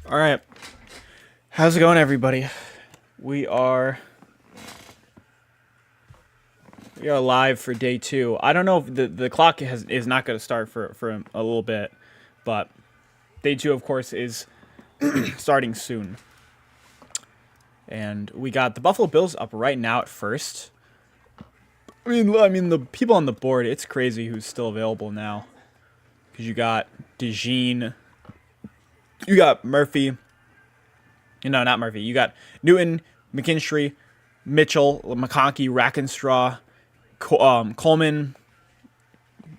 All right. How's it going, everybody? We are live for day 2. I don't know if the clock is not going to start for a little bit, but day 2, of course, is starting soon. And we got the Buffalo Bills up right now at first. I mean the people on the board, it's crazy who's still available now. Because you got DeJean, you got Murphy. No, not Murphy. You got Newton, McKinstry, Mitchell, McConkey, Rackenstraw, Coleman.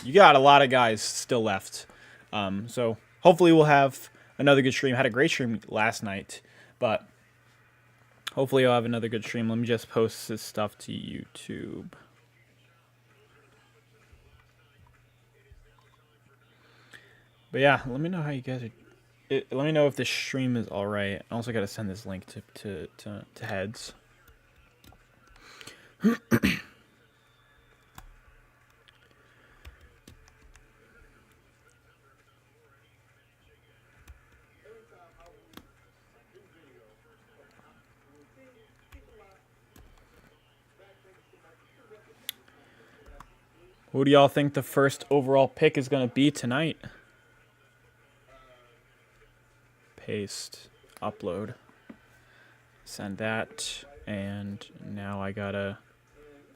You got a lot of guys still left. So hopefully we'll have another good stream. Had a great stream last night, but hopefully I'll have another good stream. Let me just post this stuff to YouTube. But yeah, let me know how you guys are. Let me know if this stream is all right. I also got to send this link to Heads. Who do y'all think the first overall pick is going to be tonight? Paste, upload, send that, and now I gotta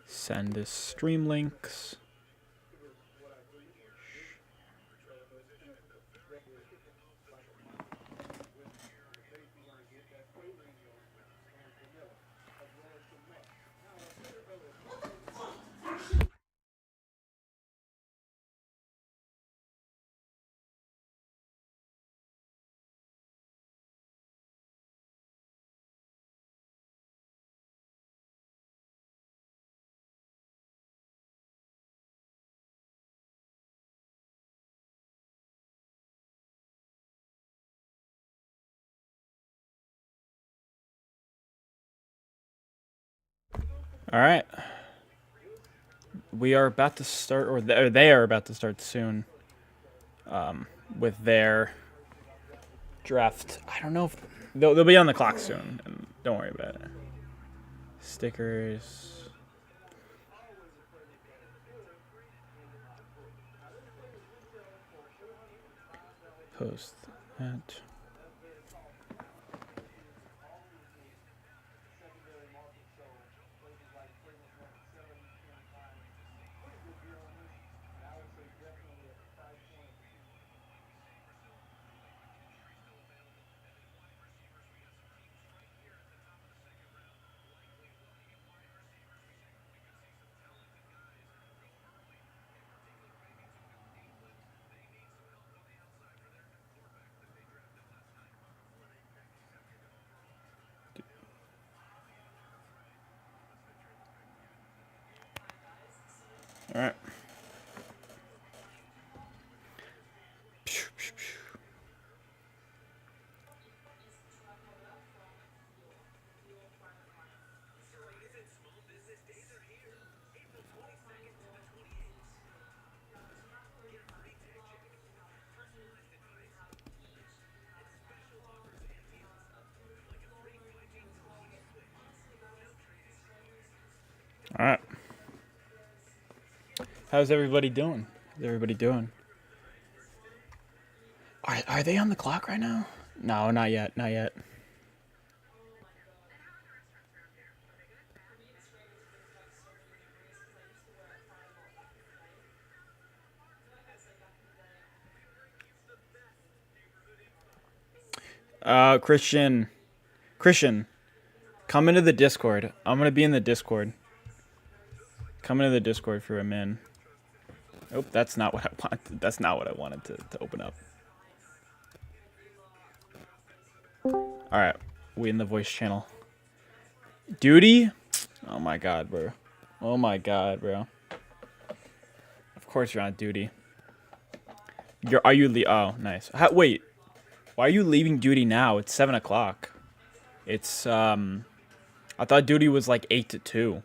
send this stream links. All right. We are about to start, or they are about to start soon with their draft. I don't know if they'll be on the clock soon. And don't worry about it. Stickers. Post that. All right. All right. How's everybody doing? How's everybody doing? Are they on the clock right now? No, not yet. Not yet. Christian, come into the Discord. I'm gonna be in the Discord. Come into the Discord for a min. Oh, that's not what I wanted. That's not what I wanted to open up. All right, we in the voice channel. Duty? Oh my god, bro. Oh my god, bro. Of course you're on duty. Are you? Oh, nice. Wait, why are you leaving duty now? It's 7 o'clock. It's I thought duty was like 8 to 2.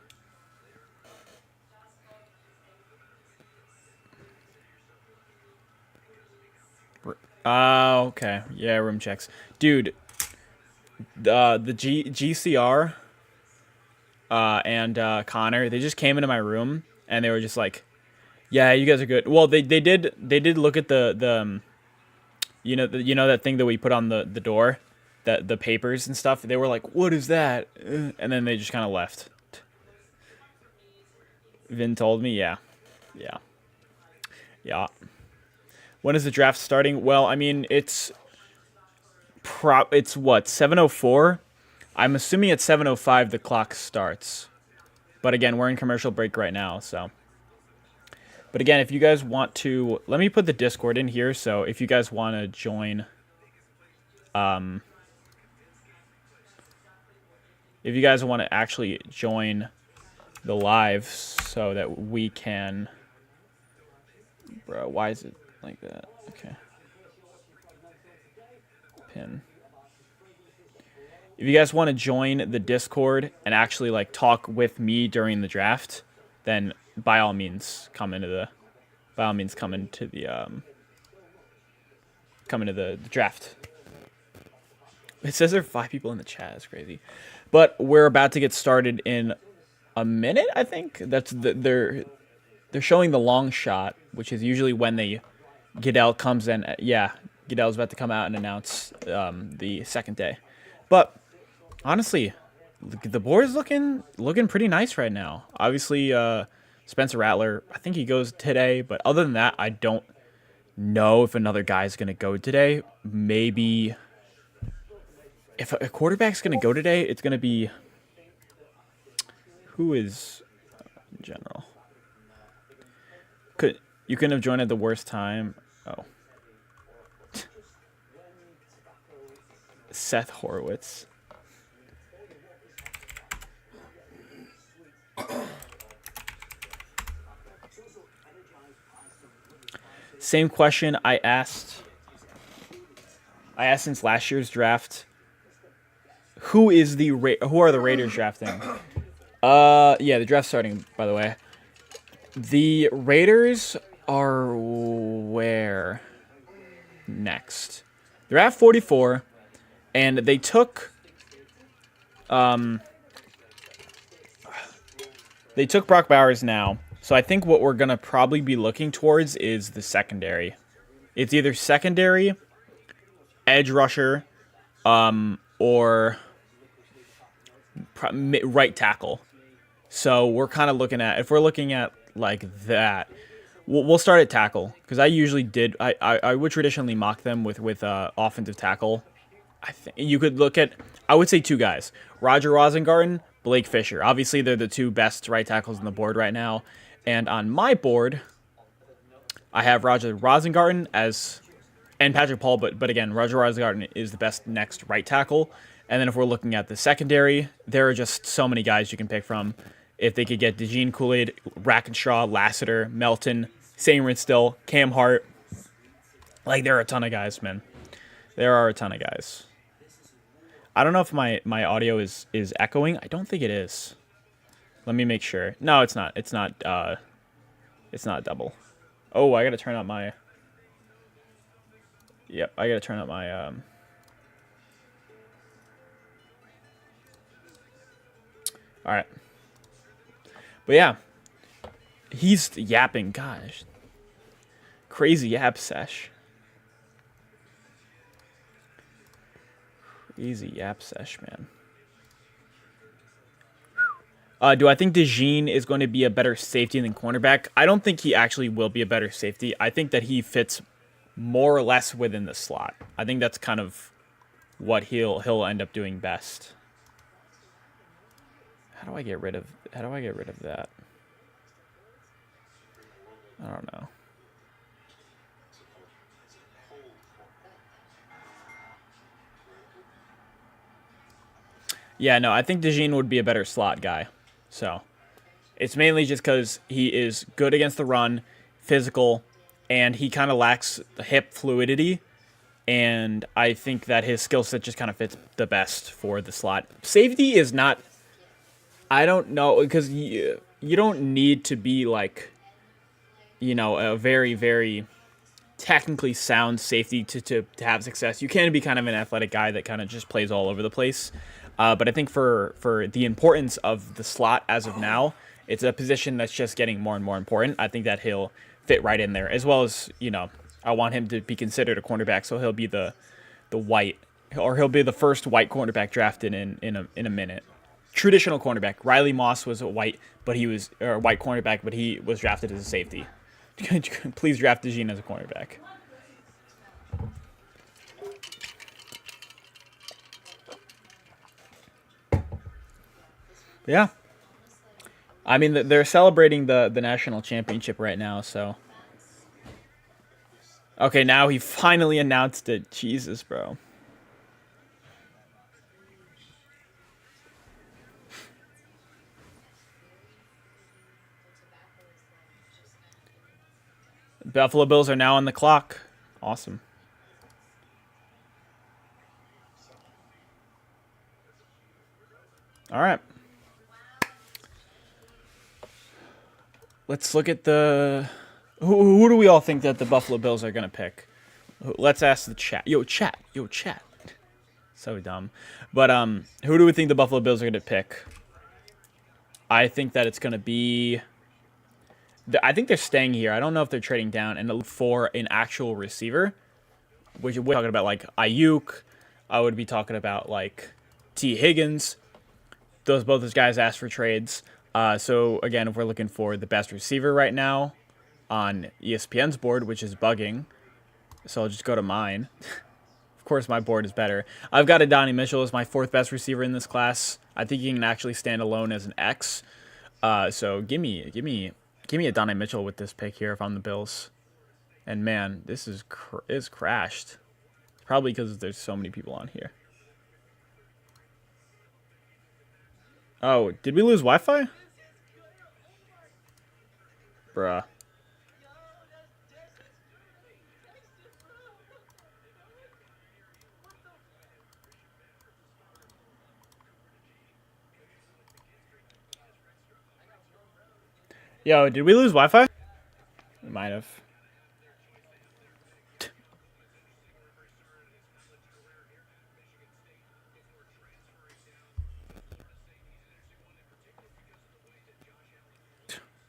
Oh, okay. Yeah, room checks. Dude, the GCR and Connor, they just came into my room and they were just like, "Yeah, you guys are good." Well, they did look at the you know that thing that we put on the door, the papers and stuff. They were like, "What is that?" And then they just kind of left. Vin told me, yeah, yeah, yeah. When is the draft starting? Well, I mean, it's what, 7:04. I'm assuming at 7:05 the clock starts. But again, we're in commercial break right now, so. But again, if you guys want to, let me put the Discord in here. So if you guys want to join, if you guys want to actually join the live, so that we can. Bro, why is it like that? Okay. Pin. If you guys want to join the Discord and actually like talk with me during the draft, then by all means come into the draft. It says there are 5 people in the chat. It's crazy. But we're about to get started in a minute, I think. They're showing the long shot, which is usually when Goodell comes in. Yeah, Goodell's about to come out and announce the second day. But honestly, the board is looking pretty nice right now. Obviously, Spencer Rattler, I think he goes today. But other than that, I don't know if another guy's going to go today. Maybe if a quarterback's going to go today, it's going to be... Who is in general? You couldn't have joined at the worst time. Oh. Seth Horowitz. Same question I asked since last year's draft. Who are the Raiders drafting? Yeah, the draft's starting, by the way. The Raiders are where next? They're at 44, and they took Brock Bowers now. So I think what we're gonna probably be looking towards is the secondary. It's either secondary, edge rusher, or right tackle. So we're kind of looking at, if we're looking at like that, we'll start at tackle, because I usually did. I would traditionally mock them with offensive tackle. I think you could look at, I would say 2 guys: Roger Rosengarten, Blake Fisher. Obviously, they're the 2 best right tackles on the board right now. And on my board, I have Roger Rosengarten and Patrick Paul, but again, Roger Rosengarten is the best next right tackle. And then if we're looking at the secondary, there are just so many guys you can pick from. If they could get DeJean, Kool-Aid, Rackenshaw, Lassiter, Melton, Sainristil, still, Cam Hart. Like, there are a ton of guys, man. There are a ton of guys. I don't know if my audio is echoing. I don't think it is. Let me make sure. No, it's not. It's not double. Oh, I gotta turn up my... Yep, I gotta turn up my... All right. But yeah, he's yapping. Gosh, crazy yap sesh. Crazy yap sesh, man. Do I think DeJean is going to be a better safety than cornerback? I don't think he actually will be a better safety. I think that he fits more or less within the slot. I think that's kind of what he'll end up doing best. How do I get rid of that? I don't know. Yeah, no, I think DeJean would be a better slot guy. So, it's mainly just because he is good against the run, physical, and he kind of lacks the hip fluidity. And I think that his skill set just kind of fits the best for the slot. Safety is not... I don't know, because you don't need to be like, you know, a very, very technically sound safety to have success. You can be kind of an athletic guy that kind of just plays all over the place. But I think for the importance of the slot as of now, it's a position that's just getting more and more important. I think that he'll fit right in there, as well as, you know, I want him to be considered a cornerback, so he'll be the white, or he'll be the first white cornerback drafted in a minute. Traditional cornerback. Riley Moss was a white, but he was or a white cornerback, but he was drafted as a safety. Please draft DeJean as a cornerback. Yeah. I mean, they're celebrating the national championship right now, so. Okay, now he finally announced it. Jesus, bro. Buffalo Bills are now on the clock. Awesome. All right. Let's look at the... Who do we all think that the Buffalo Bills are going to pick? Let's ask the chat. Yo, chat. So dumb. But who do we think the Buffalo Bills are going to pick? I think that it's going to be... I think they're staying here. I don't know if they're trading down and look for an actual receiver. Which we're talking about like Ayuk. I would be talking about like T. Higgins. Both those guys asked for trades. So again, if we're looking for the best receiver right now on ESPN's board, which is bugging, so I'll just go to mine. Of course, my board is better. I've got Adonai Mitchell as my fourth best receiver in this class. I think he can actually stand alone as an X. So give me Adonai Mitchell with this pick here if I'm the Bills. And man, this is crashed. Probably because there's so many people on here. Oh, did we lose Wi-Fi? Bruh. Yo, did we lose Wi-Fi? We might have.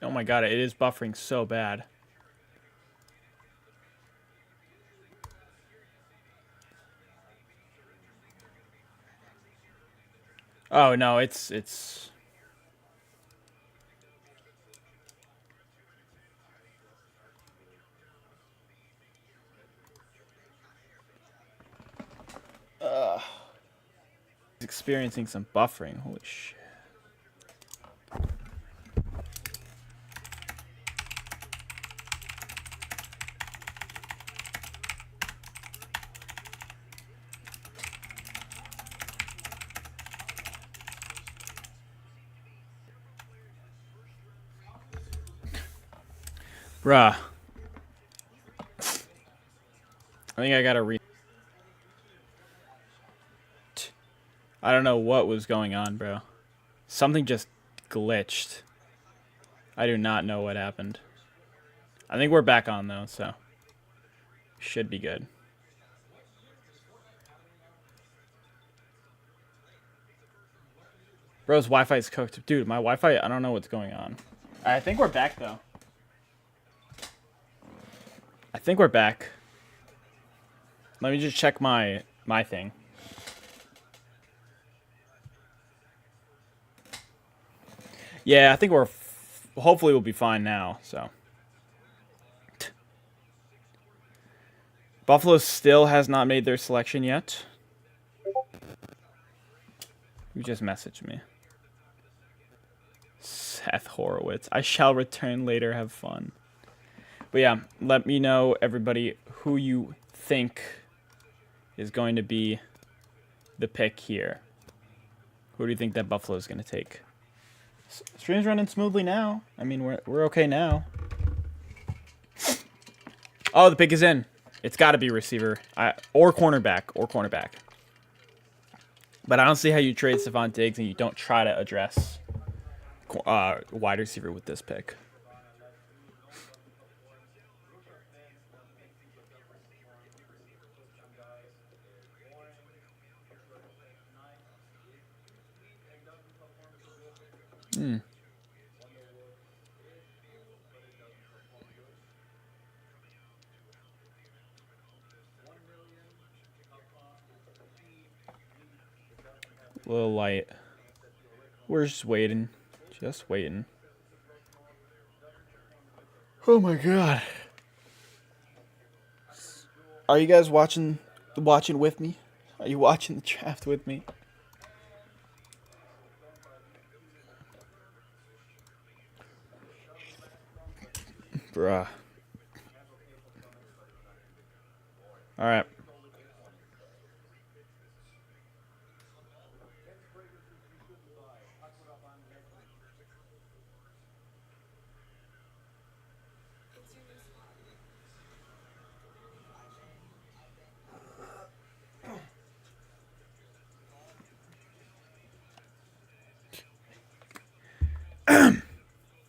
Oh my god, it is buffering so bad. Oh no, it's experiencing some buffering. Holy shit. Bruh. I think I gotta I don't know what was going on, bro. Something just glitched. I do not know what happened. I think we're back on, though, so... should be good. Bro's Wi-Fi is cooked. Dude, my Wi-Fi, I don't know what's going on. I think we're back, though. I think we're back. Let me just check my thing. Yeah, I think we're... hopefully we'll be fine now, so... Buffalo still has not made their selection yet. Who just messaged me? Seth Horowitz. I shall return later. Have fun. But yeah, let me know, everybody, who you think is going to be the pick here. Who do you think that Buffalo is going to take? Stream's running smoothly now. I mean, we're okay now. Oh, the pick is in. It's got to be receiver or cornerback. But I don't see how you trade Stephon Diggs and you don't try to address wide receiver with this pick. Hmm. A little light. We're just waiting. Just waiting. Oh my god. Are you guys watching with me? Are you watching the draft with me? Bruh. Alright.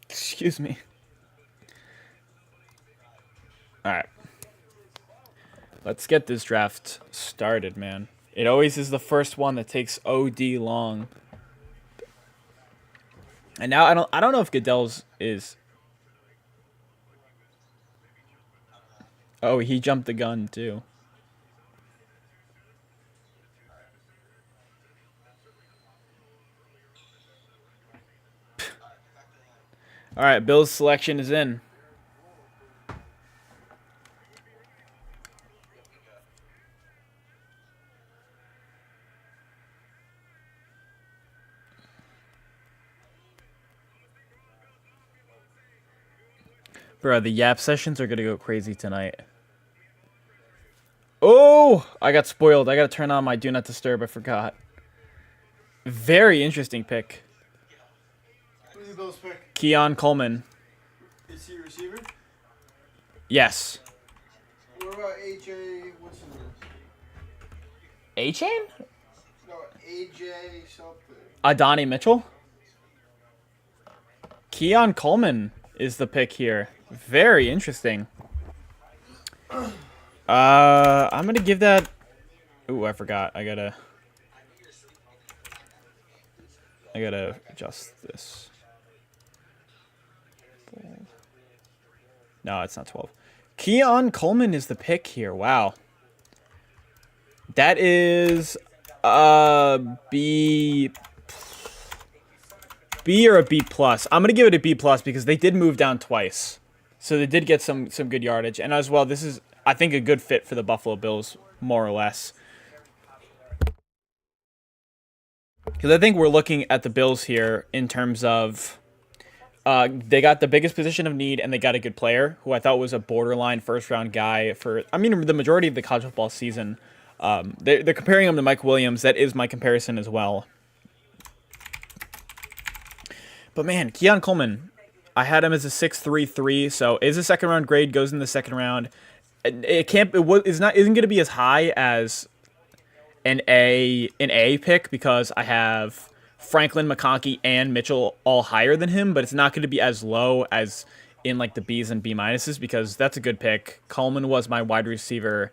Excuse me. Alright. Let's get this draft started, man. It always is the first one that takes OD long. And now I don't know if Goodell's is. Oh, he jumped the gun too. All right, Bill's selection is in. Bro, the Yap sessions are gonna go crazy tonight. Oh, I got spoiled. I gotta turn on my Do Not Disturb. I forgot. Very interesting pick. Who's the Bills pick? Keon Coleman. Is he a receiver? Yes. What about AJ? What's his name? A-Chain? No, AJ something. Adonai Mitchell? Keon Coleman is the pick here. Very interesting. I'm gonna give that. Ooh, I forgot. I gotta adjust this. No, it's not 12. Keon Coleman is the pick here. Wow. That is B or a B plus. I'm gonna give it a B plus because they did move down twice, so they did get some good yardage, and as well, this is I think a good fit for the Buffalo Bills more or less. Because I think we're looking at the Bills here in terms of they got the biggest position of need and they got a good player who I thought was a borderline first-round guy for, I mean, the majority of the college football season. They're comparing him to Mike Williams. That is my comparison as well. But man, Keon Coleman, I had him as a 6.33, so is a second-round grade, goes in the second round. Isn't going to be as high as an A pick because I have Franklin, McConkey, and Mitchell all higher than him, but it's not going to be as low as in like the B's and B minuses because that's a good pick. Coleman was my wide receiver.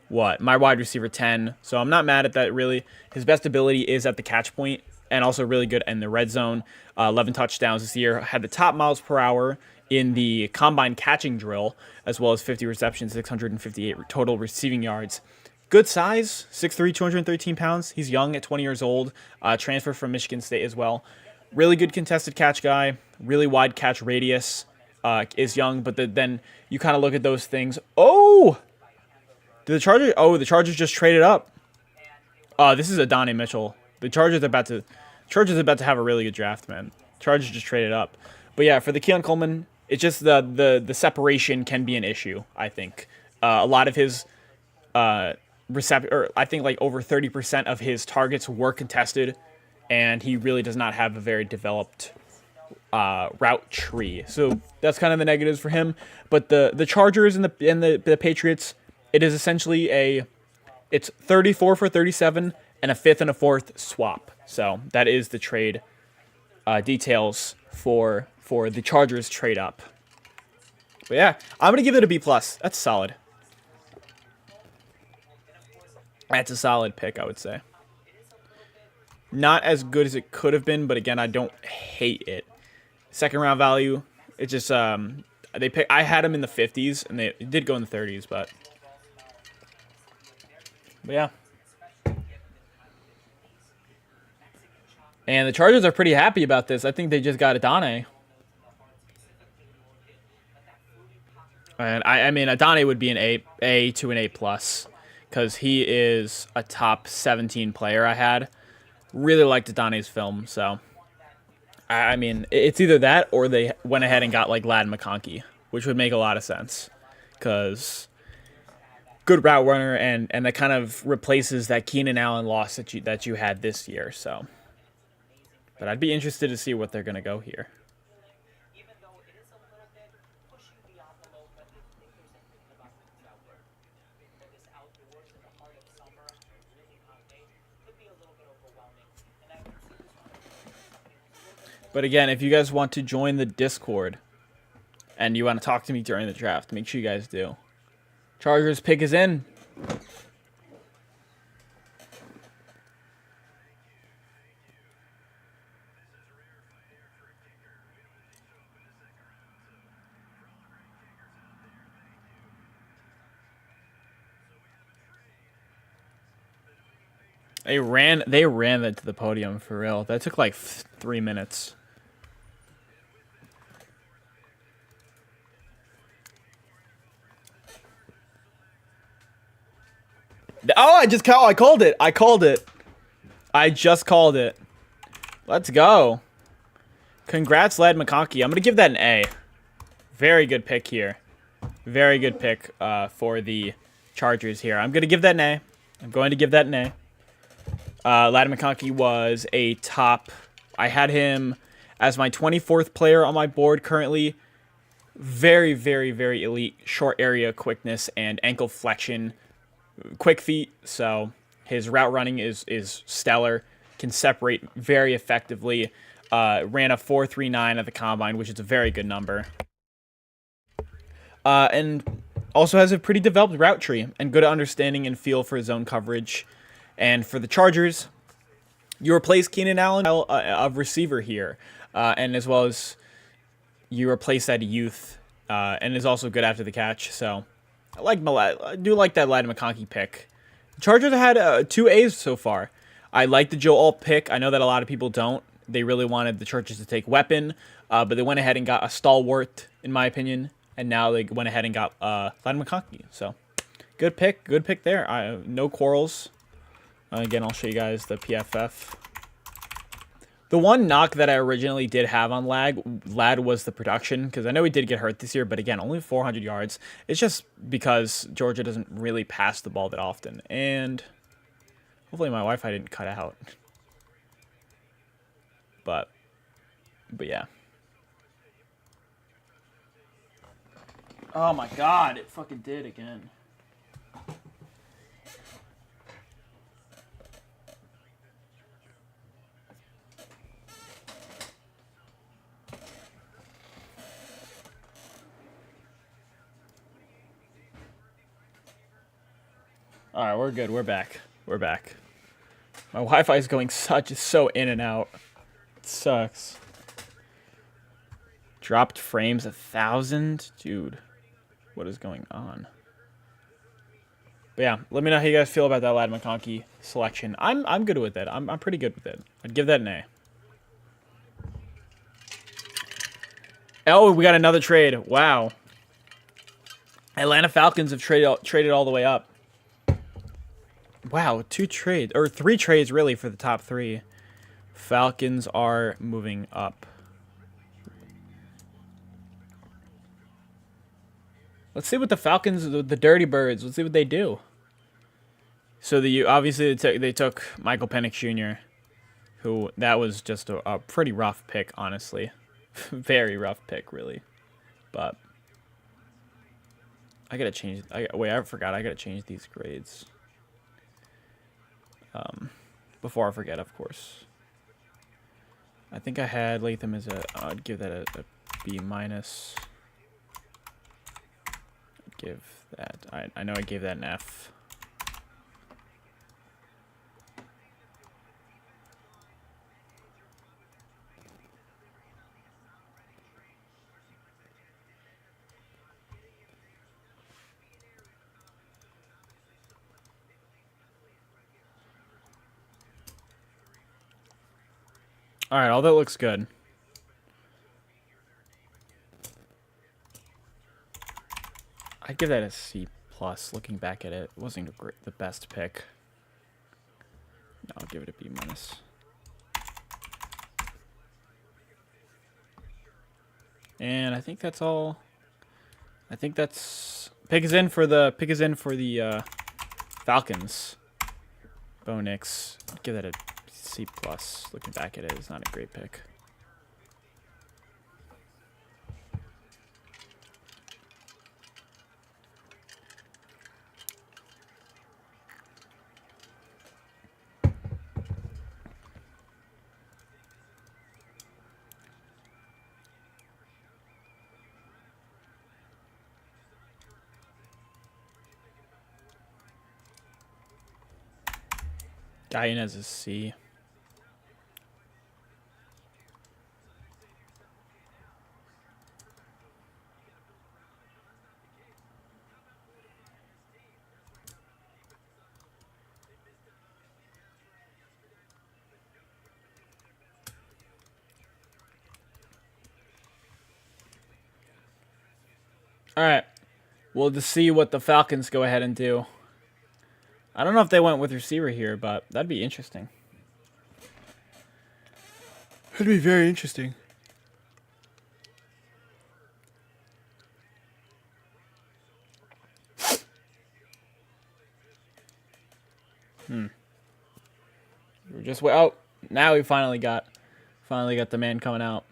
My wide receiver 10. So I'm not mad at that really. His best ability is at the catch point and also really good in the red zone. 11 touchdowns this year. Had the top miles per hour in the combine catching drill, as well as 50 receptions, 658 total receiving yards. Good size, 6'3", 213 pounds. He's young at 20 years old. Transferred from Michigan State as well. Really good contested catch guy. Really wide catch radius. Is young, but then you kind of look at those things. Oh! Did the Chargers? Oh, the Chargers just traded up. This is Adonai Mitchell. The Chargers are about to have a really good draft, man. Chargers just traded up. But yeah, for the Keon Coleman, it's just the separation can be an issue, I think. A lot of his I think like over 30% of his targets were contested, and he really does not have a very developed route tree. So that's kind of the negatives for him. But the Chargers and the Patriots, it is essentially it's 34 for 37 and a fifth and a fourth swap. So that is the trade details for the Chargers trade up. But yeah, I'm gonna give it a B plus. That's solid. That's a solid pick, I would say. Not as good as it could have been, but again, I don't hate it. Second round value, it just I had him in the 50s, and they did go in the 30s, but yeah. And the Chargers are pretty happy about this. I think they just got Adane. And I mean, Adane would be an A to an A plus, because he is a top 17 player I had. Really liked Adane's film, so I mean, it's either that or they went ahead and got like Ladd McConkey, which would make a lot of sense, because good route runner, and that kind of replaces that Keenan Allen loss that you had this year. So, but I'd be interested to see what they're gonna go here. But again, if you guys want to join the Discord and you want to talk to me during the draft, make sure you guys do. Chargers pick is in. They ran that to the podium for real. That took like 3 minutes. Oh, I called it. I just called it. Let's go. Congrats, Ladd McConkey. I'm going to give that an A. Very good pick here. Very good pick for the Chargers here. I'm going to give that an A. Ladd McConkey was a top. I had him as my 24th player on my board currently. Very, very, very elite short area quickness and ankle flexion. Quick feet, so his route running is stellar. Can separate very effectively. Ran a 4.39 at the combine, which is a very good number. And also has a pretty developed route tree and good understanding and feel for zone coverage. And for the Chargers, you replace Keenan Allen of receiver here, and as well as you replace that youth, and is also good after the catch. So I do like that Ladd McConkey pick. The Chargers have had 2 A's so far. I like the Joe Alt pick. I know that a lot of people don't. They really wanted the Chargers to take weapon, but they went ahead and got a stalwart, in my opinion, and now they went ahead and got Ladd McConkey. So good pick there. No quarrels. Again, I'll show you guys the PFF. The one knock that I originally did have on Ladd was the production, because I know he did get hurt this year, but again, only 400 yards. It's just because Georgia doesn't really pass the ball that often, and hopefully my Wi-Fi didn't cut out. But yeah. Oh my God, it fucking did again. All right, we're good. We're back. My Wi-Fi is going so in and out. It sucks. Dropped frames 1,000? Dude, what is going on? But yeah, let me know how you guys feel about that Ladd McConkey selection. I'm good with it. I'm pretty good with it. I'd give that an A. Oh, we got another trade. Wow. Atlanta Falcons have traded all the way up. Wow, 2 trades, or 3 trades really for the top 3. Falcons are moving up. Let's see what the Falcons, the Dirty Birds, let's see what they do. So obviously they took Michael Penix Jr., who that was just a pretty rough pick, honestly. Very rough pick, really. But I gotta change. Wait, I forgot. I gotta change these grades. Before I forget, of course. I think I had Latham as I'd give that a B minus. Give that. I know I gave that an F. All right, all that looks good. I'd give that a C plus. Looking back at it, it wasn't the best pick. No, I'll give it a B minus. And I think that's all. I think that's pick is in for the Falcons. Bo Nix. I'd give that a C plus. Looking back at it, it's not a great pick. Guyan has a C. All right. We'll just see what the Falcons go ahead and do. I don't know if they went with receiver here, but that'd be interesting. That'd be very interesting. We're just oh, now we finally got the man coming out.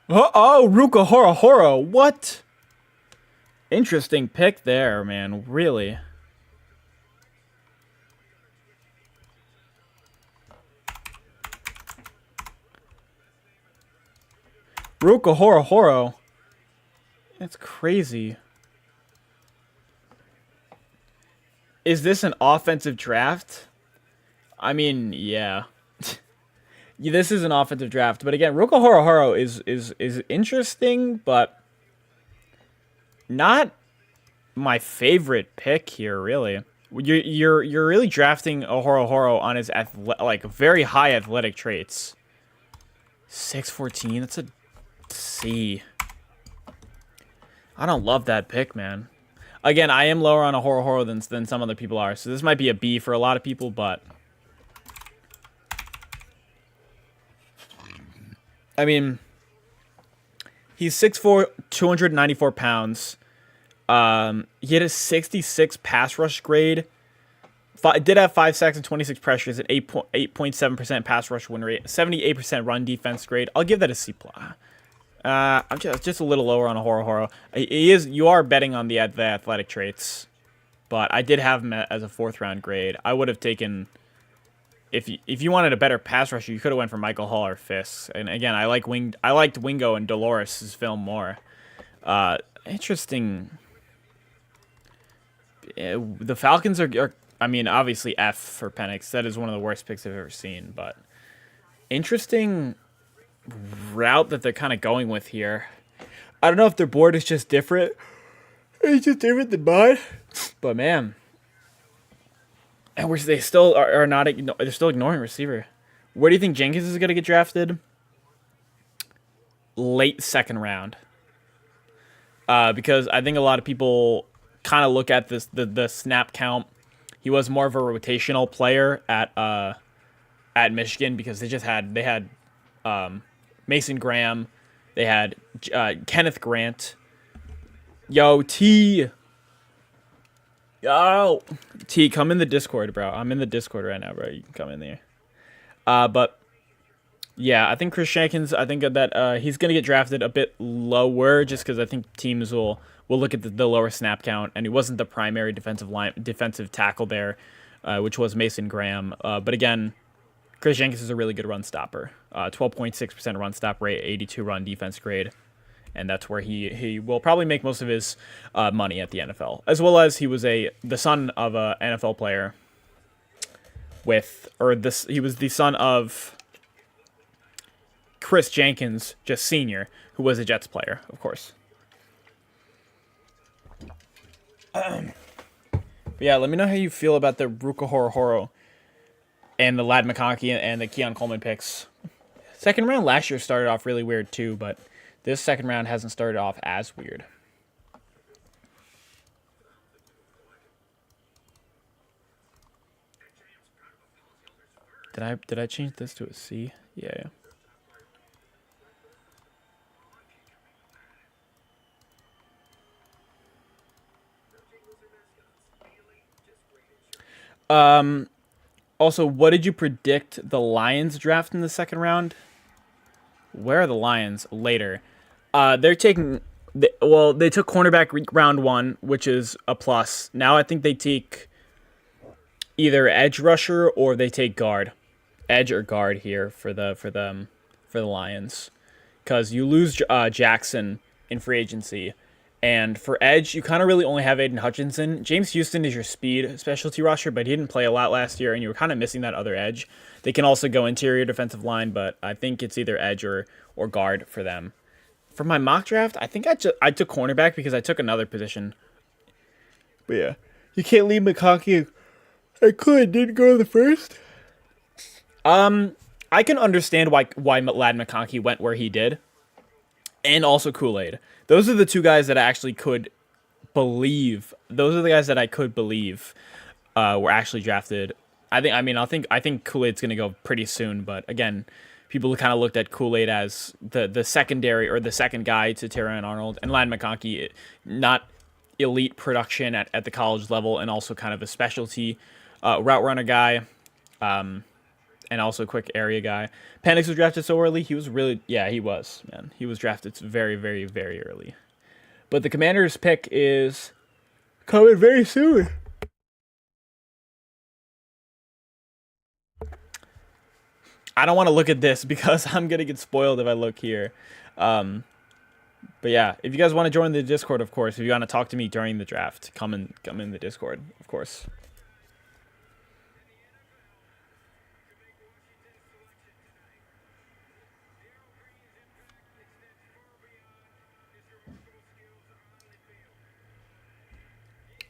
Oh, Ruka Horo Horo. What? Interesting pick there, man. Really. Ruka Horo Horo. That's crazy. Is this an offensive draft? I mean, yeah. This is an offensive draft, but again, Ruka Horo Horo is interesting, but not my favorite pick here. Really, you're really drafting a Horo Horo on his like very high athletic traits. 6'14", that's a C. I don't love that pick, man. Again, I am lower on a Horo Horo than some other people are, so this might be a B for a lot of people, but. I mean, he's 6'4", 294 pounds. He had a 66 pass rush grade. Did have 5 sacks and 26 pressures, an 8.7% pass rush win rate, 78% run defense grade. I'll give that a C+. I'm just a little lower on a Horo Horo. You are betting on the athletic traits, but I did have him as a 4th round grade. I would have taken. If you wanted a better pass rusher, you could have went for Michael Hall or Fisk. And again, I liked Wingo and Dolores' film more. Interesting. The Falcons are, I mean, obviously F for Penix. That is one of the worst picks I've ever seen. But interesting route that they're kind of going with here. I don't know if their board is just different. It's just different than mine. But man. And they still are not. They're still ignoring receiver. Where do you think Jenkins is going to get drafted? Late 2nd round. Because I think a lot of people kind of look at the snap count. He was more of a rotational player at Michigan because they had Mason Graham, they had Kenneth Grant. Yo, T, come in the Discord, bro. I'm in the Discord right now, bro. You can come in there. But Yeah, I think Chris Jenkins. I think that he's gonna get drafted a bit lower, just because I think teams will look at the lower snap count, and he wasn't the primary defensive tackle there, which was Mason Graham. But again, Chris Jenkins is a really good run stopper. 12.6% run stop rate, 82 run defense grade, and that's where he will probably make most of his money at the NFL, as well as he was the son of a NFL player he was the son of Chris Jenkins, just senior, who was a Jets player, of course. But yeah, let me know how you feel about the Ruka Horo and the Lad McConkey and the Keon Coleman picks. Second round last year started off really weird too, but this second round hasn't started off as weird. Did I change this to a C? Yeah. Also, what did you predict the Lions draft in the second round? Where are the Lions later? They're taking. They took cornerback round 1, which is a plus. Now I think they take either edge rusher or they take guard, edge or guard here for the Lions, because you lose Jackson in free agency. And for edge, you kind of really only have Aiden Hutchinson. James Houston is your speed specialty rusher, but he didn't play a lot last year, and you were kind of missing that other edge. They can also go interior defensive line, but I think it's either edge or guard for them. For my mock draft, I think I took cornerback because I took another position. But yeah, you can't leave McConkey. Didn't go to the first. I can understand why Lad McConkey went where he did, and also Kool-Aid. Those are the two guys that I actually could believe. Those are the guys that I could believe were actually drafted. I think Kool-Aid's gonna go pretty soon, but again, people kind of looked at Kool-Aid as the secondary or the second guy to Terran Arnold, and Lad McConkey, not elite production at the college level, and also kind of a specialty route runner guy, and also quick area guy. Penix was drafted so early. He was man. He was drafted very, very, very early. But the Commanders' pick is coming very soon. I don't want to look at this because I'm going to get spoiled if I look here. But yeah, if you guys want to join the Discord, of course, if you want to talk to me during the draft, come in the Discord, of course.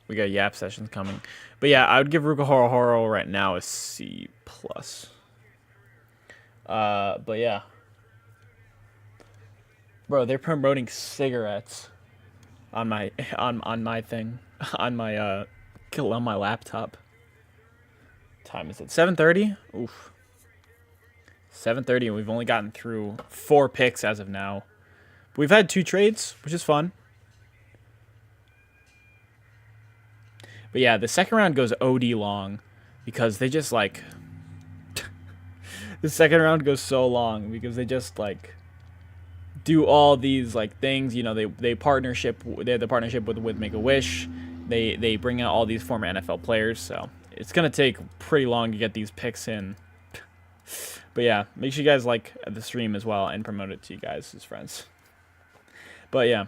We got Yap sessions coming. But yeah, I would give Ruka Horo right now a C+. But yeah. Bro, they're promoting cigarettes on my my thing. On my laptop. Time is it? 7:30? Oof. 7:30 and we've only gotten through 4 picks as of now. We've had 2 trades, which is fun. But yeah, the second round goes OD long because they just like the second round goes so long because they just like do all these like things, you know, they have the partnership with Make-A-Wish. They bring out all these former NFL players, so it's going to take pretty long to get these picks in. But yeah, make sure you guys like the stream as well and promote it to you guys as friends. But yeah,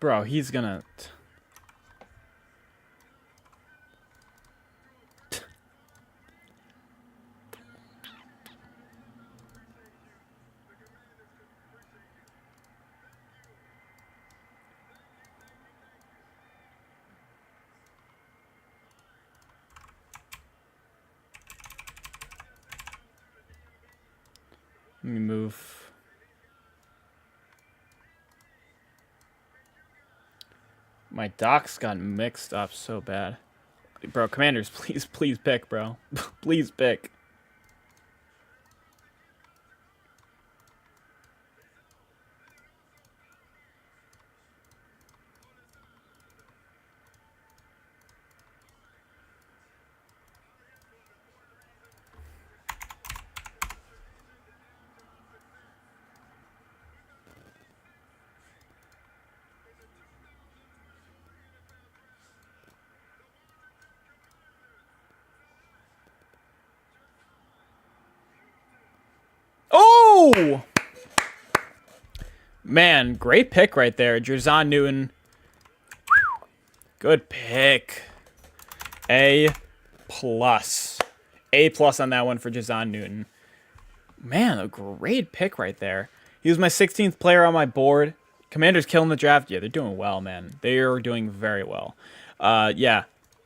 bro, he's gonna. Let me move. My docs got mixed up so bad. Bro, Commanders, please pick, bro. Please pick. Oh! Man, great pick right there. Jerzon Newton. Good pick. A plus. A plus on that one for Jerzon Newton. Man, a great pick right there. He was my 16th player on my board. Commanders killing the draft. Yeah, they're doing well, man. They are doing very well. Yeah.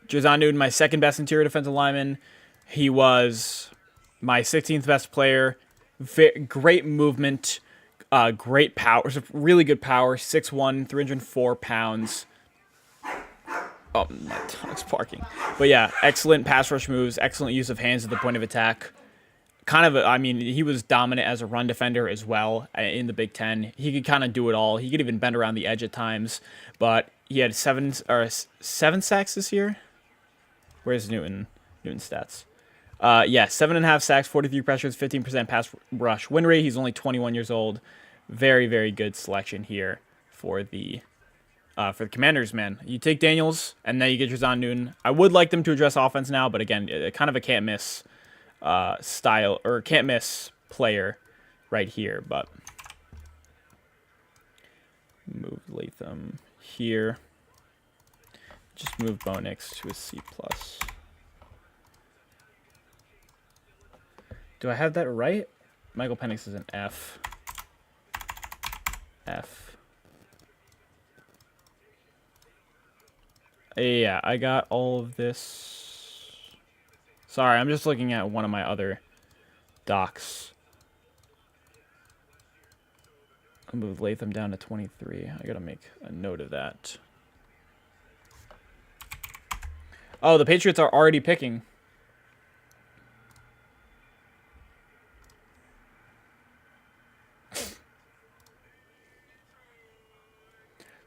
Jerzon Newton, my second best interior defensive lineman. He was my 16th best player. Great movement. Great power. Really good power. 6'1", 304 pounds. Oh, my tongue's barking. But yeah, excellent pass rush moves. Excellent use of hands at the point of attack. I mean, he was dominant as a run defender as well in the Big Ten. He could kind of do it all. He could even bend around the edge at times. But he had seven sacks this year. Where's Newton's stats? Yeah, 7.5 sacks, 43 pressures, 15% pass rush win rate. He's only 21 years old. Very, very good selection here for the Commanders, man. You take Daniels, and then you get Jerzon Newton. I would like them to address offense now, but again, kind of a can't miss style or can't miss player right here. But move Latham here. Just move Bo Nix to a C plus. Do I have that right? Michael Penix is an F. F. Yeah, I got all of this. Sorry, I'm just looking at one of my other docs. I'll move Latham down to 23. I gotta make a note of that. Oh, the Patriots are already picking.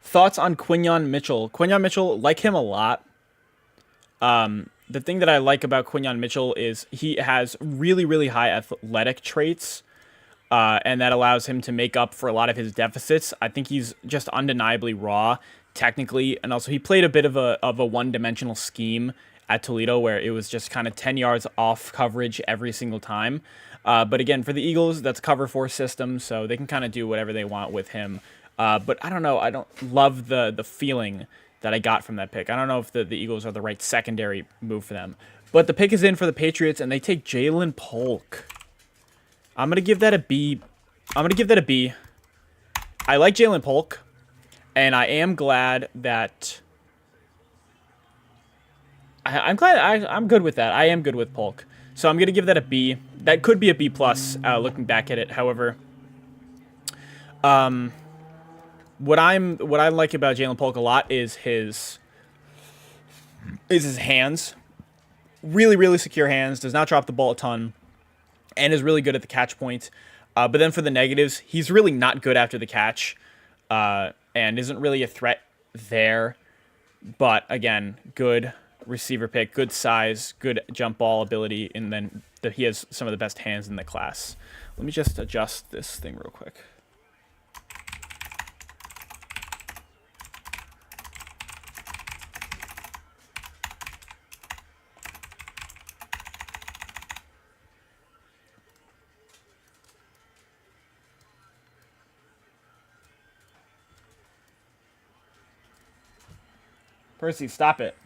Thoughts on Quinyon Mitchell? Quinyon Mitchell, like him a lot. The thing that I like about Quinyon Mitchell is he has really, really high athletic traits, and that allows him to make up for a lot of his deficits. I think he's just undeniably raw, technically, and also he played a bit of a one-dimensional scheme at Toledo where it was just kind of 10 yards off coverage every single time. But again, for the Eagles, that's cover 4 system, so they can kind of do whatever they want with him. But I don't know. I don't love the feeling that I got from that pick. I don't know if the Eagles are the right secondary move for them. But the pick is in for the Patriots, and they take Jalen Polk. I'm going to give that a B. I'm going to give that a B. I like Jalen Polk, and I am glad that... I'm glad I'm good with that. I am good with Polk. So I'm going to give that a B. That could be a B+, looking back at it. However... What I like about Jalen Polk a lot is his hands. Really, really secure hands. Does not drop the ball a ton, and is really good at the catch point. But then for the negatives, he's really not good after the catch, and isn't really a threat there. But again, good receiver pick, good size, good jump ball ability, and then he has some of the best hands in the class. Let me just adjust this thing real quick. Percy, stop it.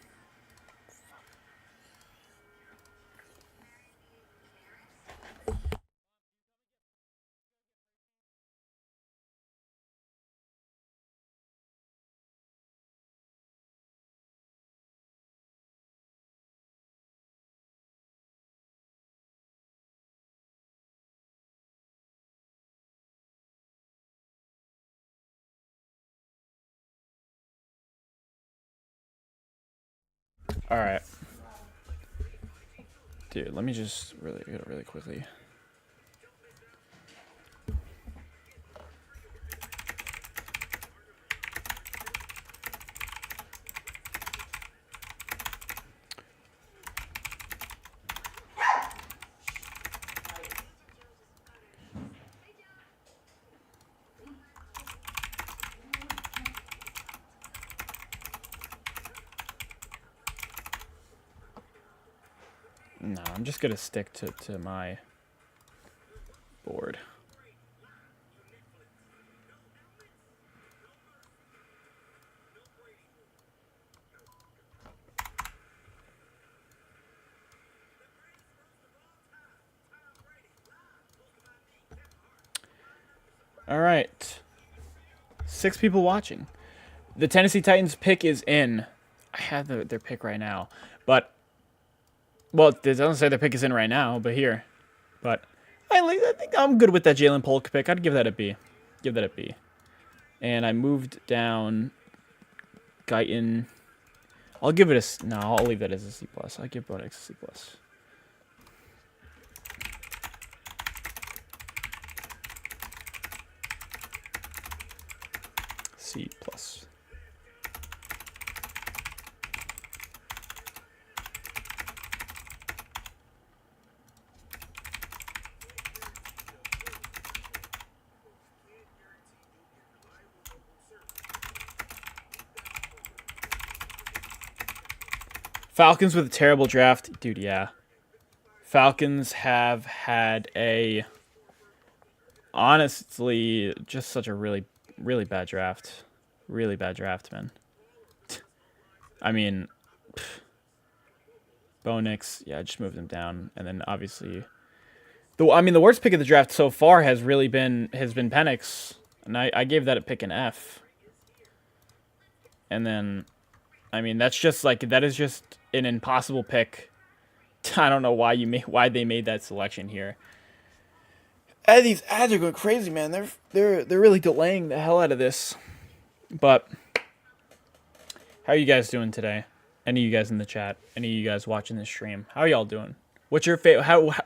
All right. Dude, let me just really quickly. No, I'm just gonna stick to my board. All right. 6 people watching. The Tennessee Titans pick is in. I have their pick right now, but well, it doesn't say their pick is in right now, but here. But I think I'm good with that Jalen Polk pick. I'd give that a B. Give that a B. And I moved down Guyton. I'll give it a no. I'll leave that as a C plus. I give Bo Nix a C plus. C plus. Falcons with a terrible draft. Dude, yeah. Falcons have had a, honestly, just such a really bad draft. Really bad draft, man. I mean, Bo Nix, yeah, I just moved him down. And then obviously, the worst pick of the draft so far has been Penix. And I gave that a pick an F. And then, I mean, that is just an impossible pick. I don't know why they made that selection here. And these ads are going crazy, man. They're really delaying the hell out of this. But how are you guys doing today? Any of you guys in the chat? Any of you guys watching this stream? How are y'all doing? What's your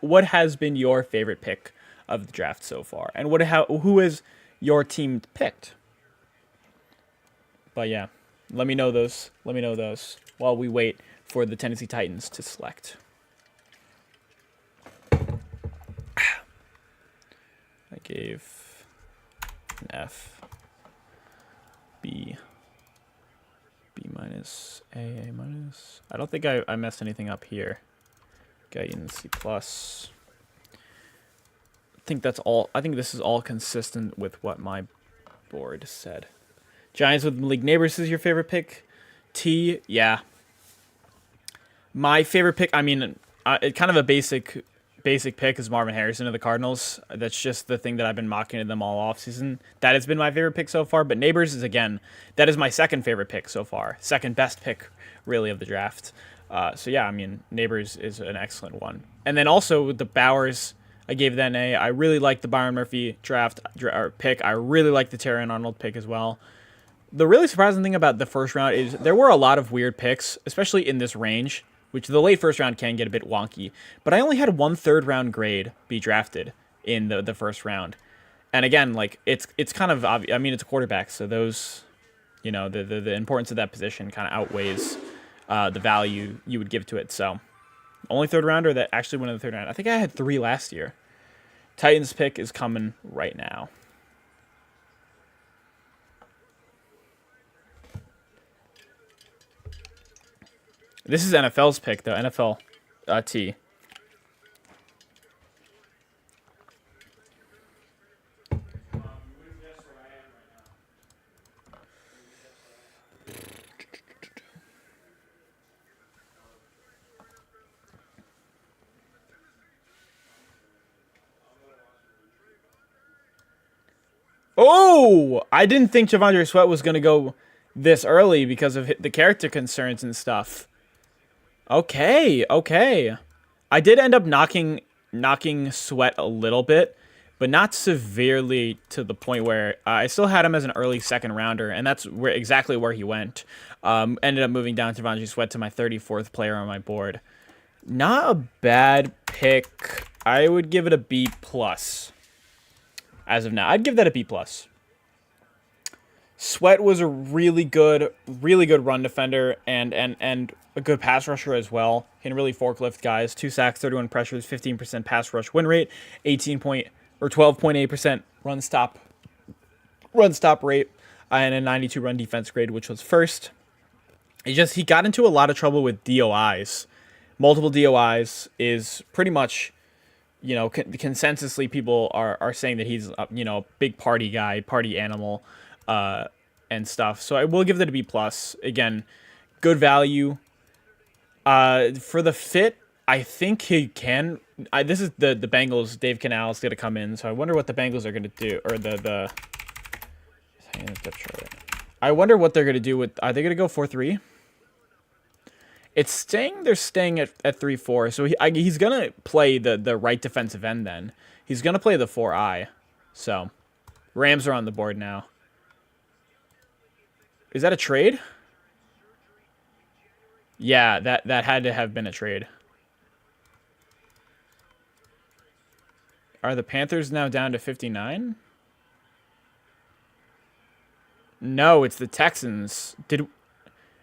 what has been your favorite pick of the draft so far? And who is your team picked? But yeah, let me know those. Let me know those while we wait for the Tennessee Titans to select. I gave an F, B minus, A minus. I don't think I messed anything up here. Got in C plus. I think that's all. I think this is all consistent with what my board said. Giants with Malik Neighbors is your favorite pick. T, yeah. My favorite pick, I mean, kind of a basic pick is Marvin Harrison of the Cardinals. That's just the thing that I've been mocking to them all offseason. That has been my favorite pick so far. But Neighbors is, again, that is my second favorite pick so far. Second best pick, really, of the draft. So, yeah, I mean, Neighbors is an excellent one. And then also with the Bowers, I gave that an A. I really like the Byron Murphy pick. I really like the Terrion Arnold pick as well. The really surprising thing about the first round is there were a lot of weird picks, especially in this range, which the late first round can get a bit wonky. But I only had 1 third-round grade be drafted in the first round. And again, like, it's kind of obvious. I mean, it's a quarterback, so those, you know, the importance of that position kind of outweighs the value you would give to it. So only third rounder that actually went in the third round. I think I had 3 last year. Titans pick is coming right now. This is NFL's pick, though. NFL T. Oh! I didn't think Javondre Sweat was going to go this early because of the character concerns and stuff. Okay. I did end up knocking Sweat a little bit, but not severely to the point where I still had him as an early second rounder, and that's exactly where he went. Ended up moving down to Devontae Sweat to my 34th player on my board. Not a bad pick. I would give it a B plus. As of now, I'd give that a B plus. Sweat was a really good run defender and a good pass rusher as well. Can really forklift guys. 2 sacks, 31 pressures, 15% pass rush win rate, 12.8% run stop rate, and a 92 run defense grade, which was first. He got into a lot of trouble with DOIs. Multiple DOIs is pretty much, consensusly people are saying that he's a big party guy, party animal. And stuff. So I will give that a B plus. Again, good value. For the fit, I think he can. This is the Bengals. Dave Canal's going to come in. So I wonder what the Bengals are going to do. Or I wonder what they're going to do with. Are they going to go 4-3? It's staying. They're staying at 3-4. So he's going to play the right defensive end then. He's going to play the 4-I. So Rams are on the board now. Is that a trade? Yeah, that had to have been a trade. Are the Panthers now down to 59? No, it's the Texans.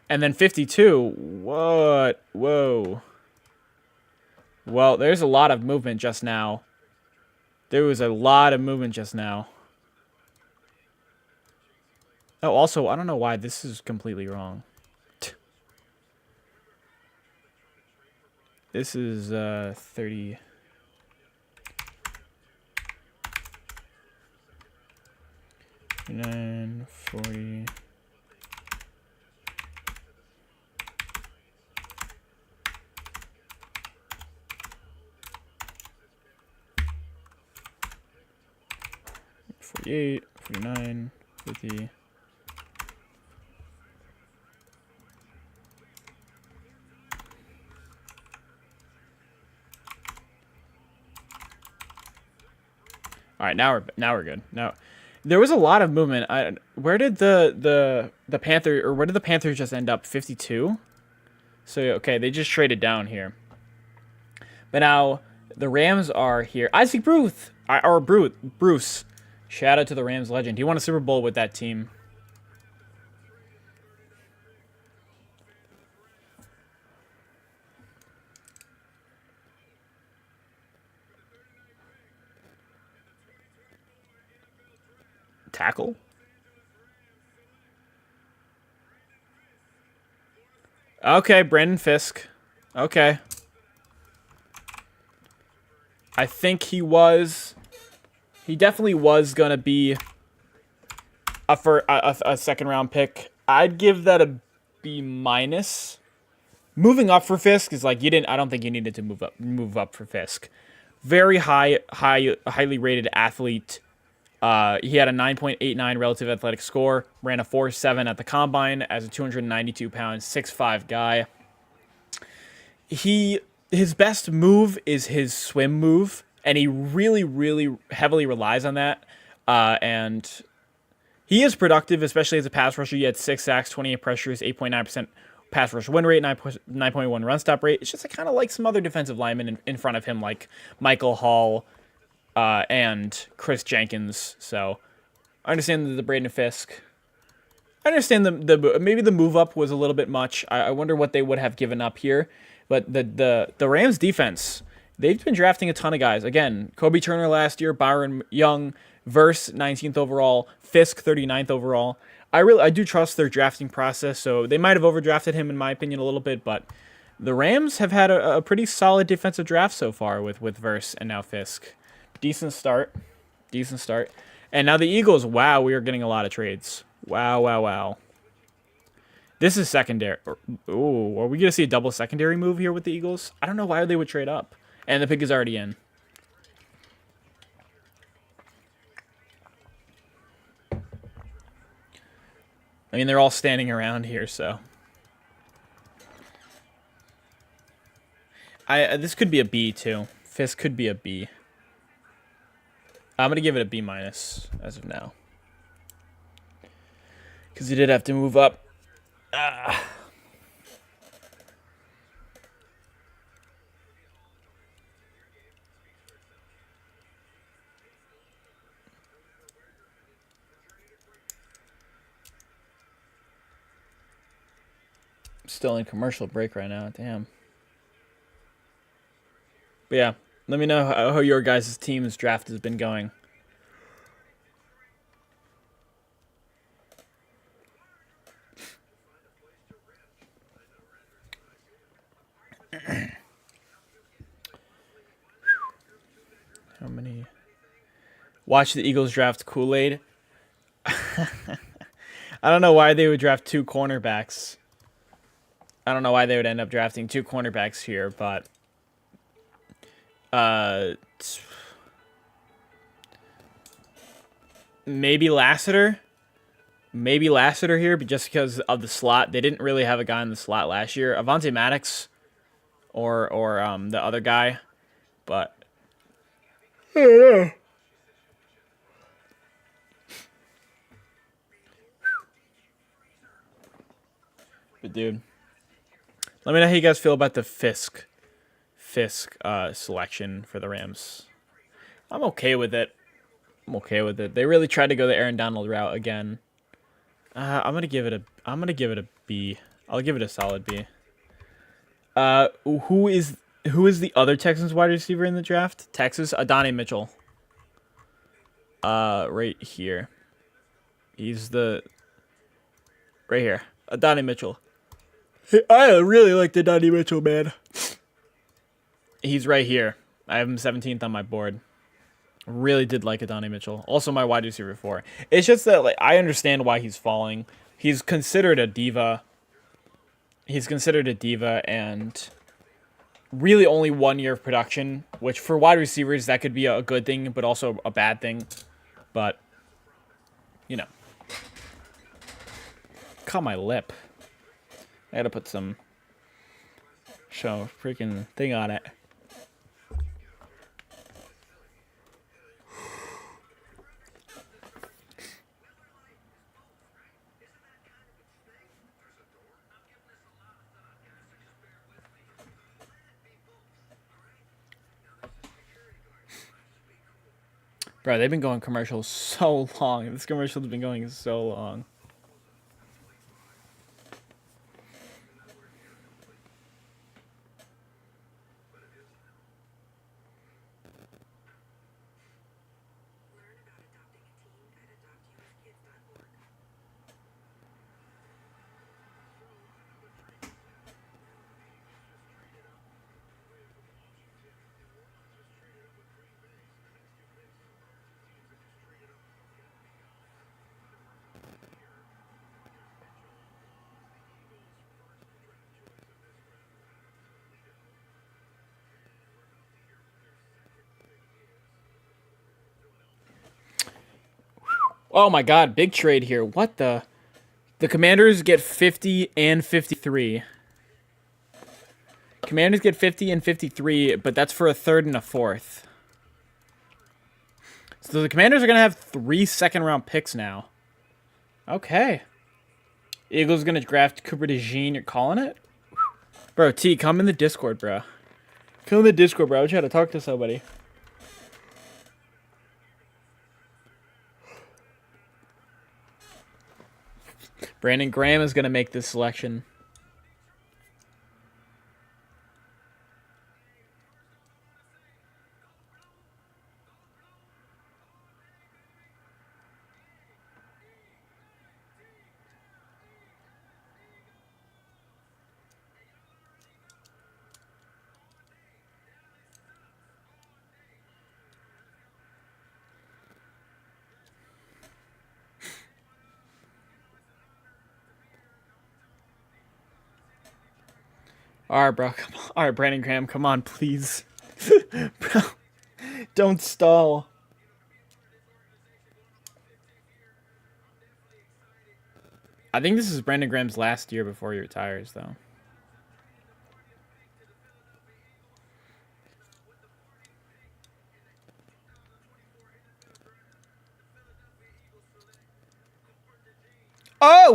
And then 52. What? Whoa. Well, there's a lot of movement just now. There was a lot of movement just now. Oh, also, I don't know why this is completely wrong. This is 30. $9, 40. $48, $49, $50. All right, now we're good. Now, there was a lot of movement. Where did the Panthers just end up? 52. So okay, they just traded down here. But now the Rams are here. Isaac Bruce. Shout out to the Rams legend. He won a Super Bowl with that team. Tackle. Okay, Brandon Fisk. Okay. I think he definitely was going to be a second round pick. I'd give that a B minus. Moving up for Fisk is like I don't think you needed to move up for Fisk. Very highly rated athlete. He had a 9.89 relative athletic score, ran a 4.7 at the combine as a 292-pound, 6'5" guy. His best move is his swim move, and he really, really heavily relies on that. And he is productive, especially as a pass rusher. He had 6 sacks, 28 pressures, 8.9% pass rush win rate, 9.1 run stop rate. It's just kind of like some other defensive linemen in front of him, like Michael Hall, and Chris Jenkins. So I understand the Braden Fisk. I understand maybe the move up was a little bit much. I wonder what they would have given up here. But the Rams defense, they've been drafting a ton of guys. Again, Kobe Turner last year, Byron Young, Verse 19th overall, Fisk 39th overall. I do trust their drafting process, so they might have overdrafted him in my opinion a little bit, but the Rams have had a pretty solid defensive draft so far with Verse and now Fisk. Decent start. And now the Eagles, wow, we are getting a lot of trades. Wow. This is secondary. Ooh, are we going to see a double secondary move here with the Eagles? I don't know why they would trade up. And the pick is already in. I mean, they're all standing around here, so. This could be a B, too. Fisk could be a B. I'm gonna give it a B minus as of now, because he did have to move up. Still in commercial break right now. Damn. But yeah, let me know how your guys' team's draft has been going. How many? Watch the Eagles draft Kool-Aid. I don't know why they would draft 2 cornerbacks. I don't know why they would end up drafting 2 cornerbacks here, but maybe Lassiter. Maybe Lassiter here, but just because of the slot. They didn't really have a guy in the slot last year. Avonte Maddox or the other guy, but I don't know. But dude, let me know how you guys feel about the Fisk selection for the Rams. I'm okay with it. They really tried to go the Aaron Donald route again. I'm gonna give it a B. I'll give it a solid B. Who is the other Texans wide receiver in the draft? Texas, Adonai Mitchell. Right here. He's right here. Adonai Mitchell. I really like Adonai Mitchell, man. He's right here. I have him 17th on my board. Really did like Adonai Mitchell. Also my wide receiver 4. It's just that I understand why he's falling. He's considered a diva. And really only 1 year of production, which for wide receivers that could be a good thing, but also a bad thing. But you know. Caught my lip. I gotta put some freaking thing on it. Bro, they've been going commercials so long. This commercial's been going so long. Oh my god, big trade here. What the? The Commanders get 50 and 53. Commanders get 50 and 53, but that's for a 3rd and a 4th. So the Commanders are going to have 3 second-round picks now. Okay. Eagles going to draft Cooper DeJean. You're calling it? Bro, T, come in the Discord, bro. Come in the Discord, bro. I'm trying to talk to somebody. Brandon Graham is going to make this selection. All right, bro. Come on. All right, Brandon Graham, come on, please. Bro, don't stall. I think this is Brandon Graham's last year before he retires, though.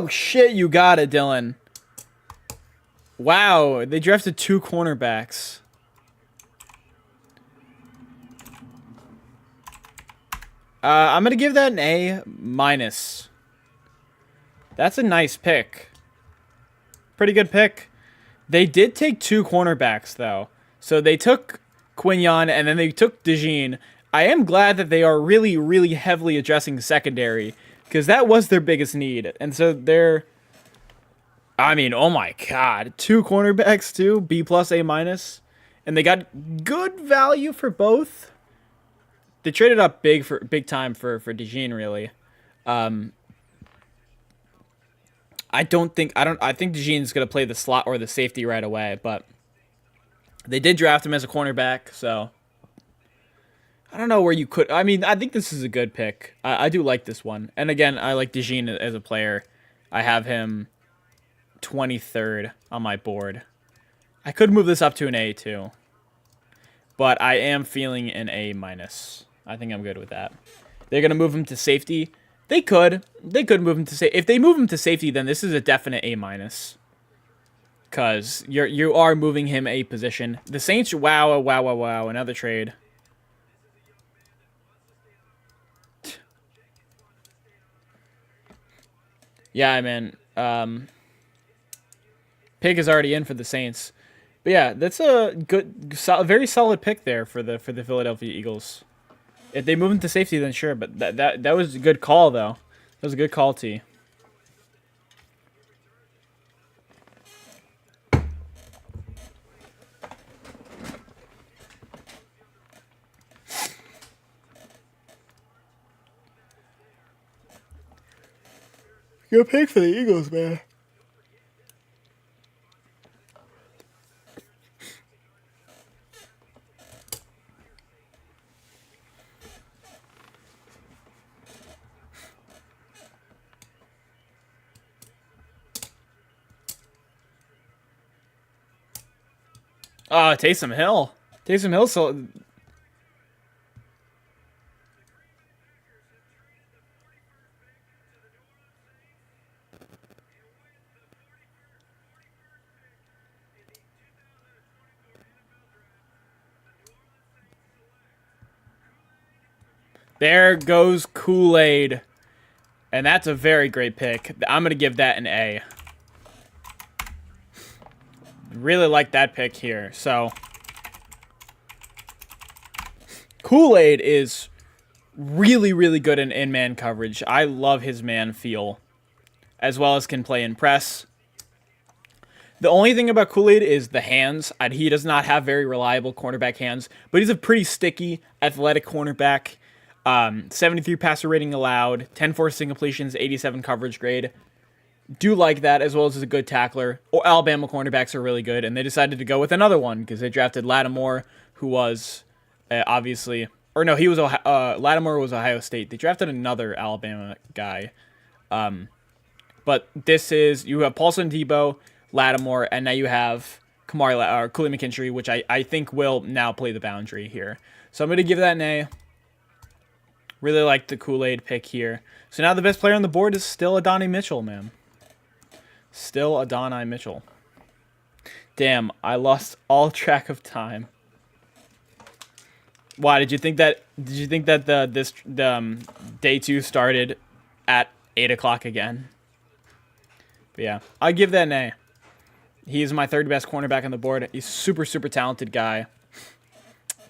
Oh, shit, you got it, Dylan. Wow, they drafted 2 cornerbacks. I'm going to give that an A minus. That's a nice pick. Pretty good pick. They did take 2 cornerbacks, though. So they took Quignon, and then they took DeJean. I am glad that they are really, really heavily addressing secondary, because that was their biggest need. And so they're... I mean, oh my god. 2 cornerbacks, too. B plus, A minus. And they got good value for both. They traded up big time for DeJean, really. I think DeJean's gonna play the slot or the safety right away, but they did draft him as a cornerback, so I don't know where you could. I mean, I think this is a good pick. I do like this one, and again, I like DeJean as a player. I have him 23rd on my board. I could move this up to an A too, but I am feeling an A minus. I think I'm good with that. They're gonna move him to safety. They could move him to safety. If they move him to safety, then this is a definite A minus. Cause you are moving him a position. The Saints, wow, another trade. Yeah, man. Pick is already in for the Saints. But yeah, that's a very solid pick there for the Philadelphia Eagles. If they move him to safety, then sure. But that was a good call, though. That was a good call, T. Good pick for the Eagles, man. Oh, Taysom Hill. Taysom Hill, so... There goes Kool-Aid. And that's a very great pick. I'm going to give that an A. Really like that pick here. So, Kool-Aid is really, really good in man coverage. I love his man feel, as well as can play in press. The only thing about Kool-Aid is the hands. He does not have very reliable cornerback hands, but he's a pretty sticky, athletic cornerback. 73 passer rating allowed, 10 forced incompletions, 87 coverage grade. Do like that, as well as a good tackler. Or Alabama cornerbacks are really good, and they decided to go with another one because they drafted Lattimore, who was obviously, or no, he was Lattimore was Ohio State. They drafted another Alabama guy, but this is you have Paulson Debo, Lattimore, and now you have Kool-Aid McKinstry, which I think will now play the boundary here. So I'm going to give that an A. Really like the Kool-Aid pick here. So now the best player on the board is still Adonai Mitchell, man. Still Adonai Mitchell. Damn, I lost all track of time. Why did you think that? Did you think that the day 2 started at 8 o'clock again? But yeah, I give that an A. He's my 3rd best cornerback on the board. He's super talented guy.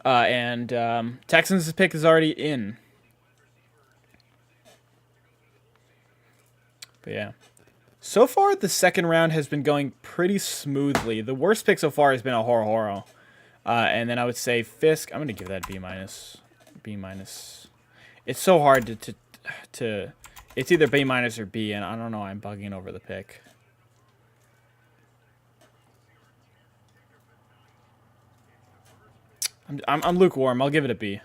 And Texans' pick is already in. But yeah. So far, the second round has been going pretty smoothly. The worst pick so far has been a Horo. And then I would say Fisk. I'm going to give that B minus. B minus. It's so hard to it's either B minus or B, and I don't know. I'm bugging over the pick. I'm lukewarm. I'll give it a B.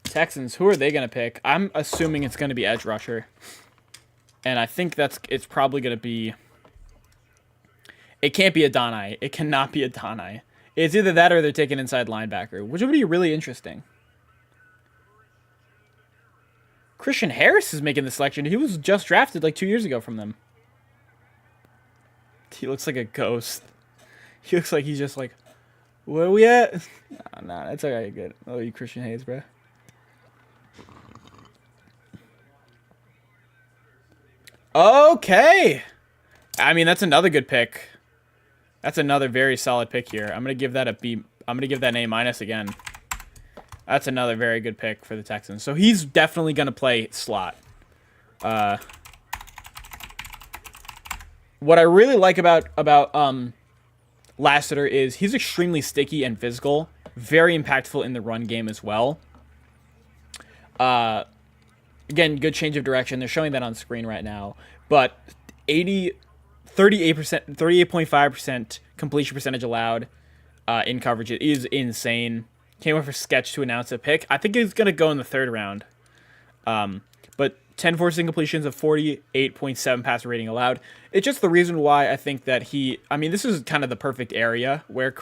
Texans, who are they going to pick? I'm assuming it's going to be edge rusher. And I think it's probably going to be... It can't be Adonai. It cannot be Adonai. It's either that or they're taking inside linebacker, which would be really interesting. Christian Harris is making the selection. He was just drafted like 2 years ago from them. He looks like a ghost. He looks like he's just like, where are we at? Nah, that's okay. Good. Oh, you Christian Hayes, bro. Okay. I mean, that's another good pick. That's another very solid pick here. I'm gonna give that a B. I'm gonna give that an A minus again. That's another very good pick for the Texans. So he's definitely gonna play slot. What I really like about Lassiter is he's extremely sticky and physical, very impactful in the run game as well. Again, good change of direction. They're showing that on screen right now. But 38.5% completion percentage allowed in coverage. It is insane. Came over for Sketch to announce a pick. I think he's going to go in the third round. But 10 forcing completions of 48.7 passer rating allowed. It's just the reason why I think that I mean, this is kind of the perfect area where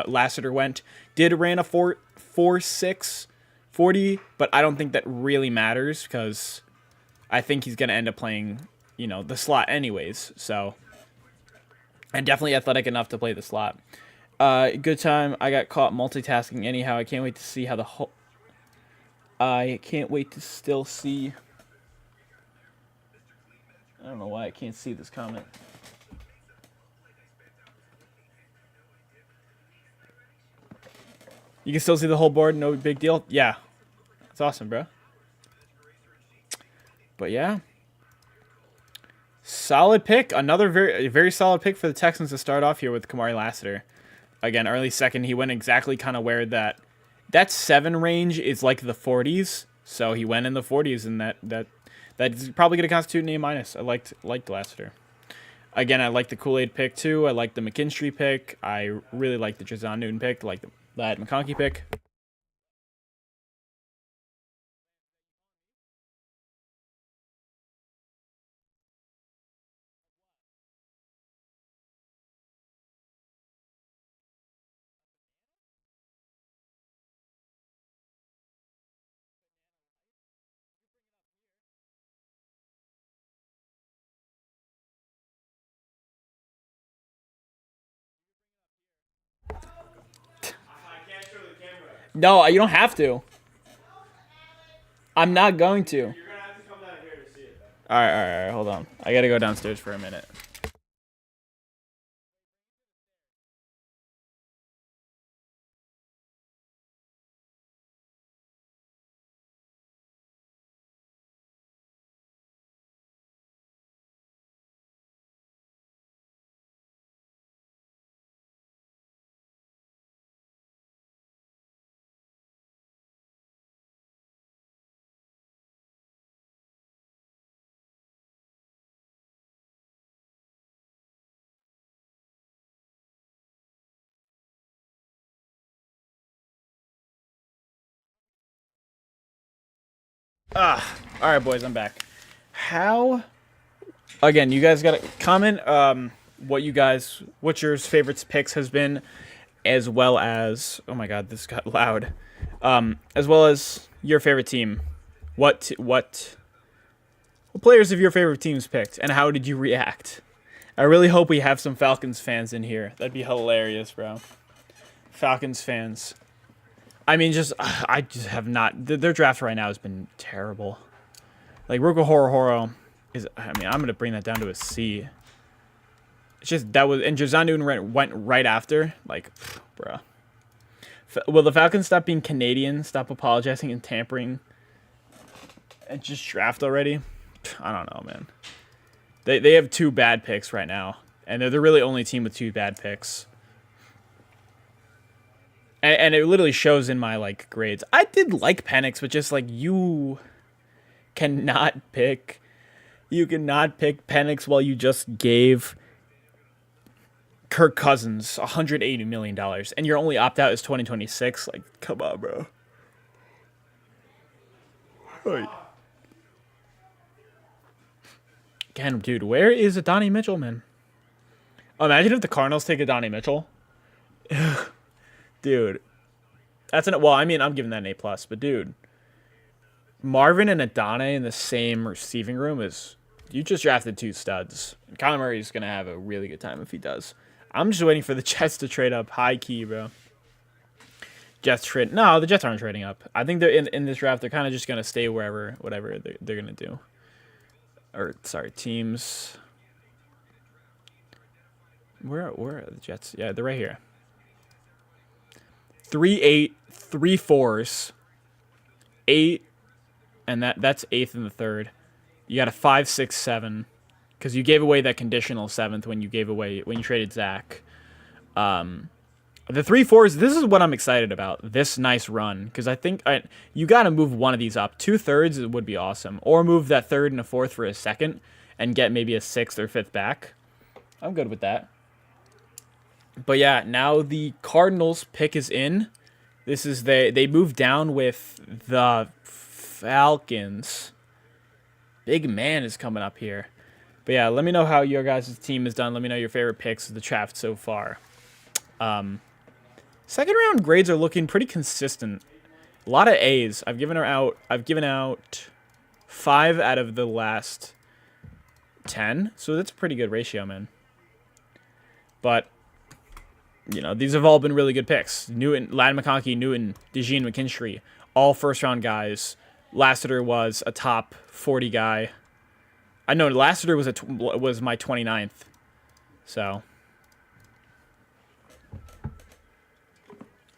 Lassiter went. Ran a 4.6 40, but I don't think that really matters because I think he's going to end up playing, the slot anyways. So, and definitely athletic enough to play the slot. Good time. I got caught multitasking anyhow. I can't wait to see how I can't wait to still see. I don't know why I can't see this comment. You can still see the whole board, no big deal. Yeah, that's awesome, bro. But yeah, solid pick. Another very solid pick for the Texans to start off here with Kamari Lassiter. Again, early second, he went exactly kind of where that 7 range is like the 40s. So he went in the 40s, and that's probably going to constitute an A minus. I liked Lassiter. Again, I like the Kool-Aid pick too. I like the McKinstry pick. I really like the Jazon Newton pick. I like the Ladd McConkey pick. No, you don't have to. I'm not going to. You're gonna have to come down here to see it. All right. Hold on. I got to go downstairs for a minute. All right, boys, I'm back. Again, you guys got to comment what your favorite picks has been, as well as, oh my god, this got loud, as well as your favorite team. What players of your favorite teams picked, and how did you react? I really hope we have some Falcons fans in here. That'd be hilarious, bro. Falcons fans. I mean, I just have not. Their draft right now has been terrible. Like, Roco Horo is. I mean, I'm gonna bring that down to a C. It's just and Jazon Newton went right after. Like, bruh. Will the Falcons stop being Canadian? Stop apologizing and tampering, and just draft already? I don't know, man. They have 2 bad picks right now, and they're the really only team with 2 bad picks. And it literally shows in my grades. I did like Penix, but just you cannot pick Penix while you just gave Kirk Cousins $180 million, and your only opt out is 2026. Come on, bro. Right. Again, dude, where is Adonai Mitchell, man? Imagine if the Cardinals take Adonai Mitchell. Dude, well, I mean, I'm giving that an A+, but dude, Marvin and Adane in the same receiving room is you just drafted 2 studs. And Kyler Murray's gonna have a really good time if he does. I'm just waiting for the Jets to trade up high key, bro. Jets trade. No, the Jets aren't trading up. I think they're in this draft. They're kind of just gonna stay wherever, whatever they're gonna do. Or sorry, teams. Where are the Jets? Yeah, they're right here. 3-8, 3-4s, 8, and that's 8th and the 3rd. You got a 5, 6, 7, because you gave away that conditional 7th when you traded Zach. The 3-4s. This is what I'm excited about. This nice run, because I think you got to move one of these up. 2/3 would be awesome, or move that 3rd and a 4th for a 2nd, and get maybe a 6th or 5th back. I'm good with that. But yeah, now the Cardinals pick is in. This is they moved down with the Falcons. Big man is coming up here. But yeah, let me know how your guys' team is done. Let me know your favorite picks of the draft so far. Second round grades are looking pretty consistent. A lot of A's. I've given out 5 out of the last 10. So that's a pretty good ratio, man. But you know, these have all been really good picks. Newton, Ladd McConkey, Newton, DeJean McKinstry, all first-round guys. Lassiter was a top 40 guy. I know Lassiter was my 29th. So,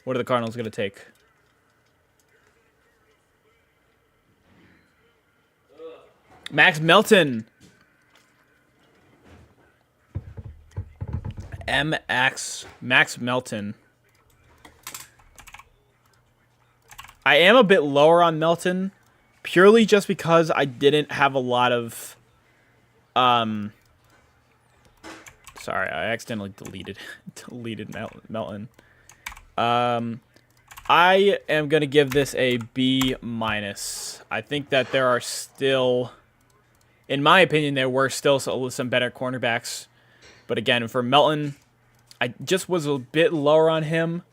what are the Cardinals going to take? Max Melton. I am a bit lower on Melton, purely just because I didn't have a lot of, sorry, I accidentally deleted Melton. I am going to give this a B-. I think that there are still, in my opinion, there were still some better cornerbacks. But again, for Melton, I just was a bit lower on him.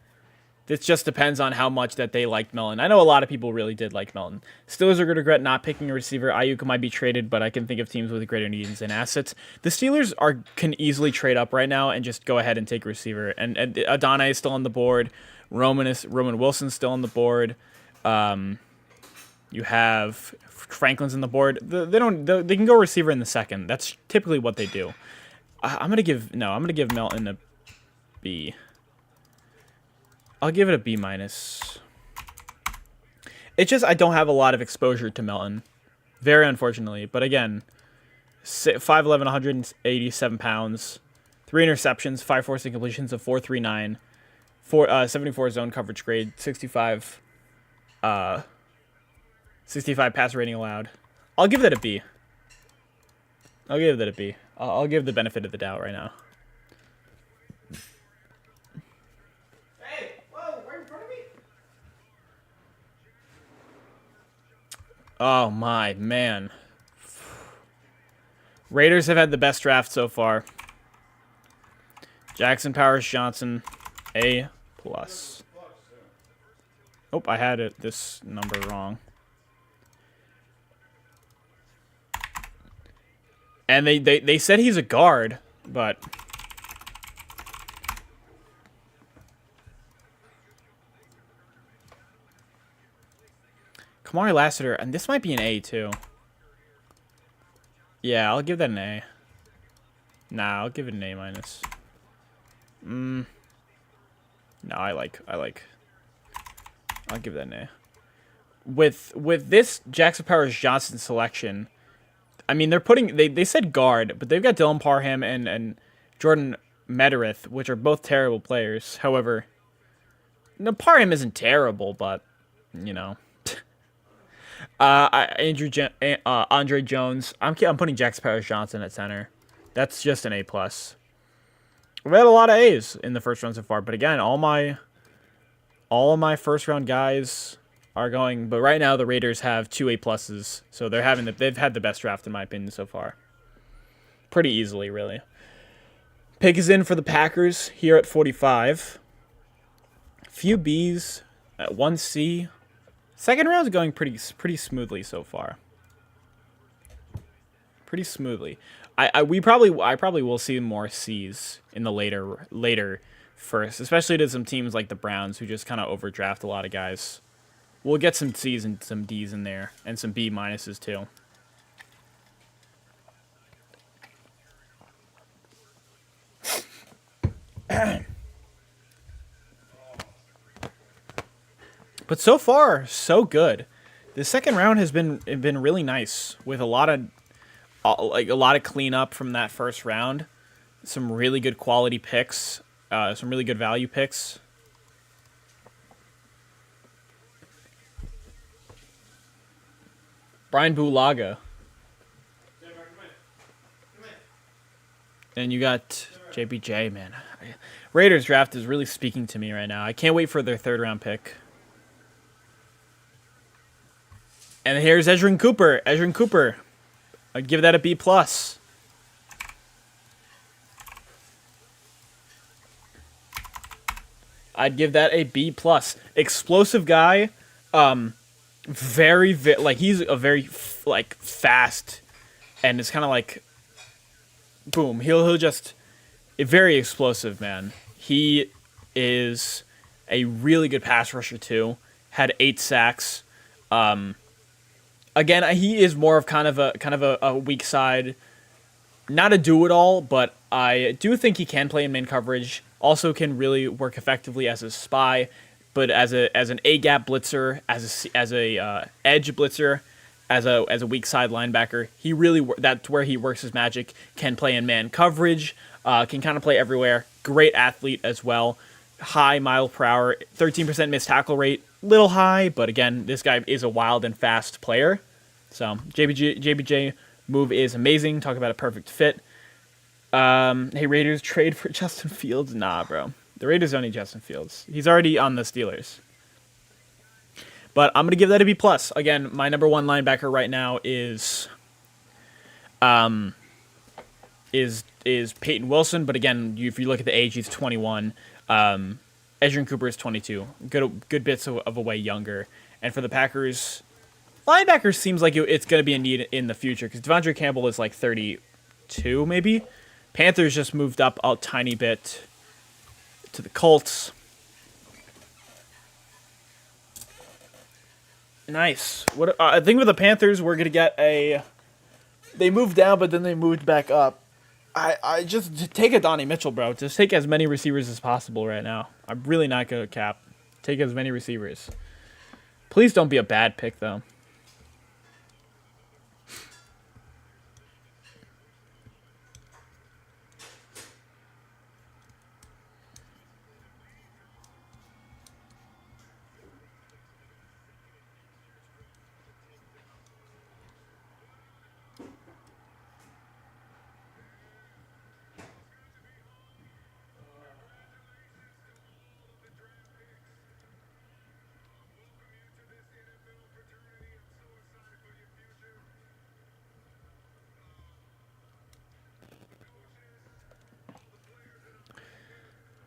This just depends on how much that they liked Melton. I know a lot of people really did like Melton. Steelers are going to regret not picking a receiver. Ayuk might be traded, but I can think of teams with greater needs and assets. The Steelers can easily trade up right now and just go ahead and take a receiver. And Adonai is still on the board. Roman Wilson's still on the board. You have Franklin's on the board. They can go receiver in the second. That's typically what they do. I'm gonna give Melton a B. I'll give it a B-. It's just I don't have a lot of exposure to Melton, very unfortunately. But again, 5'11", 187 pounds, 3 interceptions, 5 forced incompletions, of 4.39, 74 zone coverage grade, 65 pass rating allowed. I'll give that a B. I'll give the benefit of the doubt right now. Hey, whoa, right in front of me. Oh my man. Raiders have had the best draft so far. Jackson Powers Johnson, A+. Oh, I had this number wrong. And they said he's a guard, but Kamari Lassiter, and this might be an A too. Yeah, I'll give that an A. Nah, I'll give it an A-. No, I'll give that an A. With this Jackson Powers Johnson selection, I mean, they said guard, but they've got Dylan Parham and Jordan Meredith, which are both terrible players. However, no, Parham isn't terrible, but you know, Andre Jones. I'm putting Jackson Powers Johnson at center. That's just an A+. We've had a lot of A's in the first round so far, but again, all of my first round guys are going, but right now the Raiders have 2 A+, so they've had the best draft in my opinion so far. Pretty easily, really. Pick is in for the Packers here at 45. Few B's at 1C, Second round's going pretty smoothly so far. Pretty smoothly. I probably will see more C's in the later first, especially to some teams like the Browns who just kind of overdraft a lot of guys. We'll get some C's and some D's in there and some B minuses too. But so far, so good. The second round has been really nice with a lot of cleanup from that first round. Some really good quality picks, some really good value picks. Brian Bulaga. And you got JBJ, man. Raiders draft is really speaking to me right now. I can't wait for their third round pick. And here's Edgerrin Cooper. Edgerrin Cooper. I'd give that a B+. I'd give that a B+. Explosive guy. He's a very fast, and it's kind of like, boom. He'll just very explosive, man. He is a really good pass rusher too. Had 8 sacks. Again, he is more of kind of a weak side, not a do-it-all, but I do think he can play in man coverage. Also, can really work effectively as a spy, but as an A-gap blitzer, as a edge blitzer, as a weak side linebacker, that's where he works his magic. Can play in man coverage, can kind of play everywhere. Great athlete as well. High mile per hour, 13% missed tackle rate. Little high, but again, this guy is a wild and fast player. So JBJ move is amazing. Talk about a perfect fit. Hey, Raiders, trade for Justin Fields? Nah, bro. The Raiders don't need Justin Fields. He's already on the Steelers. But I'm gonna give that a B+. Again, my number one linebacker right now is Peyton Wilson. But again, if you look at the age, he's 21. Edgerrin Cooper is 22. Good bits of a way younger. And for the Packers, linebacker seems like it's going to be a need in the future because Devondre Campbell is like 32 maybe. Panthers just moved up a tiny bit to the Colts. Nice. What I think with the Panthers, we're going to get they moved down, but then they moved back up. I just take a Donnie Mitchell, bro. Just take as many receivers as possible right now. I'm really not going to cap. Take as many receivers. Please don't be a bad pick, though.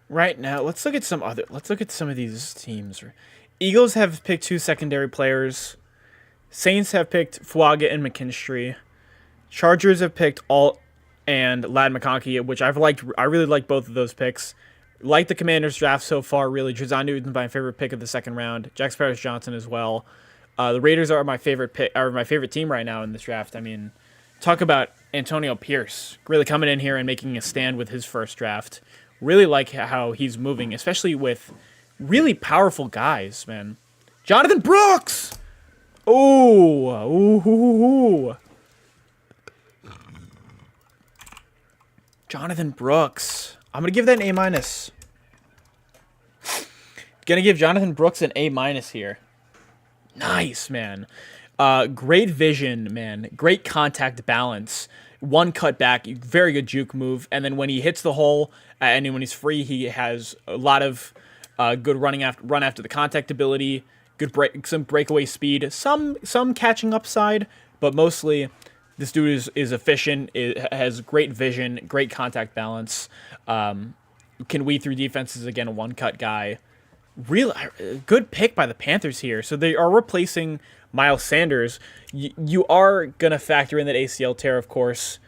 Right now, let's look at some of these teams. Eagles have picked 2 secondary players. Saints have picked Fuaga and McKinstry. Chargers have picked Alt and Ladd McConkey, which I really like both of those picks. Like the Commanders draft so far, really. Jazon Newton's my favorite pick of the second round. Jax Paris-Johnson as well. The Raiders are my favorite team right now in this draft. I mean, talk about Antonio Pierce really coming in here and making a stand with his first draft. Really like how he's moving, especially with really powerful guys, man. Jonathan Brooks! Ooh. Jonathan Brooks. I'm going to give that an A-. Going to give Jonathan Brooks an A- here. Nice, man. Great vision, man. Great contact balance. One cut back, very good juke move, and then when he hits the hole and when he's free, he has a lot of good run after the contact ability, some breakaway speed, some catching upside, but mostly this dude is efficient. It has great vision, great contact balance, can weed through defenses. Again, a one cut guy. Real good pick by the Panthers here. So they are replacing Miles Sanders. You are gonna factor in that ACL tear, of course.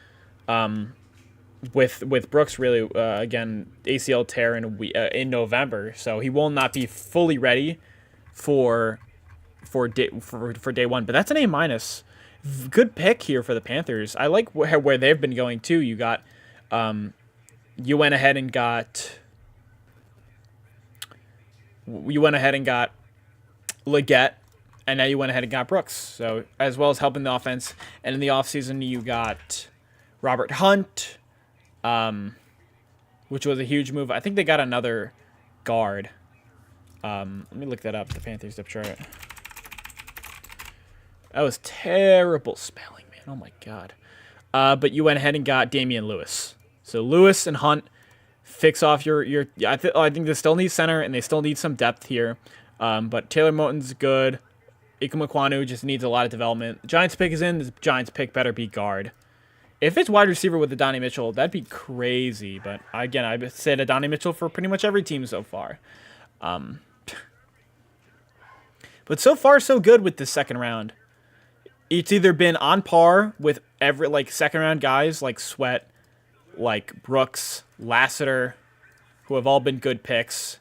With Brooks, really, again, ACL tear in November, so he will not be fully ready for day one. But that's an A-. Good pick here for the Panthers. I like where they've been going too. You got, you went ahead and got Leggett, and now you went ahead and got Brooks. So as well as helping the offense, and in the offseason you got Robert Hunt, which was a huge move. I think they got another guard. Let me look that up. The Panthers depth chart. That was terrible spelling, man. Oh my god. But you went ahead and got Damian Lewis. So Lewis and Hunt fix off your. I think they still need center and they still need some depth here. But Taylor Moton's good. Ikumekwanu just needs a lot of development. The Giants pick is in. The Giants pick better be guard. If it's wide receiver with Adonai Mitchell, that'd be crazy. But again, I've said Adonai Mitchell for pretty much every team so far. But so far, so good with this second round. It's either been on par with every second round guys like Sweat, like Brooks, Lassiter, who have all been good picks,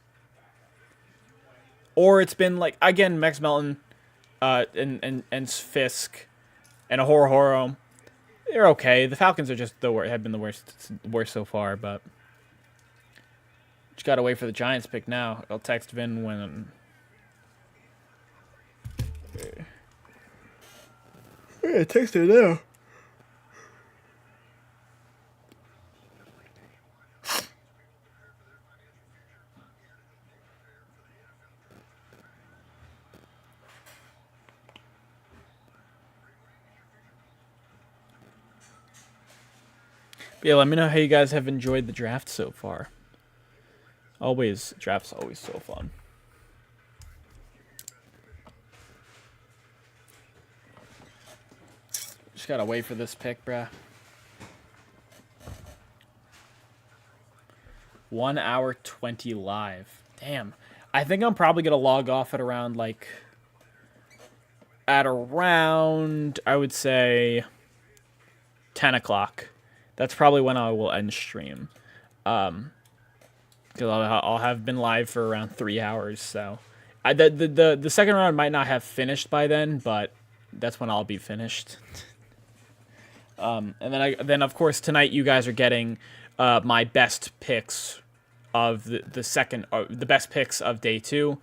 or it's been again Max Melton, and Fisk, and Ahoro. They're okay. The Falcons are just have been the worst so far, but just gotta wait for the Giants pick now. I'll text Vin when. Okay. Yeah, text her now. But yeah, let me know how you guys have enjoyed the draft so far. Draft's always so fun. Just gotta wait for this pick, bruh. 1 hour 20 live. Damn. I think I'm probably gonna log off at around I would say 10 o'clock. That's probably when I will end stream. Because I'll have been live for around 3 hours. So the second round might not have finished by then, but that's when I'll be finished. And then of course tonight you guys are getting my best picks of the best picks of day 2,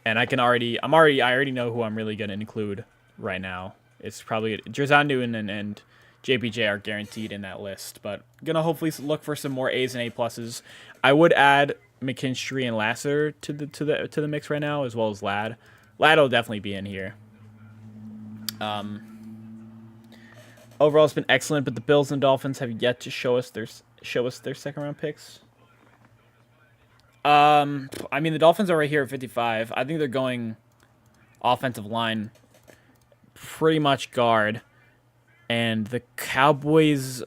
and I already know who I'm really gonna include right now. It's probably Jerzon Newton and JPJ are guaranteed in that list, but gonna hopefully look for some more A's and A pluses. I would add McKinstry and Lassiter to the mix right now, as well as Ladd. Ladd will definitely be in here. Overall, it's been excellent, but the Bills and Dolphins have yet to show us their second round picks. I mean, the Dolphins are right here at 55. I think they're going offensive line, pretty much guard, and the Cowboys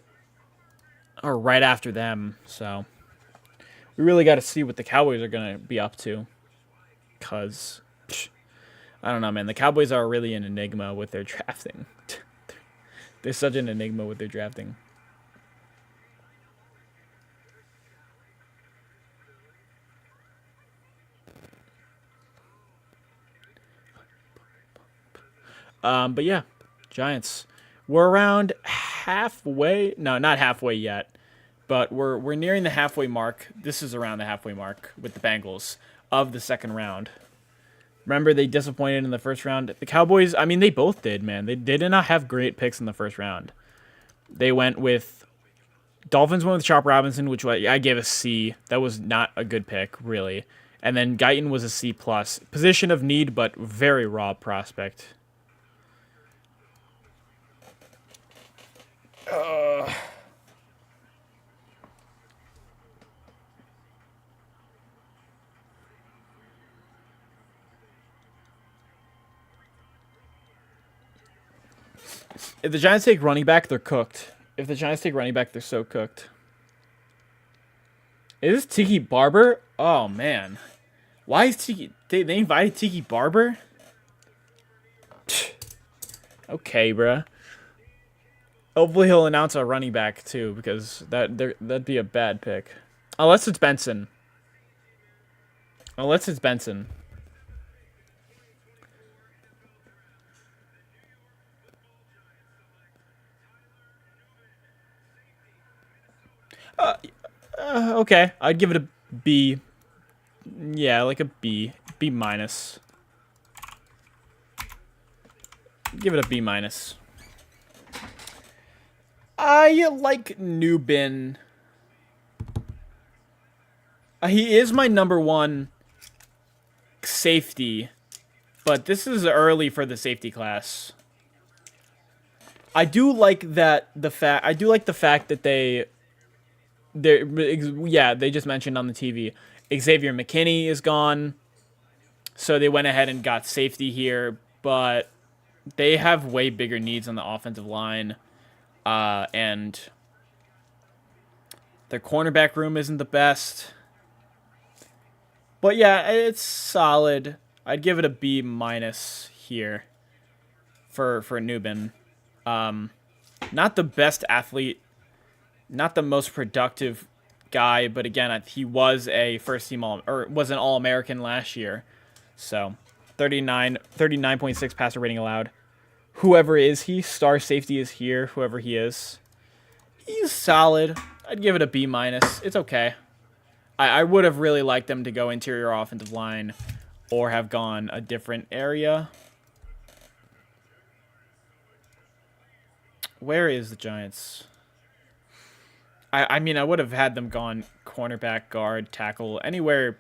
are right after them. So we really got to see what the Cowboys are going to be up to, because I don't know, man. The Cowboys are really an enigma with their drafting. They're such an enigma with their drafting. But yeah, Giants. We're around halfway. No, not halfway yet, but we're nearing the halfway mark. This is around the halfway mark with the Bengals of the second round. Remember, they disappointed in the first round. The Cowboys, I mean, they both did, man. They did not have great picks in the first round. They went with Dolphins went with Chop Robinson, which I gave a C. That was not a good pick, really. And then Guyton was a C+. Position of need, but very raw prospect. If the Giants take running back, they're cooked. If the Giants take running back, they're so cooked. Is this Tiki Barber? Oh, man. Why is Tiki... They invited Tiki Barber? Okay, bruh. Hopefully he'll announce a running back too, because that'd be a bad pick. Unless it's Benson. Unless it's Benson. Okay, I'd give it a B. Yeah, like a B. B minus. Give it a B minus. I like Nubin. He is my #1 safety, but this is early for the safety class. I do like that I do like the fact that they just mentioned on the TV Xavier McKinney is gone. So they went ahead and got safety here, but they have way bigger needs on the offensive line. And their cornerback room isn't the best. But yeah, it's solid. I'd give it a B minus here for Nubin. Not the best athlete, not the most productive guy, but again, he was a first team was an All-American last year. So 39.6 passer rating allowed. Whoever is he, star safety is here, whoever he is. He's solid. I'd give it a B minus. It's okay. I would have really liked them to go interior offensive line or have gone a different area. Where is the Giants? I mean, I would have had them gone cornerback, guard, tackle, anywhere.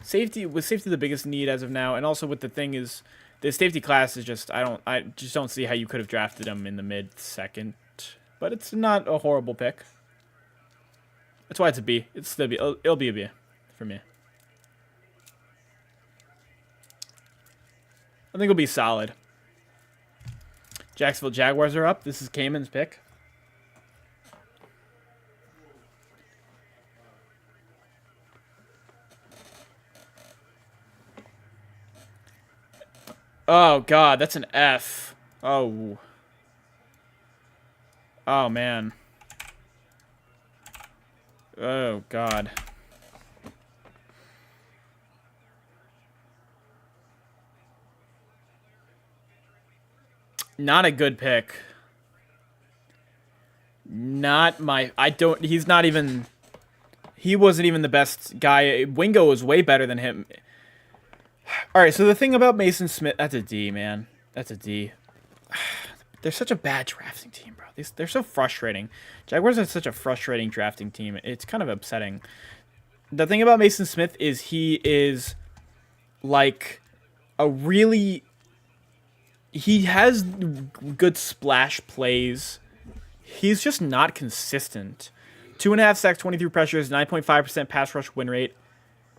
Safety the biggest need as of now, and also with the thing is, the safety class is just I just don't see how you could have drafted them in the mid-second, but it's not a horrible pick. That's why it's a B. It'll be a B for me. I think it'll be solid. Jacksonville Jaguars are up. This is Cayman's pick. Oh, God, that's an F. Oh. Oh, man. Oh, God. Not a good pick. Not my... He's not even... He wasn't even the best guy. Wingo was way better than him. All right, so the thing about Mason Smith, that's a D, man. That's a D. They're such a bad drafting team, bro. They're so frustrating. Jaguars are such a frustrating drafting team. It's kind of upsetting. The thing about Mason Smith is he is like a really... He has good splash plays. He's just not consistent. 2.5 sacks, 23 pressures, 9.5% pass rush win rate,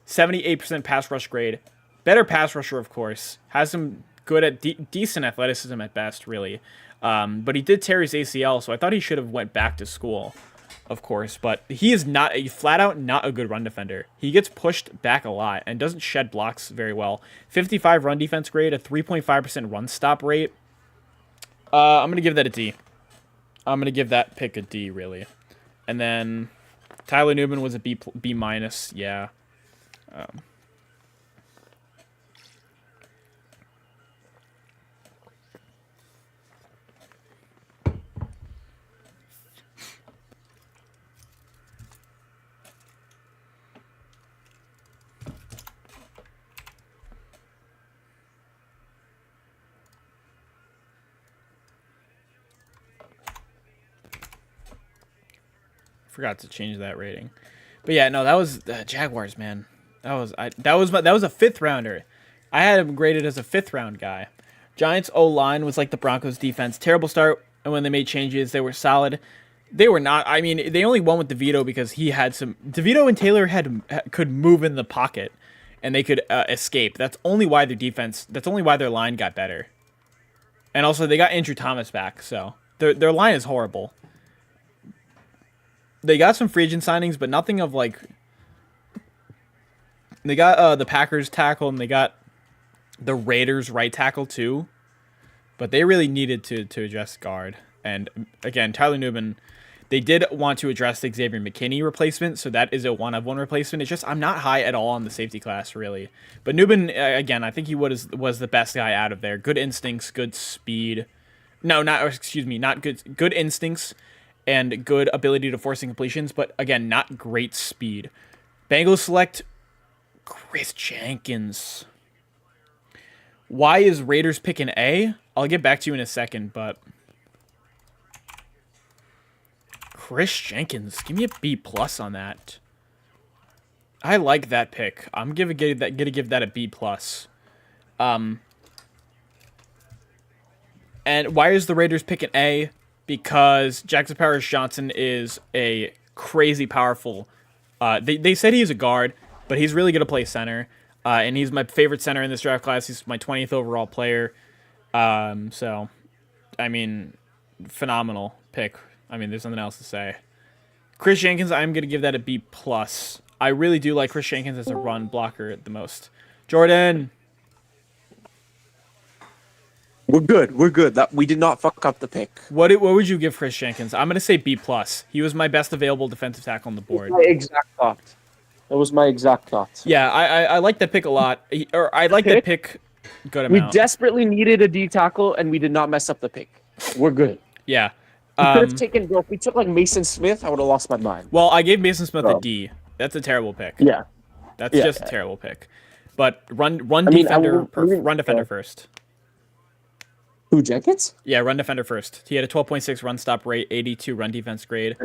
78% pass rush grade. Better pass rusher, of course. Has some good at decent athleticism at best, really. But he did tear his ACL, so I thought he should have went back to school, of course. But he is not flat out not a good run defender. He gets pushed back a lot and doesn't shed blocks very well. 55 run defense grade, a 3.5% run stop rate. I'm gonna give that a D. I'm gonna give that pick a D, really. And then Tyler Newman was a B minus. Yeah. Forgot to change that rating, but yeah, no, that was Jaguars, man. That was a 5th rounder. I had him graded as a 5th round guy. Giants O-line was like the Broncos defense. Terrible start, and when they made changes, they were solid. They were not. I mean, they only won with DeVito because he had some. DeVito and Taylor could move in the pocket, and they could escape. That's only why their defense. That's only why their line got better. And also, they got Andrew Thomas back, so their line is horrible. They got some free agent signings, but nothing of like. They got the Packers tackle, and they got the Raiders right tackle too, but they really needed to address guard. And again, Tyler Newman, they did want to address the Xavier McKinney replacement, so that is a one-of-one replacement. It's just I'm not high at all on the safety class, really. But Newman, again, I think he was the best guy out of there. Good instincts, good speed. No, not good. Good instincts and good ability to force incompletions, but again, not great speed. Bengals select Chris Jenkins. Why is Raiders picking A? I'll get back to you in a second, but Chris Jenkins, give me a B plus on that. I like that pick. I'm gonna give that a B plus. And why is the Raiders picking A? Because Jackson Powers Johnson is a crazy powerful. They said he's a guard, but he's really gonna play center. And he's my favorite center in this draft class. He's my 20th overall player. So, I mean, phenomenal pick. I mean, there's nothing else to say. Chris Jenkins, I'm going to give that a B+. I really do like Chris Jenkins as a run blocker the most. Jordan. We're good. We're good. We did not fuck up the pick. What would you give Chris Jenkins? I'm going to say B+. He was my best available defensive tackle on the board. My exact thought. That was my exact thought. Yeah, I like that pick a lot. I like that pick good amount. We desperately needed a D tackle, and we did not mess up the pick. We're good. Yeah. We could have taken, bro. If we took like Mason Smith, I would have lost my mind. Well, I gave Mason Smith a D. That's a terrible pick. Yeah. That's just a terrible pick. But run defender first. Who, Jenkins? Yeah, run defender first. He had a 12.6 run stop rate, 82 run defense grade.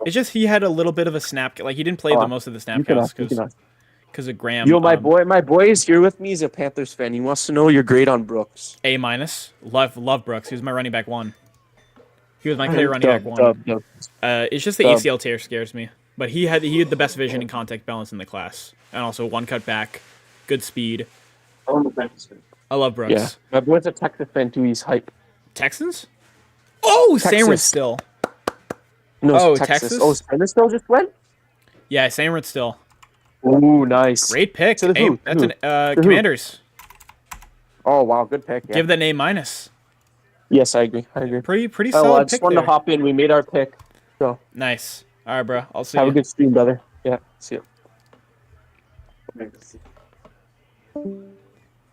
It's just he had a little bit of a snap. Like, he didn't play the most of the snap counts because of Graham. Yo, my boy is here with me. He's a Panthers fan. He wants to know your grade on Brooks. A-. Love Brooks. He was my running back 1. He was my clear running back 1. It's just the ACL tear scares me. But he had the best vision and contact balance in the class. And also one cut back, good speed. I love Brooks. Yeah, my boy's a Texas fan too. He's hype. Texans? Oh, Sandwich still. No, Texas. Oh, Sandwich still just went? Yeah, Sandwich still. Ooh, nice. Great pick. So hey, that's Commanders. Oh, wow, good pick. Yeah. Give that an A-. Yes, I agree. Pretty solid I pick just wanted to hop in. We made our pick. So nice. All right, bro. I'll see you. Have a good stream, brother. Yeah, see you.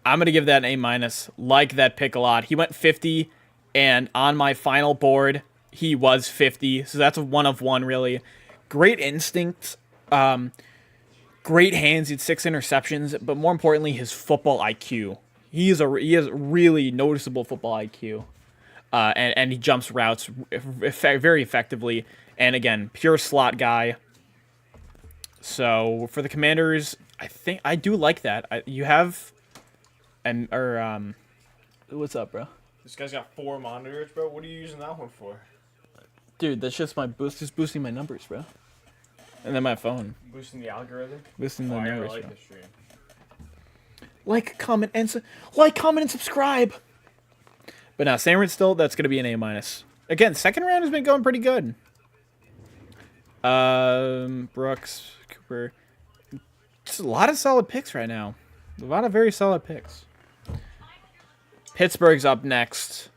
I'm going to give that an A-. Like that pick a lot. He went 50, and on my final board, he was 50. So that's a 1 of 1, really. Great instinct. Great hands. He had 6 interceptions. But more importantly, his football IQ. He has really noticeable football IQ. And he jumps routes very effectively. And again, pure slot guy. So for the Commanders, I do like that. You have... what's up, bro? This guy's got 4 monitors, bro. What are you using that one for? Dude, that's just boosting my numbers, bro. And then my phone. Boosting the algorithm? Boosting the numbers, I like bro. the stream. Like, comment, and subscribe. But now, Sandwich still, that's going to be an A-. Again, second round has been going pretty good. Brooks, Cooper. Just a lot of solid picks right now. A lot of very solid picks. Pittsburgh's up next.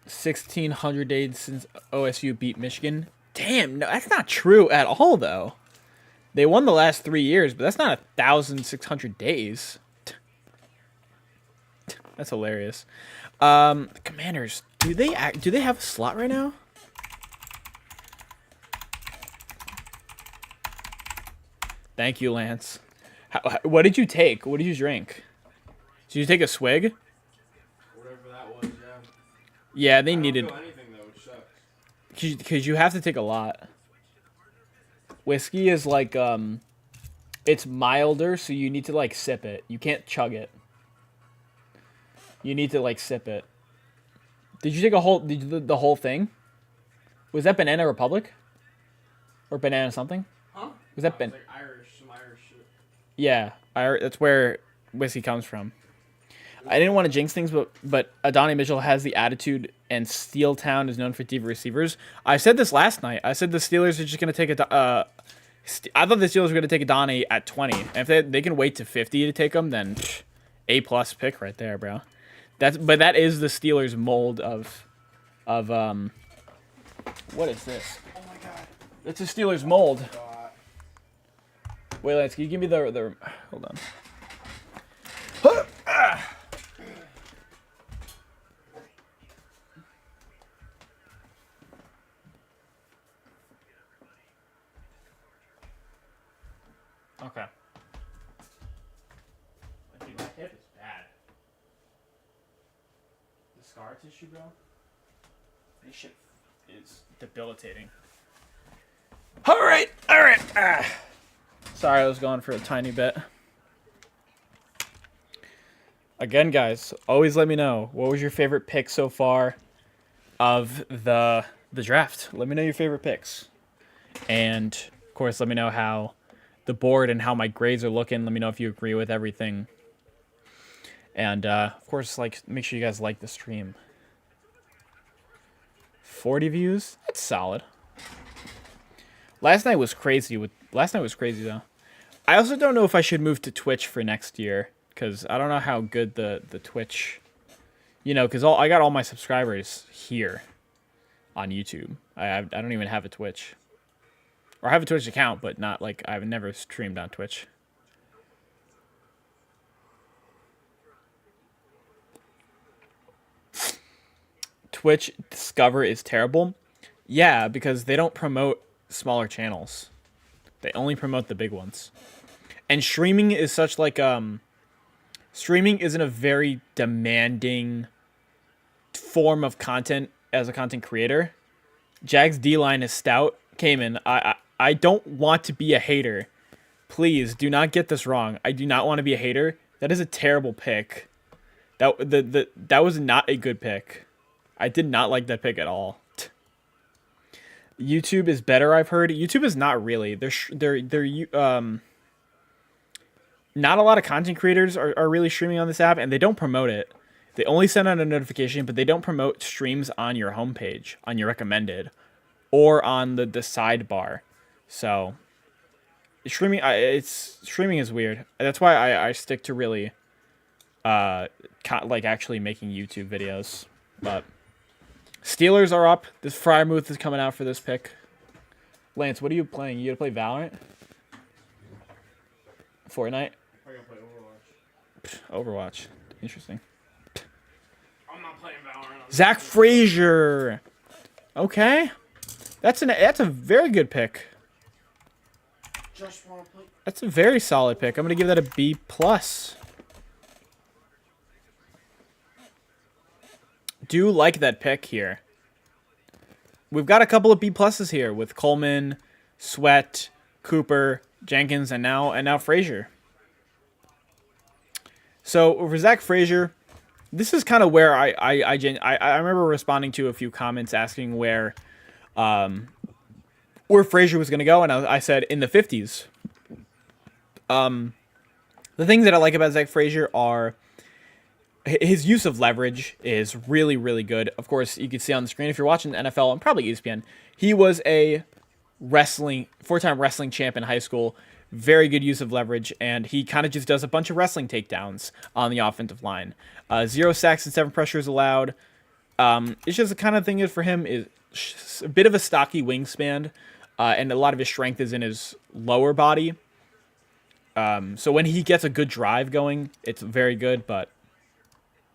$1,600 days since OSU beat Michigan. Damn, no, that's not true at all, though. They won the last 3 years, but that's not 1,600 days. That's hilarious. The Commanders, do they have a slot right now? Thank you, Lance. What did you take? What did you drink? Did you take a swig? Whatever that was, yeah. Yeah, they I don't needed. feel anything though, which sucks. Because you have to take a lot. Whiskey is like, it's milder, so you need to, like, sip it. You can't chug it. You need to, like, sip it. Did you take the whole thing? Was that Banana Republic? Or Banana something? Huh? Was that Some Irish shit. Yeah, that's where whiskey comes from. I didn't want to jinx things, but Adonai Mitchell has the attitude, and Steel Town is known for diva receivers. I said this last night. I said the Steelers are just going to take a. I thought the Steelers were going to take Adonai at 20. And if they can wait to 50 to take him, then A+ pick right there, bro. But that is the Steelers mold of what is this? Oh my god. It's a Steelers mold. God. Wait, Lance, can you give me the hold on. Okay. Dude, my hip is bad. The scar tissue, bro. This shit is debilitating. All right. Sorry, I was going for a tiny bit. Again, guys, always let me know what was your favorite pick so far of the draft. Let me know your favorite picks, and of course, let me know how the board and how my grades are looking. Let me know if you agree with everything, and of course, make sure you guys like the stream. 40 views, that's solid. Last night was crazy though. I also don't know if I should move to Twitch for next year, because I don't know how good the Twitch, because I got all my subscribers here on YouTube. I don't even have a Twitch. Or I have a Twitch account, but not I've never streamed on Twitch. Twitch Discover is terrible. Yeah, because they don't promote smaller channels. They only promote the big ones. And streaming is such streaming isn't a very demanding form of content as a content creator. Jags D-line is stout. Cayman, I don't want to be a hater. Please do not get this wrong. I do not want to be a hater. That is a terrible pick. That was not a good pick. I did not like that pick at all. YouTube is better, I've heard. YouTube is not really. Not a lot of content creators are really streaming on this app, and they don't promote it. They only send out a notification, but they don't promote streams on your homepage, on your recommended, or on the sidebar. So streaming is weird. That's why I stick to really actually making YouTube videos. But Steelers are up. This Fryermuth is coming out for this pick. Lance, what are you playing? You gonna play Valorant? Fortnite? I'm gonna play Overwatch. Overwatch. Interesting. I'm not playing Valorant. Zach Frazier. Okay. That's a very good pick. Just wanna play. That's a very solid pick. I'm gonna give that a B+. Do like that pick here. We've got a couple of B+s here with Coleman, Sweat, Cooper, Jenkins, and now Frazier. So for Zach Frazier, this is kind of where I remember responding to a few comments asking where Frazier was going to go, and I said in the 50s. The things that I like about Zach Frazier are his use of leverage is really, really good. Of course, you can see on the screen if you're watching the NFL and probably ESPN, he was a four-time wrestling champ in high school. Very good use of leverage, and he kind of just does a bunch of wrestling takedowns on the offensive line. 0 sacks and 7 pressures allowed. It's just the kind of thing is for him is a bit of a stocky wingspan, and a lot of his strength is in his lower body. So when he gets a good drive going, it's very good, but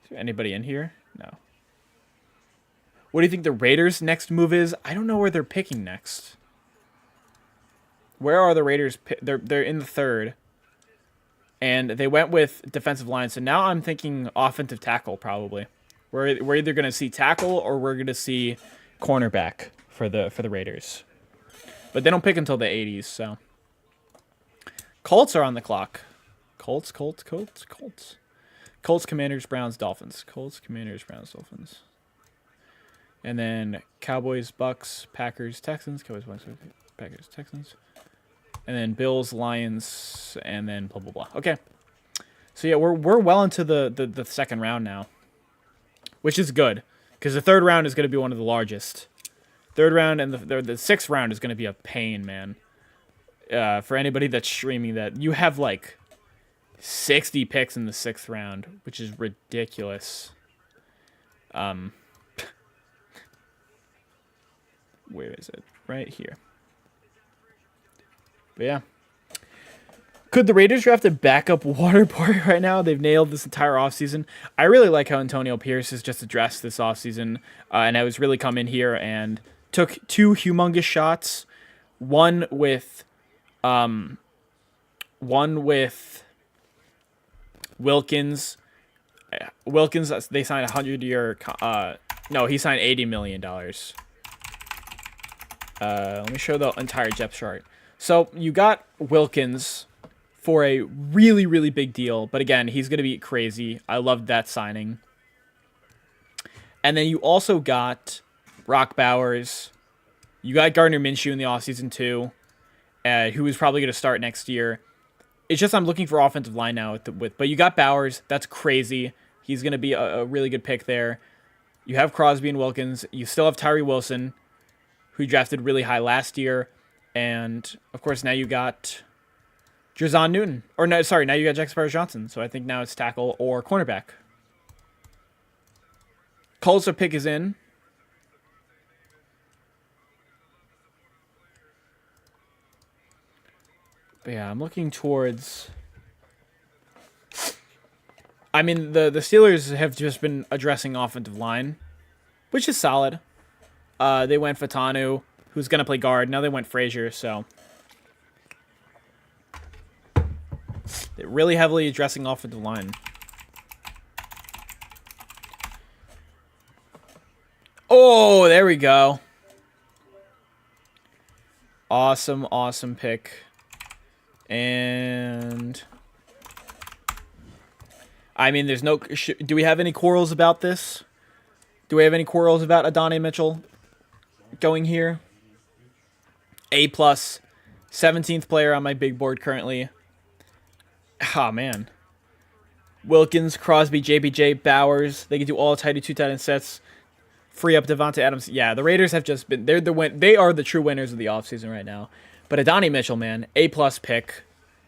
is there anybody in here? No. What do you think the Raiders' next move is? I don't know where they're picking next. Where are the Raiders? They're in the 3rd. And they went with defensive line. So now I'm thinking offensive tackle probably. We're either going to see tackle or we're going to see cornerback for the Raiders. But they don't pick until the 80s, so. Colts are on the clock. Colts. Colts, Commanders, Browns, Dolphins. Colts, Commanders, Browns, Dolphins. And then Cowboys, Bucks, Packers, Texans. Cowboys, Bucks, Packers, Texans. And then Bills, Lions, and then blah, blah, blah. Okay. So yeah, we're well into the second round now, which is good because the third round is going to be one of the largest. Third round and the sixth round is going to be a pain, man. For anybody that's streaming that, you have like 60 picks in the sixth round, which is ridiculous. Where is it? Right here. But yeah. Could the Raiders draft a backup water boy right now? They've nailed this entire offseason. I really like how Antonio Pierce has just addressed this offseason, and has really come in here and took two humongous shots. One with Wilkins. Wilkins, they signed a 100-year. No, he signed $80 million. Let me show the entire depth chart. So you got Wilkins for a really, really big deal. But again, he's going to be crazy. I loved that signing. And then you also got Brock Bowers. You got Gardner Minshew in the offseason too, who is probably going to start next year. It's just I'm looking for offensive line now but you got Bowers. That's crazy. He's going to be a really good pick there. You have Crosby and Wilkins. You still have Tyree Wilson, who drafted really high last year. And, of course, now you got Jerzon Newton. Or, no, sorry, now you got Jack Sparrows-Johnson. So I think now it's tackle or cornerback. Colts pick is in. But yeah, I'm looking towards... I mean, the Steelers have just been addressing offensive line, which is solid. They went Fatanu, who's going to play guard. Now they went Frazier, so... They're really heavily addressing offensive line. Oh, there we go. Awesome, awesome pick. And... I mean, there's no... Do we have any quarrels about this? Do we have any quarrels about Adonai Mitchell going here? A+. 17th player on my big board currently. Oh, man. Wilkins, Crosby, JBJ, Bowers. They can do all tight 2 tight end sets. Free up Devontae Adams. Yeah, the Raiders have just been... They are the true winners of the offseason right now. But Adonai Mitchell, man. A+ pick.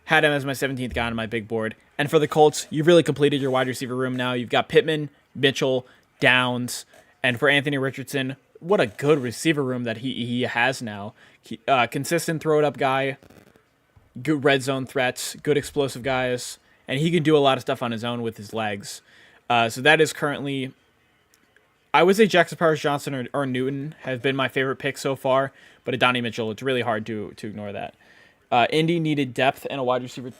Had him as my 17th guy on my big board. And for the Colts, you've really completed your wide receiver room now. You've got Pittman, Mitchell, Downs. And for Anthony Richardson, what a good receiver room that he has now. Consistent throw-it-up guy. Good red zone threats. Good explosive guys. And he can do a lot of stuff on his own with his legs. So that is currently... I would say Jackson Powers-Johnson or Newton have been my favorite pick so far. But Adonai Mitchell, it's really hard to ignore that. Indy needed depth and a wide receiver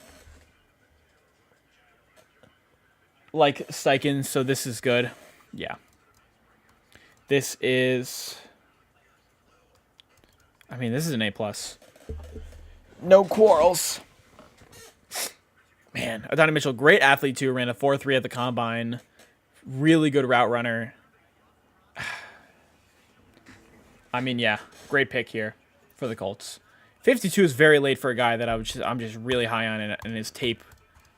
like Steichen, so this is good. Yeah. This is... I mean, this is an A+. No quarrels. Man, Adonai Mitchell, great athlete too. Ran a 4.3 at the combine. Really good route runner. I mean, yeah, great pick here for the Colts. 52 is very late for a guy that I'm just really high on, and his tape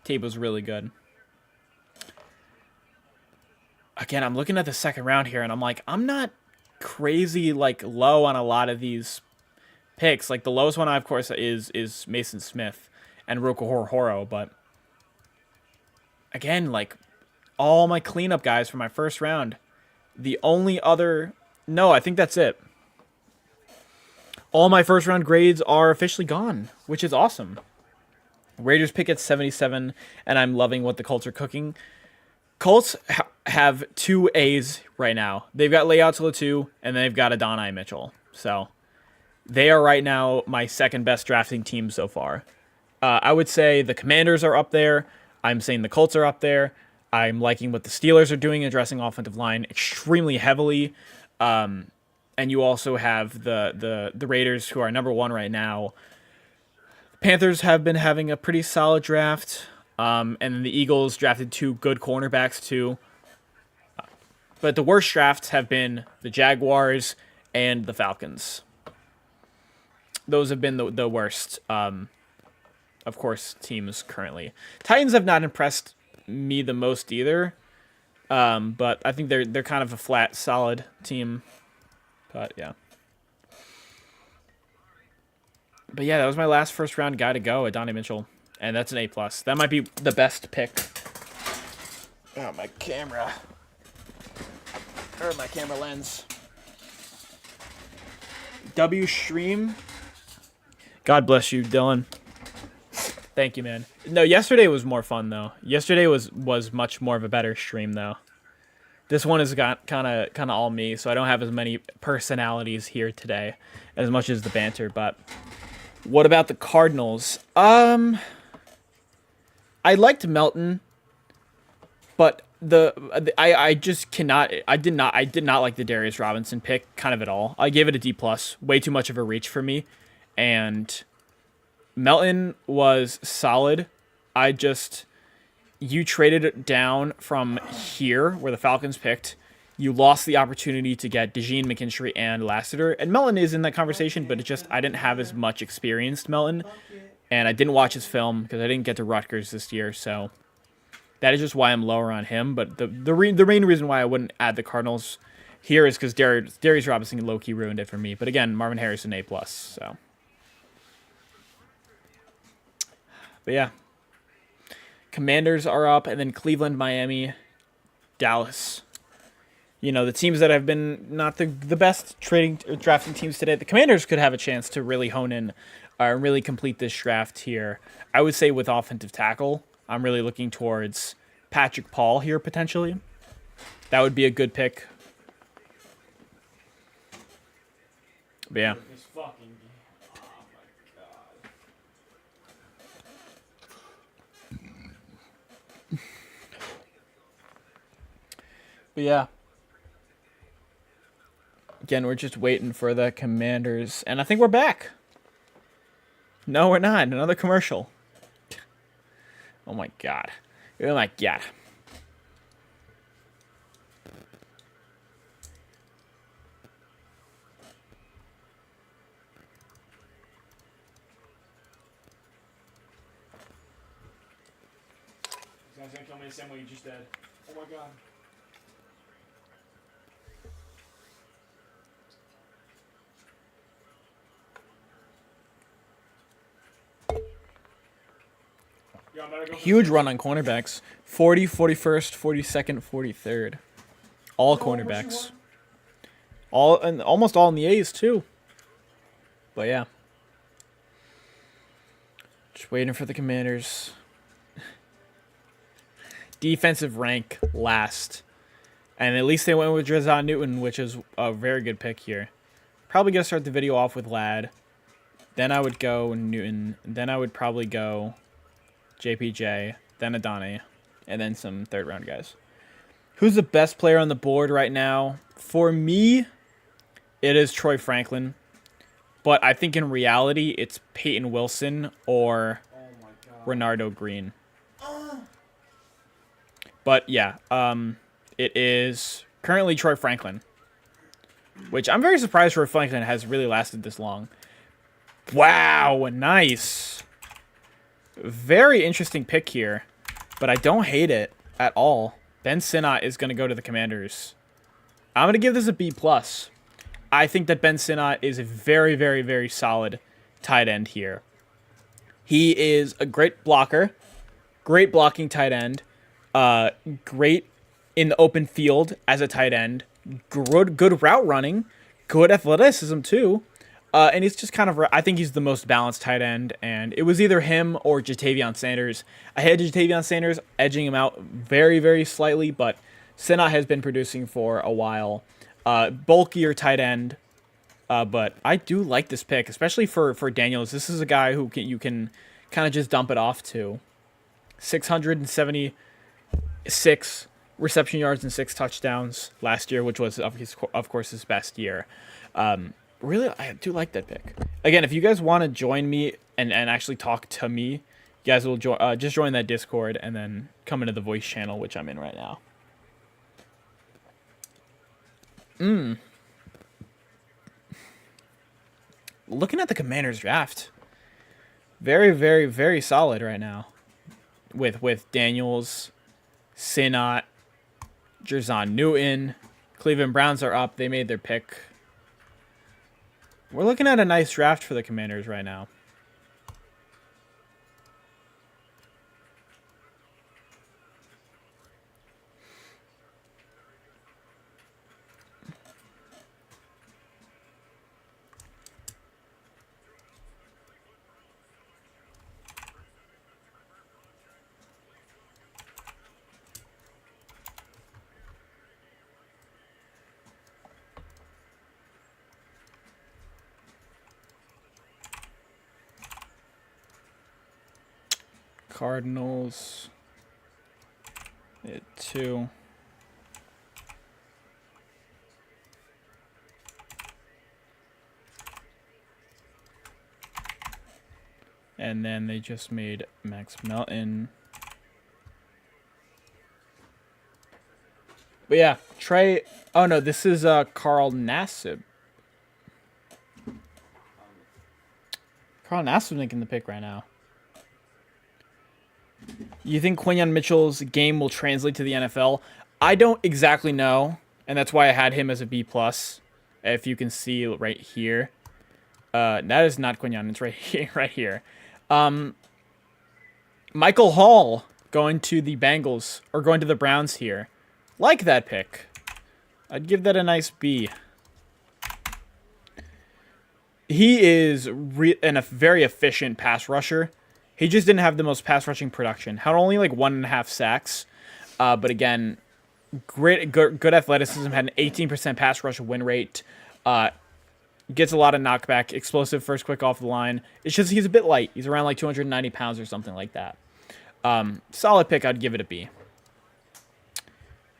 was really good. Again, I'm looking at the second round here, and I'm like, I'm not crazy like low on a lot of these picks. Like the lowest one, of course, is Mason Smith and Roku Horo, but again, like all my cleanup guys for my first round. The only other, no, I think that's it. All my first round grades are officially gone, which is awesome. Raiders pick at 77, and I'm loving what the Colts are cooking. Colts have 2 A's right now. They've got Leao Latu, and they've got Adonai Mitchell. So they are right now my second best drafting team so far. I would say the Commanders are up there. I'm saying the Colts are up there. I'm liking what the Steelers are doing, addressing offensive line extremely heavily. And you also have the Raiders, who are number 1 right now. Panthers have been having a pretty solid draft. And the Eagles drafted 2 good cornerbacks, too. But the worst drafts have been the Jaguars and the Falcons. Those have been the worst, of course, teams currently. Titans have not impressed me the most either. But I think they're kind of a flat, solid team. But yeah. But yeah, that was my last first round guy to go at Donnie Mitchell, and that's an A+. That might be the best pick. Oh, my camera. Or my camera lens. W Stream. God bless you, Dylan. Thank you, man. No, yesterday was more fun though. Yesterday was much more of a better stream though. This one has got kind of all me, so I don't have as many personalities here today as much as the banter. But what about the Cardinals? I liked Melton, but I just cannot. I did not like the Darius Robinson pick kind of at all. I gave it a D+. Way too much of a reach for me, and Melton was solid. You traded it down from here, where the Falcons picked. You lost the opportunity to get DeJean, McKinstry, and Lassiter. And Melton is in that conversation, but I didn't have as much experienced Melton. And I didn't watch his film because I didn't get to Rutgers this year. So that is just why I'm lower on him. But the main reason why I wouldn't add the Cardinals here is because Darius Robinson low-key ruined it for me. But again, Marvin Harrison A+. So. But yeah. Commanders are up, and then Cleveland, Miami, Dallas. You know, the teams that have been not the best trading or drafting teams today. The Commanders could have a chance to really hone in and really complete this draft here. I would say with offensive tackle, I'm really looking towards Patrick Paul here potentially. That would be a good pick. But yeah. But yeah. Again, we're just waiting for the Commanders. And I think we're back. No, we're not. Another commercial. Oh my god. Oh my god. This guy's gonna kill me the same way you just did. Oh my god. Huge run on cornerbacks. 40, 41st, 42nd, 43rd. All cornerbacks. Almost all in the A's, too. But yeah. Just waiting for the Commanders. Defensive rank last. And at least they went with Drizon Newton, which is a very good pick here. Probably going to start the video off with Ladd. Then I would go Newton. Then I would probably go JPJ, then Adane, and then some third-round guys. Who's the best player on the board right now? For me, it is Troy Franklin. But I think in reality, it's Peyton Wilson or Renardo Green. But yeah, it is currently Troy Franklin. Which I'm very surprised Troy Franklin has really lasted this long. Wow, nice. Very interesting pick here, but I don't hate it at all. Ben Sinnott is going to go to the Commanders. I'm going to give this a B+. I think that Ben Sinnott is a very, very, very solid tight end here. He is a great blocker, great blocking tight end, great in the open field as a tight end, good route running, good athleticism too. And he's just kind of, I think he's the most balanced tight end, and it was either him or Jatavion Sanders. I had Jatavion Sanders edging him out very, very slightly, but Sinnott has been producing for a while. Bulkier tight end, but I do like this pick, especially for Daniels. This is a guy who you can kind of just dump it off to. 676 reception yards and 6 touchdowns last year, which was, of course, his best year. Really, I do like that pick. Again, if you guys want to join me and actually talk to me, you guys will just join that Discord and then come into the voice channel, which I'm in right now. Looking at the Commanders draft, very, very, very solid right now. With Daniels, Sinot, Jerzon Newton. Cleveland Browns are up. They made their pick. We're looking at a nice draft for the Commanders right now. Cardinals at 2. And then they just made Max Melton. But yeah, Trey. Oh no, this is Carl Nassib. Carl Nassib's making the pick right now. You think Quinyon Mitchell's game will translate to the NFL? I don't exactly know, and that's why I had him as a B+. If you can see right here. That is not Quinyon, it's right here. Right here. Michael Hall going to the Bengals, or going to the Browns here. Like that pick. I'd give that a nice B. He is a very efficient pass rusher. He just didn't have the most pass rushing production. Had only like 1.5 sacks. But again, good athleticism. Had an 18% pass rush win rate. Gets a lot of knockback. Explosive first quick off the line. It's just he's a bit light. He's around like 290 pounds or something like that. Solid pick. I'd give it a B.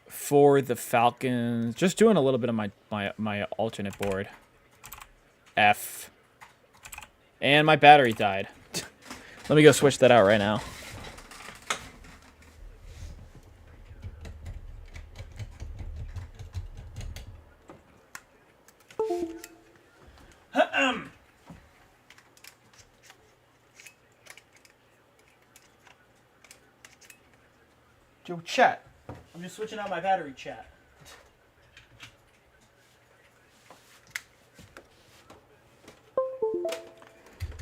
For the Falcons, just doing a little bit of my alternate board. F. And my battery died. Let me go switch that out right now. Yo, chat. I'm just switching out my battery, chat.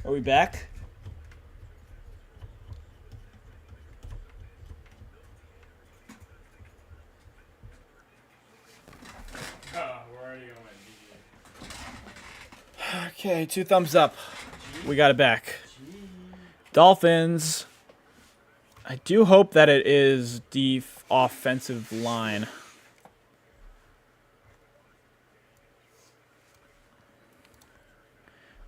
Are we back? Okay, 2 thumbs up. We got it back. Dolphins. I do hope that it is the offensive line.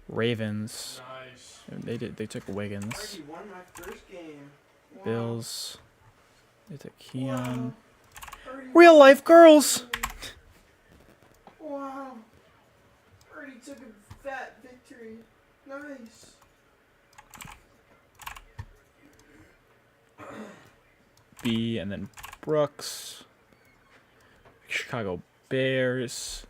Ravens. Nice. They took Wiggins. Already won my first game. Wow. Bills. They took Keon. Already Real life girls. Wow. Already took a fat victory. Nice. B, and then Brooks. Chicago Bears.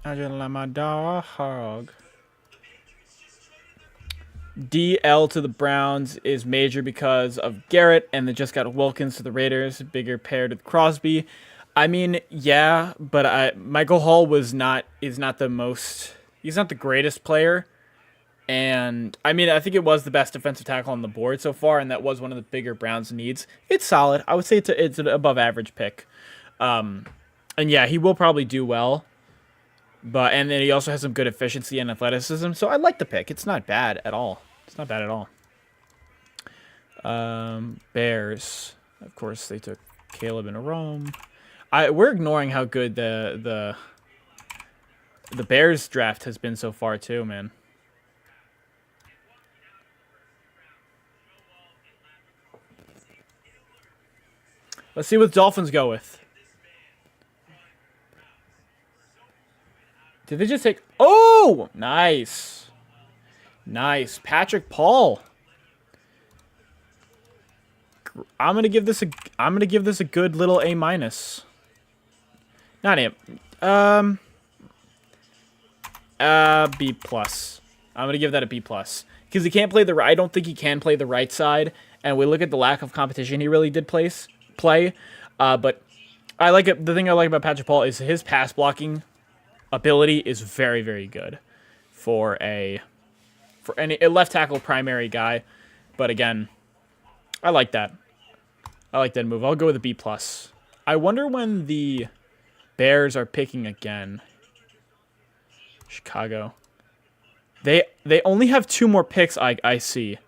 I just like my dog. DL to the Browns is major because of Garrett, and they just got Wilkins to the Raiders. Bigger pair to Crosby. I mean, yeah, but Michael Hall is not the most. He's not the greatest player, and I mean, I think it was the best defensive tackle on the board so far, and that was one of the bigger Browns needs. It's solid. I would say it's an above average pick, and yeah, he will probably do well. And then he also has some good efficiency and athleticism, so I like the pick. It's not bad at all. It's not bad at all. Bears, of course, they took Caleb and Rome. We're ignoring how good the Bears draft has been so far too, man. Let's see what Dolphins go with. Did they just take... Oh! Nice. Nice. Patrick Paul. I'm gonna give this a good little A-. Not A. B plus. I'm gonna give that a B plus because he can't play the. I don't think he can play the right side, and we look at the lack of competition he really did play. But I like it. The thing I like about Patrick Paul is his pass blocking ability is very, very good for a left tackle primary guy. But again, I like that. I like that move. I'll go with a B plus. I wonder when the Bears are picking again. Chicago. They only have 2 more picks, I see.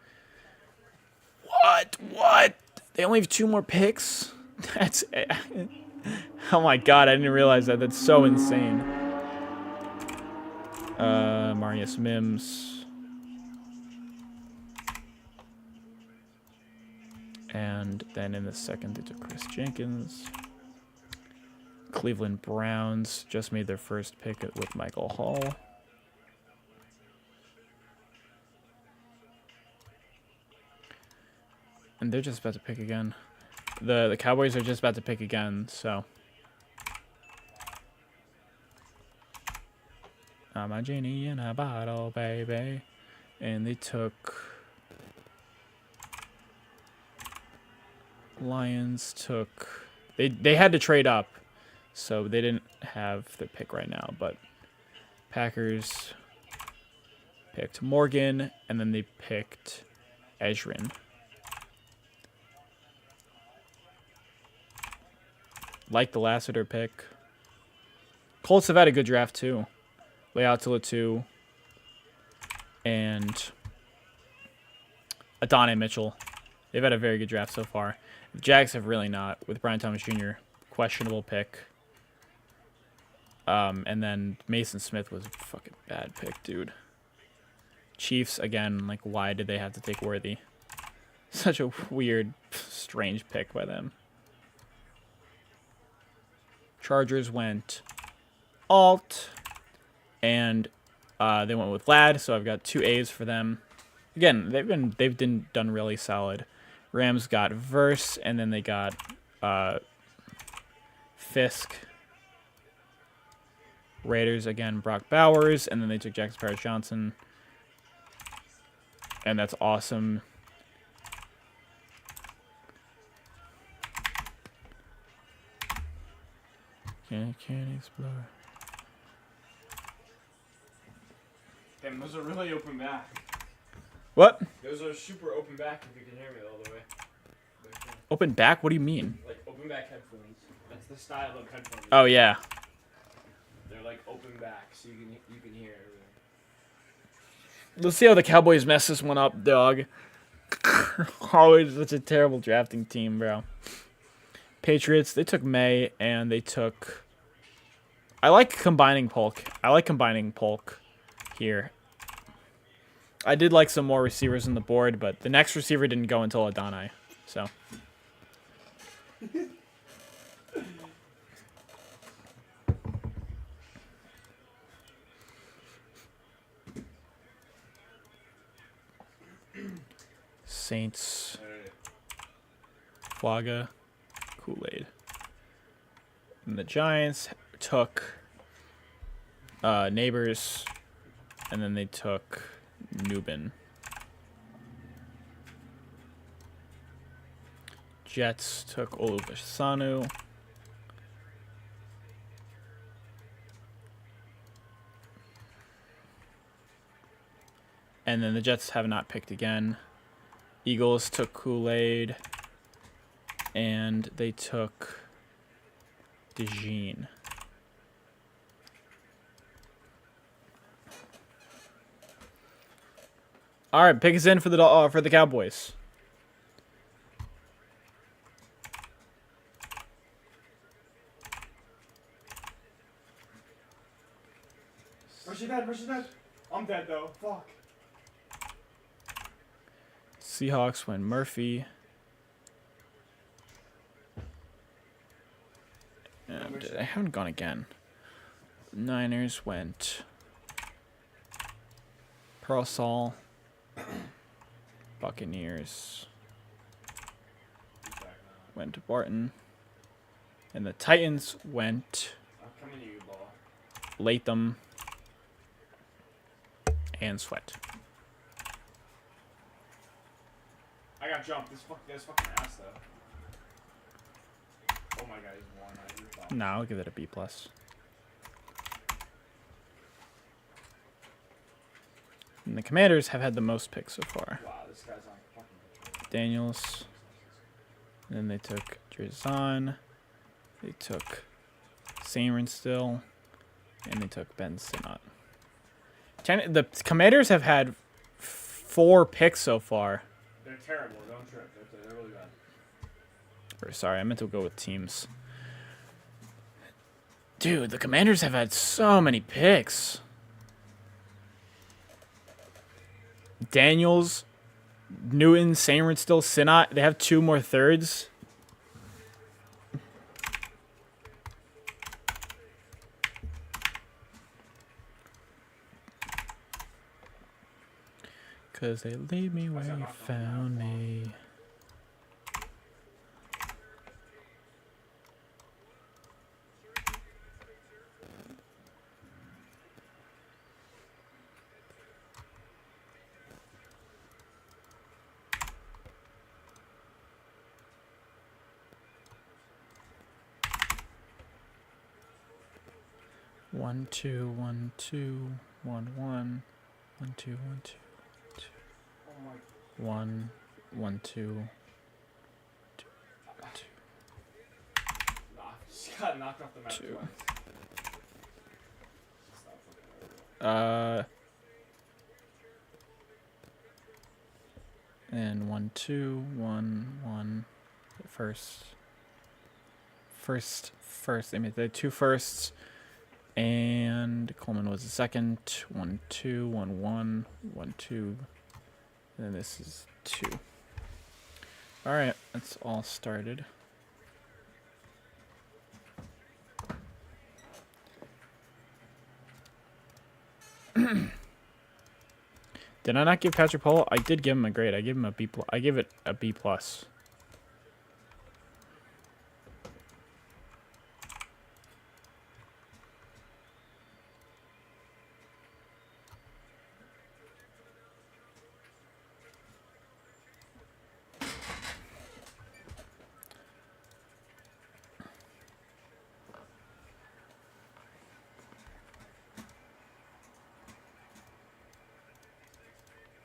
What? They only have 2 more picks? That's... Oh my god, I didn't realize that. That's so insane. Marius Mims. And then in the second, they took Chris Jenkins. Cleveland Browns just made their first pick with Michael Hall. And they're just about to pick again. The Cowboys are just about to pick again, so. I'm a genie in a bottle, baby. And they took... Lions took... They had to trade up, so they didn't have the pick right now, but Packers picked Morgan, and then they picked Ezrin. Like the Lassiter pick. Colts have had a good draft, too. Leotila 2. And Adonai Mitchell. They've had a very good draft so far. The Jags have really not, with Brian Thomas Jr. Questionable pick. And then Mason Smith was a fucking bad pick, dude. Chiefs, again, like, why did they have to take Worthy? Such a weird, strange pick by them. Chargers went alt, and they went with Ladd, so I've got 2 A's for them. Again, they've done really solid. Rams got Verse, and then they got Fisk. Raiders, again, Brock Bowers, and then they took Jackson Paris Johnson. And that's awesome. Can't explore. Damn, those are really open back. What? Those are super open back if you can hear me all the way. Open back? What do you mean? Like open back headphones. That's the style of headphones. Oh, yeah. They're like open back, so you can hear everything. Let's see how the Cowboys mess this one up, dog. Always such a terrible drafting team, bro. Patriots, they took May, and they took... I like combining Polk. Here. I did like some more receivers on the board, but the next receiver didn't go until Adonai, so... Saints, Flaga, Kool-Aid. And the Giants took Neighbors, and then they took Nubin. Jets took Oluvesanu. And then the Jets have not picked again. Eagles took Kool-Aid. And they took DeJean. All right, pick us in for the Cowboys. Rush your dad. I'm dead though. Fuck. Seahawks went Murphy. And I haven't gone again. Niners went Pearsall. Buccaneers went to Barton. And the Titans went I'm coming to you, ball. Latham. and Sweat. I got jumped. This fucking ass though. Oh my god, he's one. I just thought. No, I'll give it a B+. And the Commanders have had the most picks so far. Wow, this guy's on fucking. Daniels. And then they took Drizon. They took Sameron still. And they took Ben Sinnott. The Commanders have had 4 picks so far. They're terrible. Don't trip. They're really bad. Or, sorry, I meant to go with teams. Dude, the Commanders have had so many picks. Daniels, Newton, Sameron still, Sinnott. They have 2 more thirds. Cause they leave me where you found me. One, two, 1, 2, 1, 1, 1, 2, 1, 2. Oh my. 1, 1, 2, 2, 2. Just got knocked off the map 2. twice. Stop fucking. And 1, 2, 1, 1. First. They made the 2 firsts. And Coleman was the second. 1, 2, 1, 1, 1, 2. And then this is 2. All right, that's all started. Did I not give Patrick Polo? I did give him a grade. I gave him a B+. I give it a B+.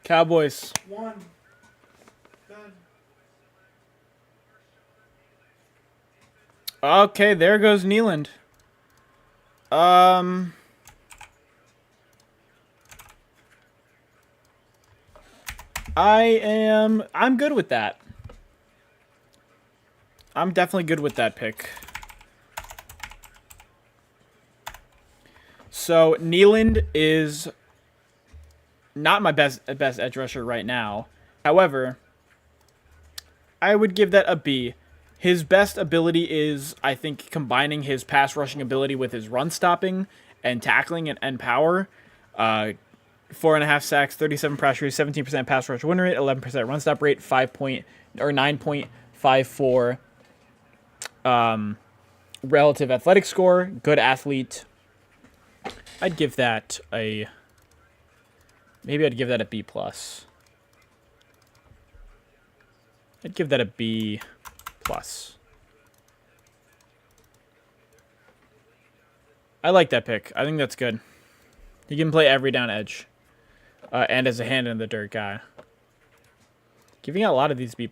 Cowboys. 1. Done. Okay, there goes Nealand. I'm good with that. I'm definitely good with that pick. So Nealand is not my best edge rusher right now. However, I would give that a B. His best ability is, I think, combining his pass rushing ability with his run stopping and tackling and power. 4.5 sacks, 37 pressures, 17% pass rush win rate, 11% run stop rate, 9.54 relative athletic score, good athlete. I'd give that a. Maybe I'd give that a B+. I'd give that a B+. I like that pick. I think that's good. He can play every down edge. And as a hand in the dirt guy. Giving out a lot of these B+.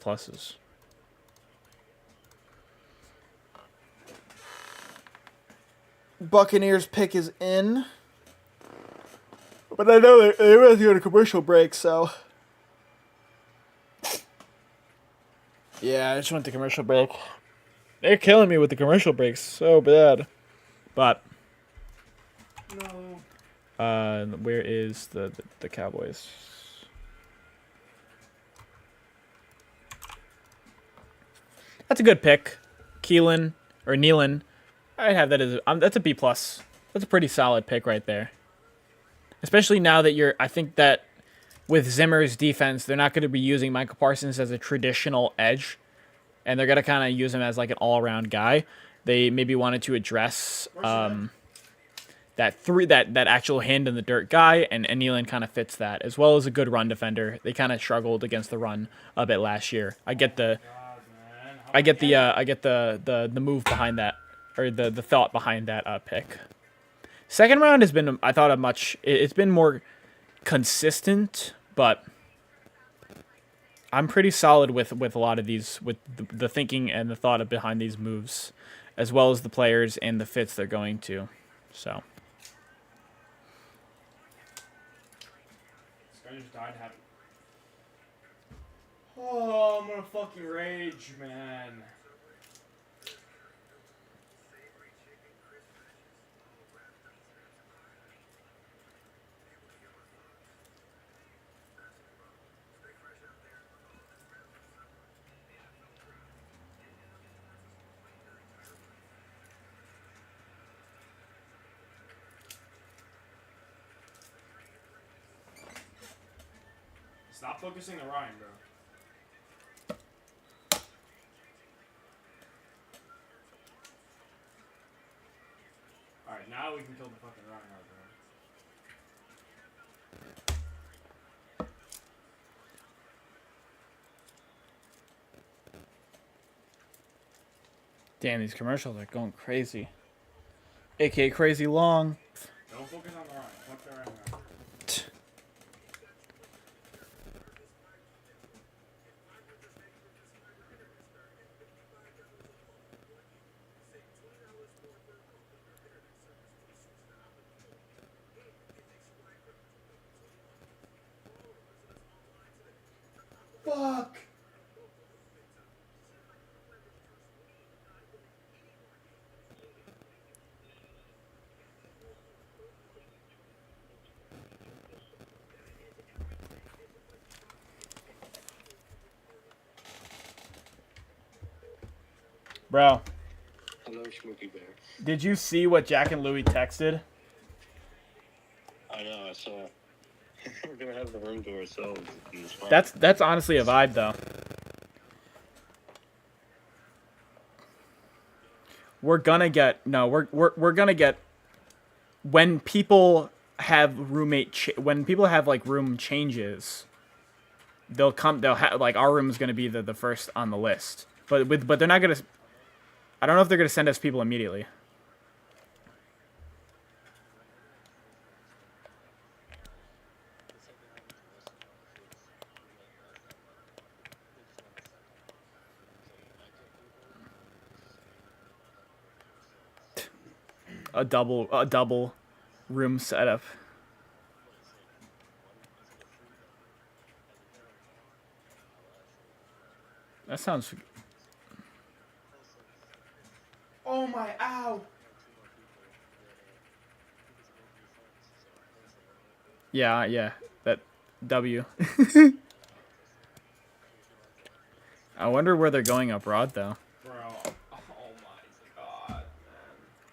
Buccaneers pick is in. But I know they went through a commercial break, so. Yeah, I just went to commercial break. They're killing me with the commercial breaks so bad. But No. where is the Cowboys? That's a good pick. Nealon. I'd have that as that's a B+. That's a pretty solid pick right there. Especially now that I think that with Zimmer's defense, they're not going to be using Michael Parsons as a traditional edge. And they're going to kind of use him as like an all-around guy. They maybe wanted to address that actual hand in the dirt guy, and Nealon kind of fits that, as well as a good run defender. They kind of struggled against the run a bit last year. I get the the move behind that, or the thought behind that pick. Second round has been, I thought, it's been more consistent, but I'm pretty solid with a lot of these, with the thinking and the thought behind these moves, as well as the players and the fits they're going to. So. This guy just died happy. Oh, I'm gonna fucking rage, man. Stop focusing the Ryan, bro. Alright, now we can kill the fucking Ryan, bro. Damn, these commercials are going crazy. AKA crazy long. Don't focus on the Ryan. Fuck the Ryan. Fuck! Bro, Hello, Smokey Bear. did you see what Jack and Louie texted? I know, I saw. We're gonna have the room to ourselves in this fight. That's honestly a vibe, though. We're gonna get when people have when people have like room changes, they'll have like our room's gonna be the first on the list. But they're not gonna. I don't know if they're gonna send us people immediately. A double room setup. That sounds. Oh my, ow! Yeah, that W. I wonder where they're going abroad, though. Bro, oh my god, man.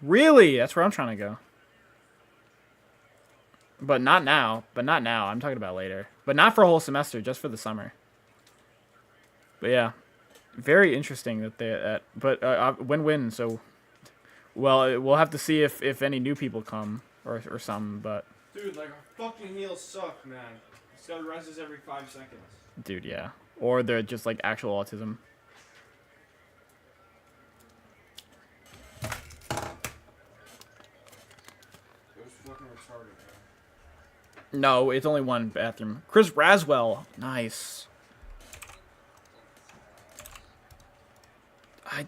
Really? That's where I'm trying to go. But not now. I'm talking about later. But not for a whole semester, just for the summer. But yeah, very interesting but win-win. So, well, we'll have to see if any new people come or some. But Dude, like, our fucking heals suck, man. This guy rises every 5 seconds. dude, yeah, or they're just like actual autism. It was fucking retarded, man. No, it's only one bathroom. Chris Raswell, nice. I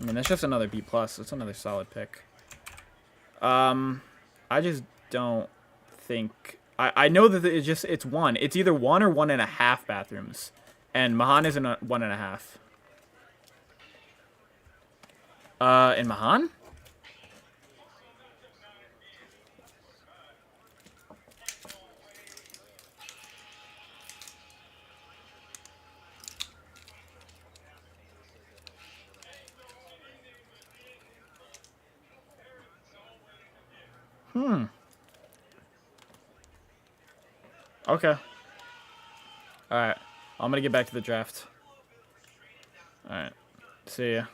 mean, that's just another B+. That's another solid pick. I just don't think... I know that it's one. It's either 1 or 1.5 bathrooms. And Mahan isn't a 1.5. In Mahan? Okay. Alright. I'm gonna get back to the draft. Alright. See ya.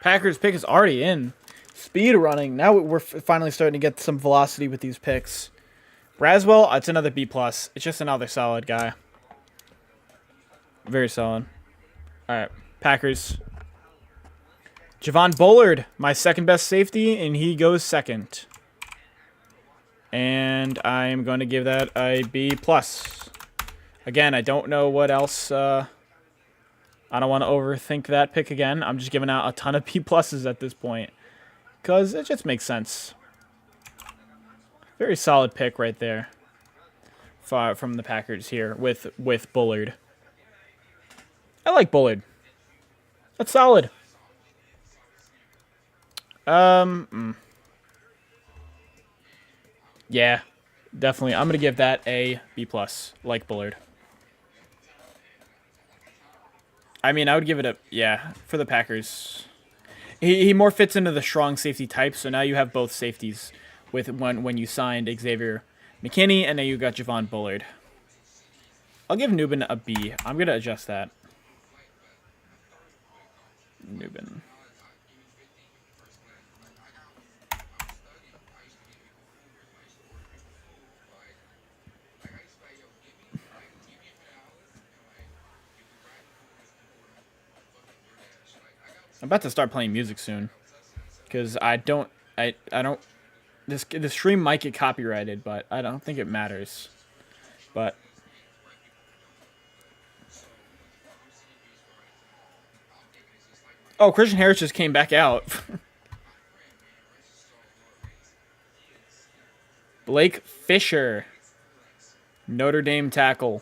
Packers pick is already in. Speed running. Now we're finally starting to get some velocity with these picks. Braswell, it's another B+. It's just another solid guy. Very solid. All right, Packers. Javon Bullard, my second best safety, and he goes second. And I'm going to give that a B+. Again, I don't know what else. I don't want to overthink that pick again. I'm just giving out a ton of B+ at this point because it just makes sense. Very solid pick right there from the Packers here with Bullard. I like Bullard. That's solid. Yeah, definitely. I'm gonna give that a B+. Like Bullard. I mean, I would give it a for the Packers. He more fits into the strong safety type. So now you have both safeties with when you signed Xavier McKinney, and now you got Javon Bullard. I'll give Nubin a B. I'm gonna adjust that. Nubin. I'm about to start playing music soon, because I don't. This stream might get copyrighted, but I don't think it matters. But oh, Christian Harris just came back out. Blake Fisher, Notre Dame tackle.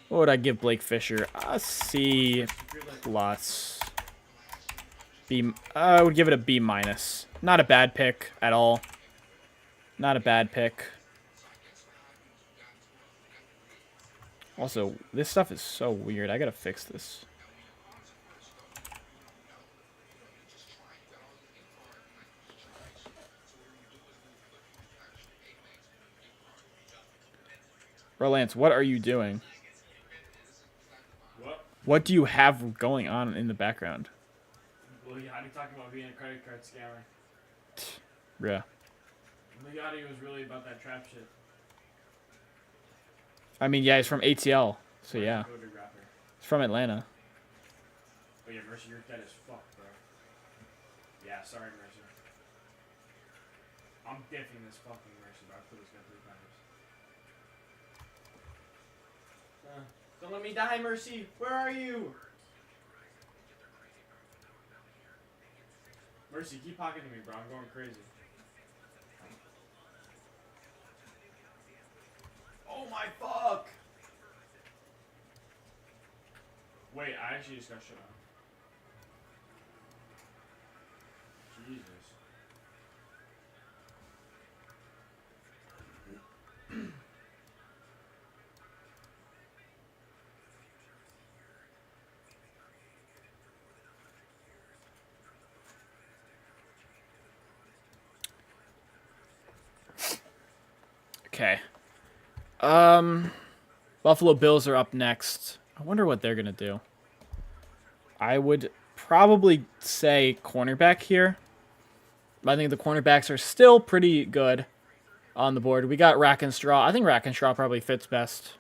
What would I give Blake Fisher? A C+. B. I would give it a B-. Not a bad pick at all. Not a bad pick. Also, this stuff is so weird. I gotta fix this. Rolance, what are you doing? What do you have going on in the background? Well, yeah, I'm talking about being a credit card scammer. Yeah. Ligotti was really about that trap shit. I mean, yeah, he's from ATL, so yeah. He's from Atlanta. Oh yeah, Mercer, you're dead as fuck, bro. Yeah, sorry, Mercer. I'm diffing this fucking Mercer, bro. I put this guy 3 times. Don't let me die, Mercy. Where are you? Mercy, keep pocketing me, bro. I'm going crazy. Oh my fuck! Wait, I actually just got shut up. Jesus. Okay. Buffalo Bills are up next. I wonder what they're gonna do. I would probably say cornerback here. I think the cornerbacks are still pretty good on the board. We got Rackenstraw. I think Rackenstraw probably fits best.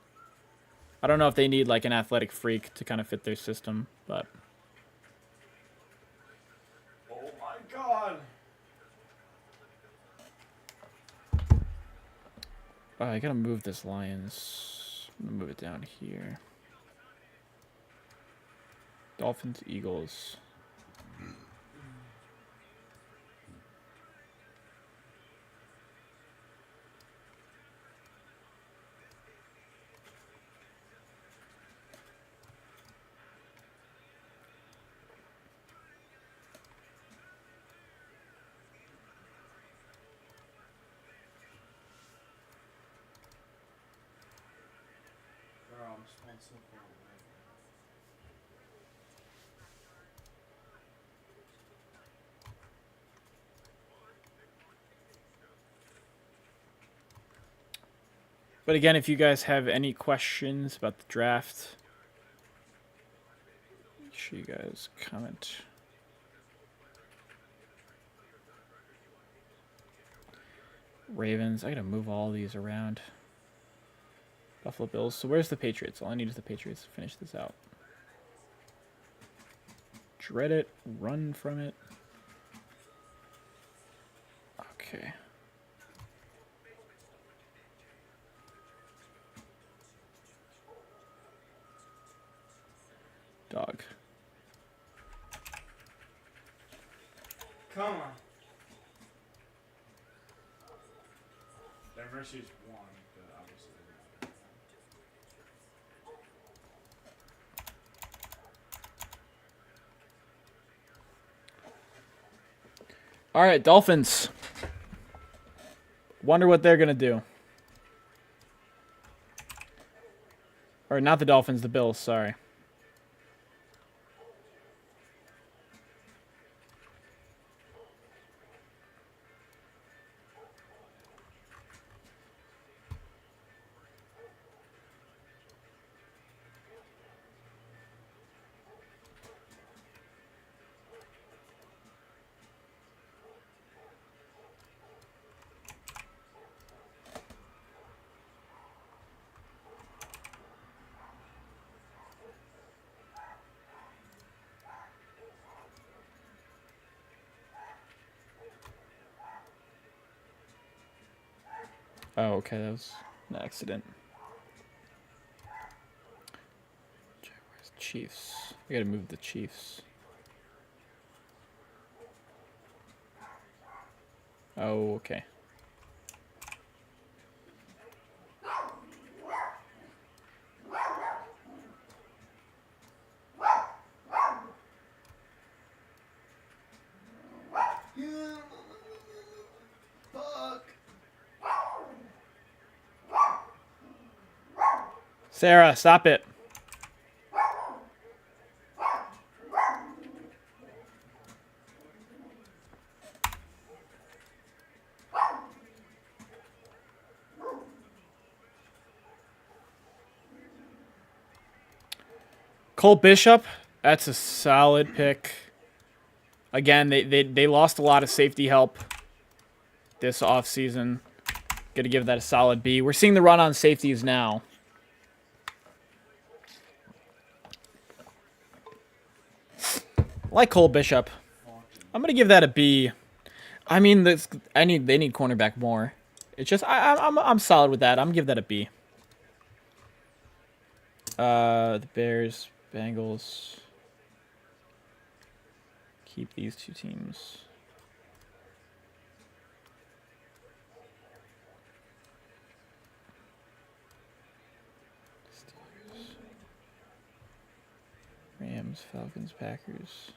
I don't know if they need like an athletic freak to kind of fit their system, but Oh my god! I gotta move this Lions. I'm gonna move it down here. Dolphins, Eagles. Bro, I'm spawned so far away. But again, if you guys have any questions about the draft, make sure you guys comment. Ravens. I gotta move all these around. Buffalo Bills. So where's the Patriots? All I need is the Patriots to finish this out. Dread it. Run from it. Okay. Dog. Come on. Their mercy's won, but obviously. All right, Dolphins. Wonder what they're gonna do. Or not the Dolphins, the Bills. Sorry. Oh, okay, that was an accident. Jaguars, Chiefs. I gotta move the Chiefs. Oh, okay. Fuck. Sarah, stop it. Cole Bishop, that's a solid pick. Again, they lost a lot of safety help this offseason. Got to give that a solid B. We're seeing the run on safeties now. I like Cole Bishop. I'm gonna give that a B. I mean, they need cornerback more. It's just I'm solid with that. I'm gonna give that a B. The Bears, Bengals. Keep these two teams. Steelers. Rams, Falcons, Packers.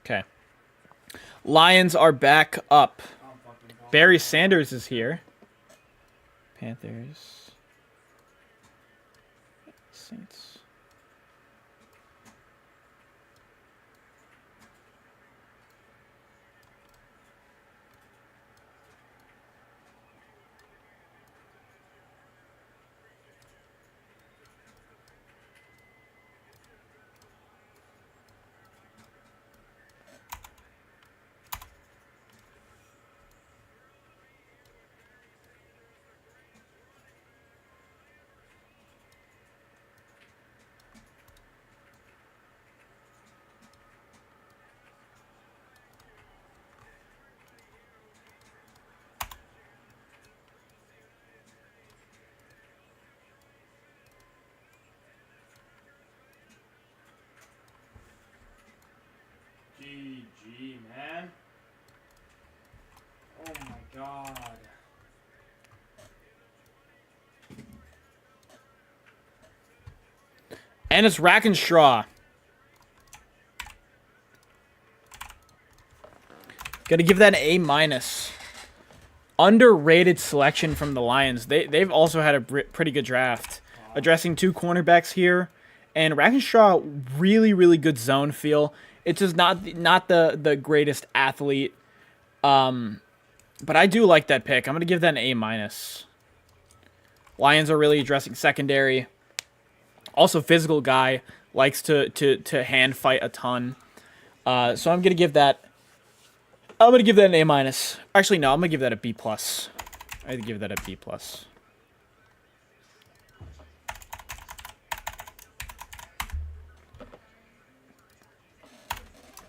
Okay. Lions are back up. Barry Sanders is here. Panthers. Saints. god. And it's Rackenstraw. Gotta give that an A minus. Underrated selection from the Lions. They've also had a pretty good draft. Addressing 2 cornerbacks here. And Rackenstraw, really good zone feel. It's just not the greatest athlete. But I do like that pick. I'm going to give that an A minus. Lions are really addressing secondary. Also physical guy. Likes to hand fight a ton. So I'm going to give that... I'm going to give that an A minus. Actually, no. I'm going to give that a B plus. I'd give that a B plus.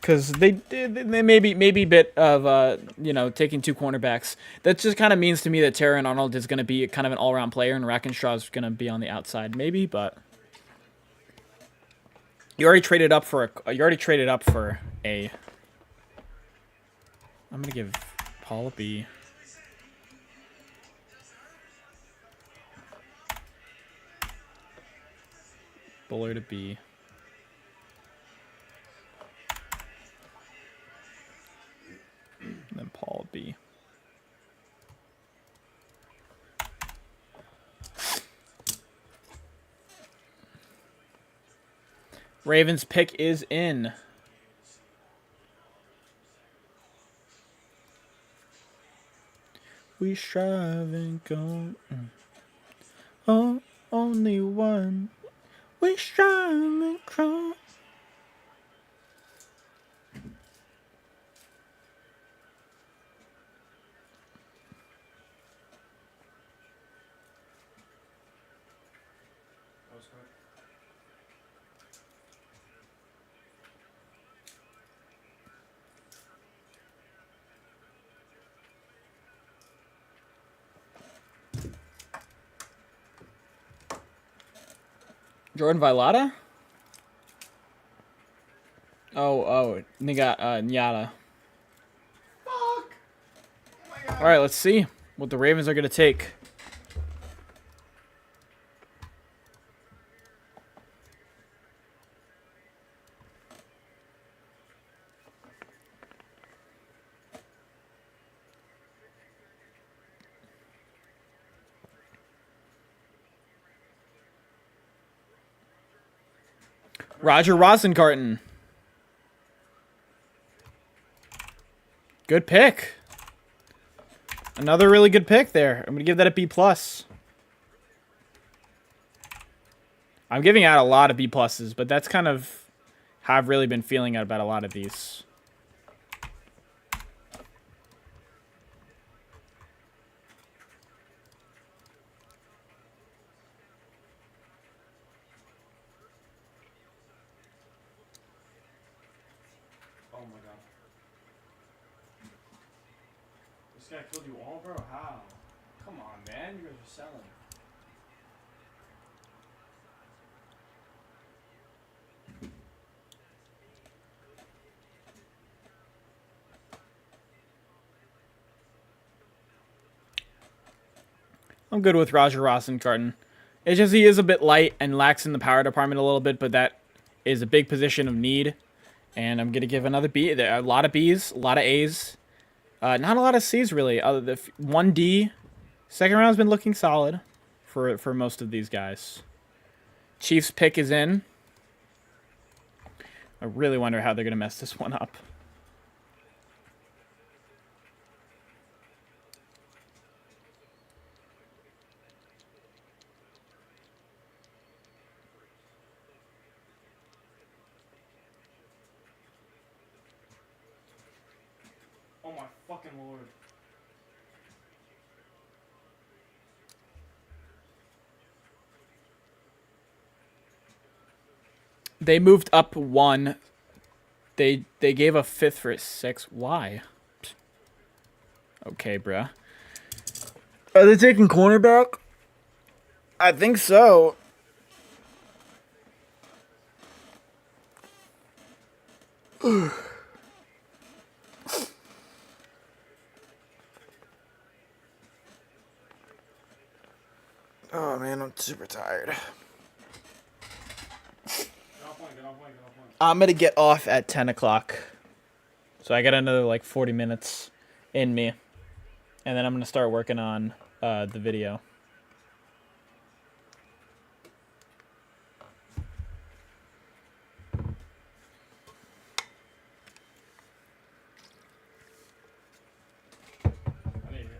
Because they may be a bit of, taking 2 cornerbacks. That just kind of means to me that Terran Arnold is going to be kind of an all-around player, and Rackenstraw is going to be on the outside, maybe. But you already traded up for a. I'm gonna give Paul a B. Bullard a B. And then Paul a B. Ravens pick is in. We strive and go. Oh, only one. We strive and go. That was quick. Jordan Vilata? Oh, Nyata. Fuck! Oh my god. All right, let's see what the Ravens are going to take. Roger Rosengarten. Good pick. Another really good pick there. I'm going to give that a B+. I'm giving out a lot of B+, but that's kind of how I've really been feeling about a lot of these. Oh my god. This guy killed you all, bro? How? Come on, man. You guys are selling. I'm good with Roger Rosengarten. It's just he is a bit light and lacks in the power department a little bit, but that is a big position of need. And I'm going to give another B. There are a lot of Bs, a lot of As. Not a lot of C's, really. The 1D. Second round's been looking solid for most of these guys. Chiefs pick is in. I really wonder how they're going to mess this one up. Oh my fucking lord. They moved up 1. They gave a 5th for a 6. Why? Okay, bruh. Are they taking cornerback? I think so. Oh man, I'm super tired. Get off point, get off point, get off point. I'm gonna get off at 10 o'clock. So I got another like 40 minutes in me. And then I'm gonna start working on the video. I need it.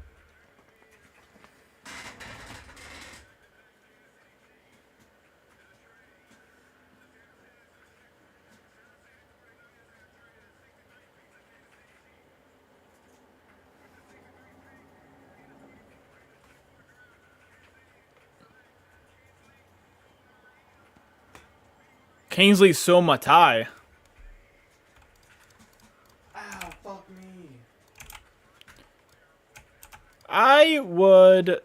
Kingsley Somatai. Ow, fuck me. I would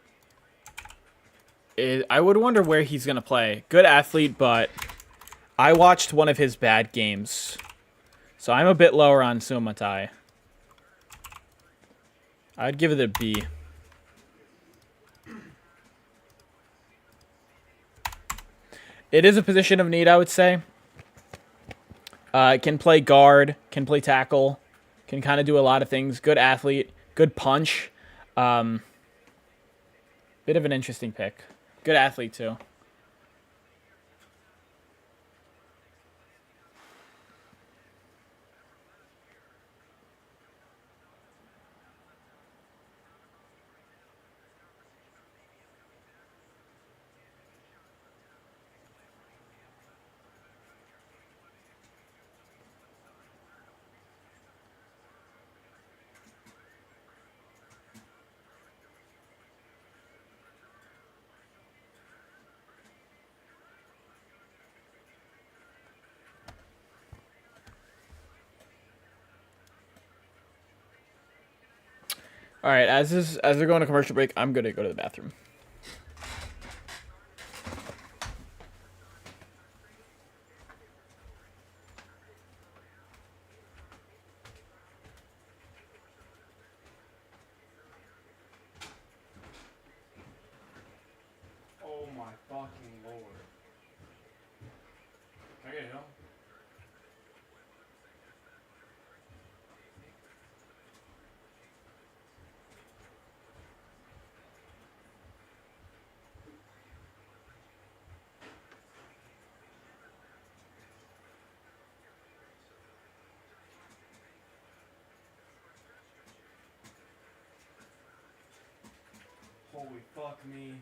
wonder where he's gonna play. Good athlete, but I watched one of his bad games, so I'm a bit lower on Somatai. I'd give it a B. It is a position of need, I would say. Can play guard, can play tackle, can kind of do a lot of things. Good athlete, good punch. Bit of an interesting pick. Good athlete, too. All right, as they're going to commercial break, I'm gonna go to the bathroom. Oh my fucking lord. Can I get a hill? Holy fuck me.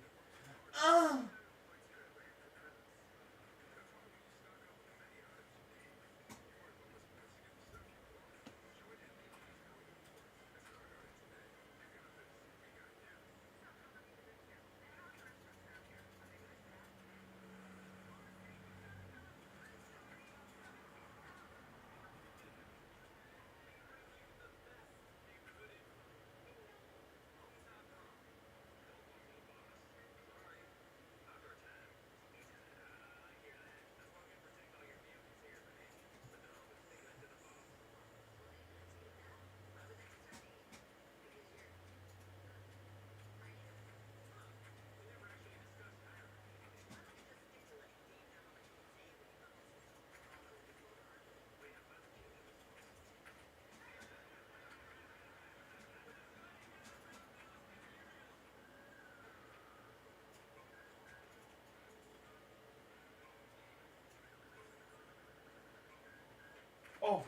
Oh.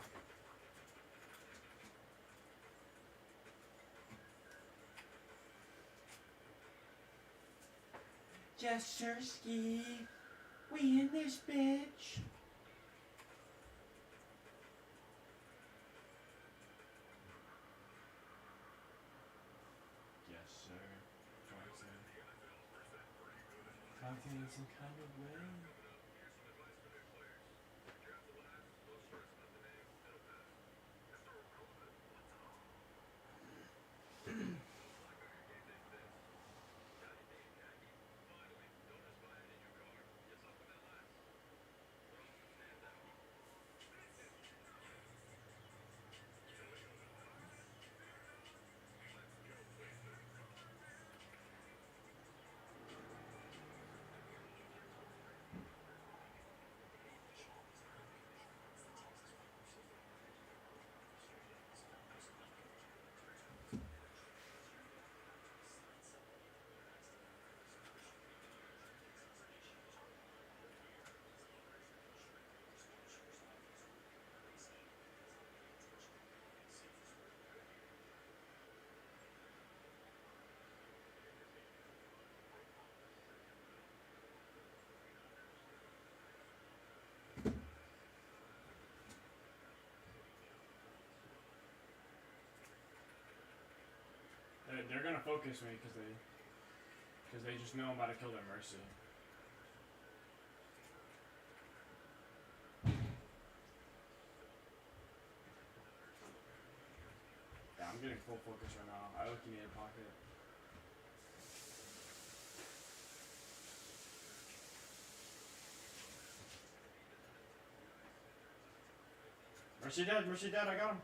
Yes, Sirski. We in this bitch. Yes, sir. Talking in some kind of way. they're gonna focus me because they just know I'm about to kill their Mercy. Yeah, I'm getting full focus right now. I look you need a pocket. Mercy dead, I got him.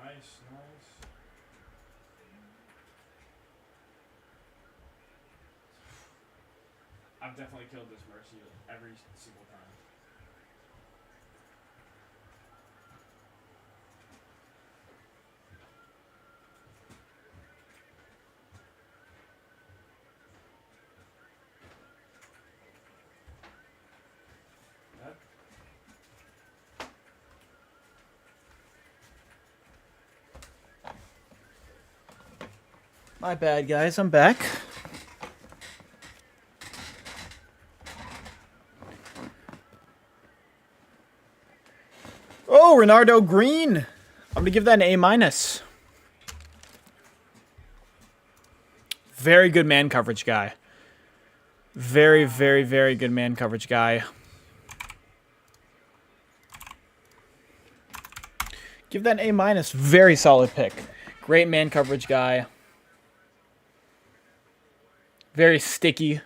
Nice. I've definitely killed this Mercy every single time. My bad, guys. I'm back. Oh, Renardo Green. I'm going to give that an A-. Very good man coverage guy. Very, very, very good man coverage guy. Give that an A-. Very solid pick. Great man coverage guy. Very sticky.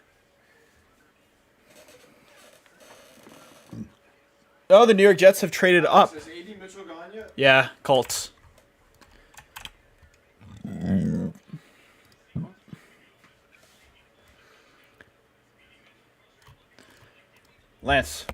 Oh, the New York Jets have traded up. Is AD Mitchell gone yet? Yeah, Colts. Lance.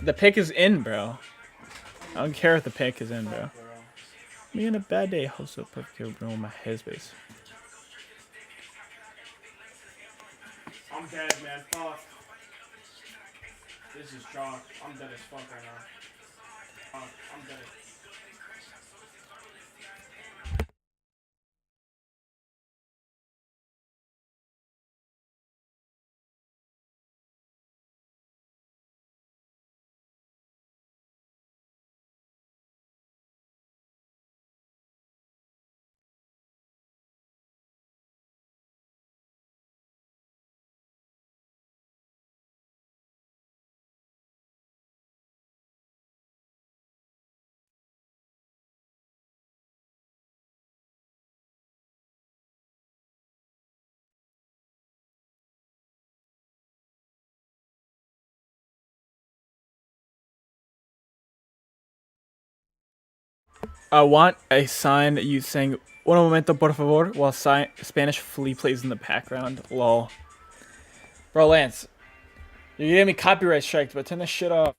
The pick is in, bro. I don't care if the pick is in, bro. Me in a bad day, host up perfect room my headspace. I'm dead, man. Fuck. This is chalk. I'm dead as fuck right now. Fuck. I'm dead. I want a sign that you saying "Un momento, por favor," while Spanish flea plays in the background. Lol. Bro, Lance, you're getting me copyright striked, but turn this shit off.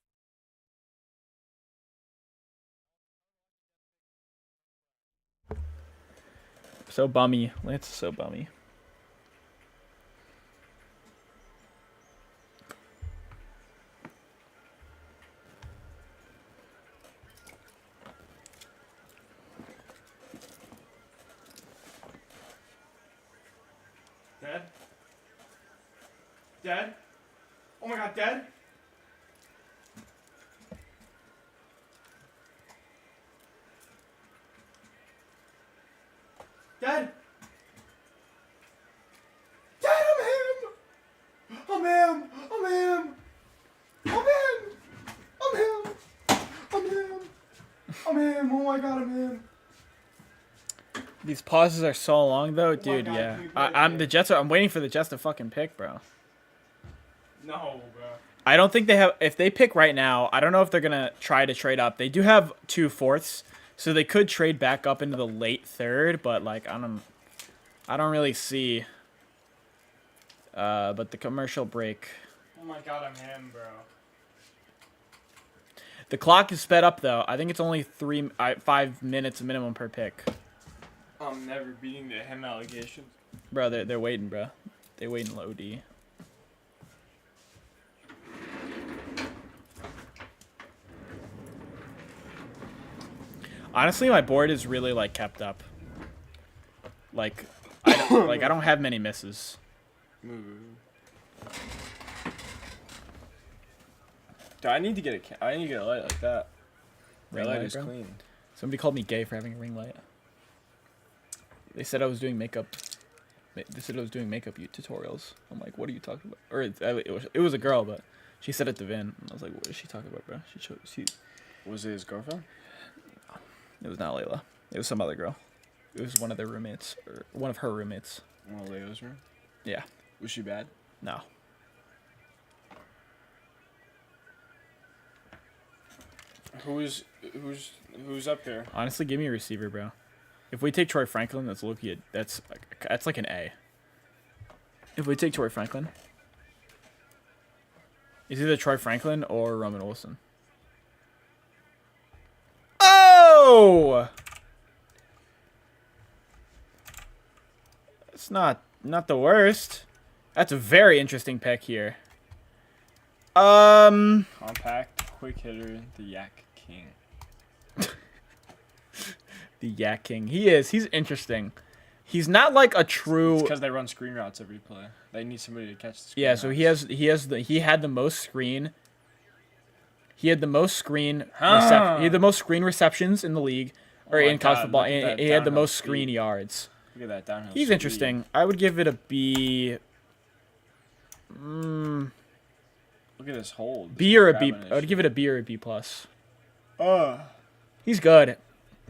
So bummy. Lance is so bummy. Dead? Dead? Oh my god, dead? Dad! Dad, I'm him! I'm him! I'm him! I'm him! I'm him! I'm him! Oh my god, I'm him! These pauses are so long though, dude. God, Yeah, can you play I'm it? the Jets. I'm waiting for the Jets to fucking pick, bro. No, bro. I don't think they have. If they pick right now, I don't know if they're gonna try to trade up. They do have 2 fourths, so they could trade back up into the late third. But like, I don't really see. But the commercial break. Oh my god, I'm him, bro. The clock is sped up though. I think it's only 5 minutes minimum per pick. I'm never beating the him allegations. Bro, they're waiting, bro. They waiting low D. Honestly, my board is really like kept up. Like, I don't have many misses. Dude, I need to get I need to get a light like that. Ring That light light, is bro? clean. Somebody called me gay for having a ring light. They said I was doing makeup. They said I was doing makeup tutorials. I'm like, what are you talking about? Or it was a girl, but she said it to Vin. And I was like, what is she talking about, bro? Was it his girlfriend? It was not Layla. It was some other girl. It was one of their roommates, or one of her roommates. One of Leo's room? Yeah. Was she bad? No. Who's up there? Honestly, give me a receiver, bro. If we take Troy Franklin, that's Loki. That's like an A. If we take Troy Franklin, it's either Troy Franklin or Roman Olsen. Oh! It's not the worst. That's a very interesting pick here. Compact, quick hitter, the Yak King. The Yak King. He's interesting. He's not like a true. Because they run screen routes every play. They need somebody to catch the screen Yeah, so routes. he had the most screen. He had the most screen. Huh. He had the most screen receptions in the league, or Oh my in college God, football. look at And that he had the downhill most screen speed. yards. Look at that downhill He's speed. interesting. I would give it a B. Look at this hold. B or a B. I would give it a B or a B plus. He's good.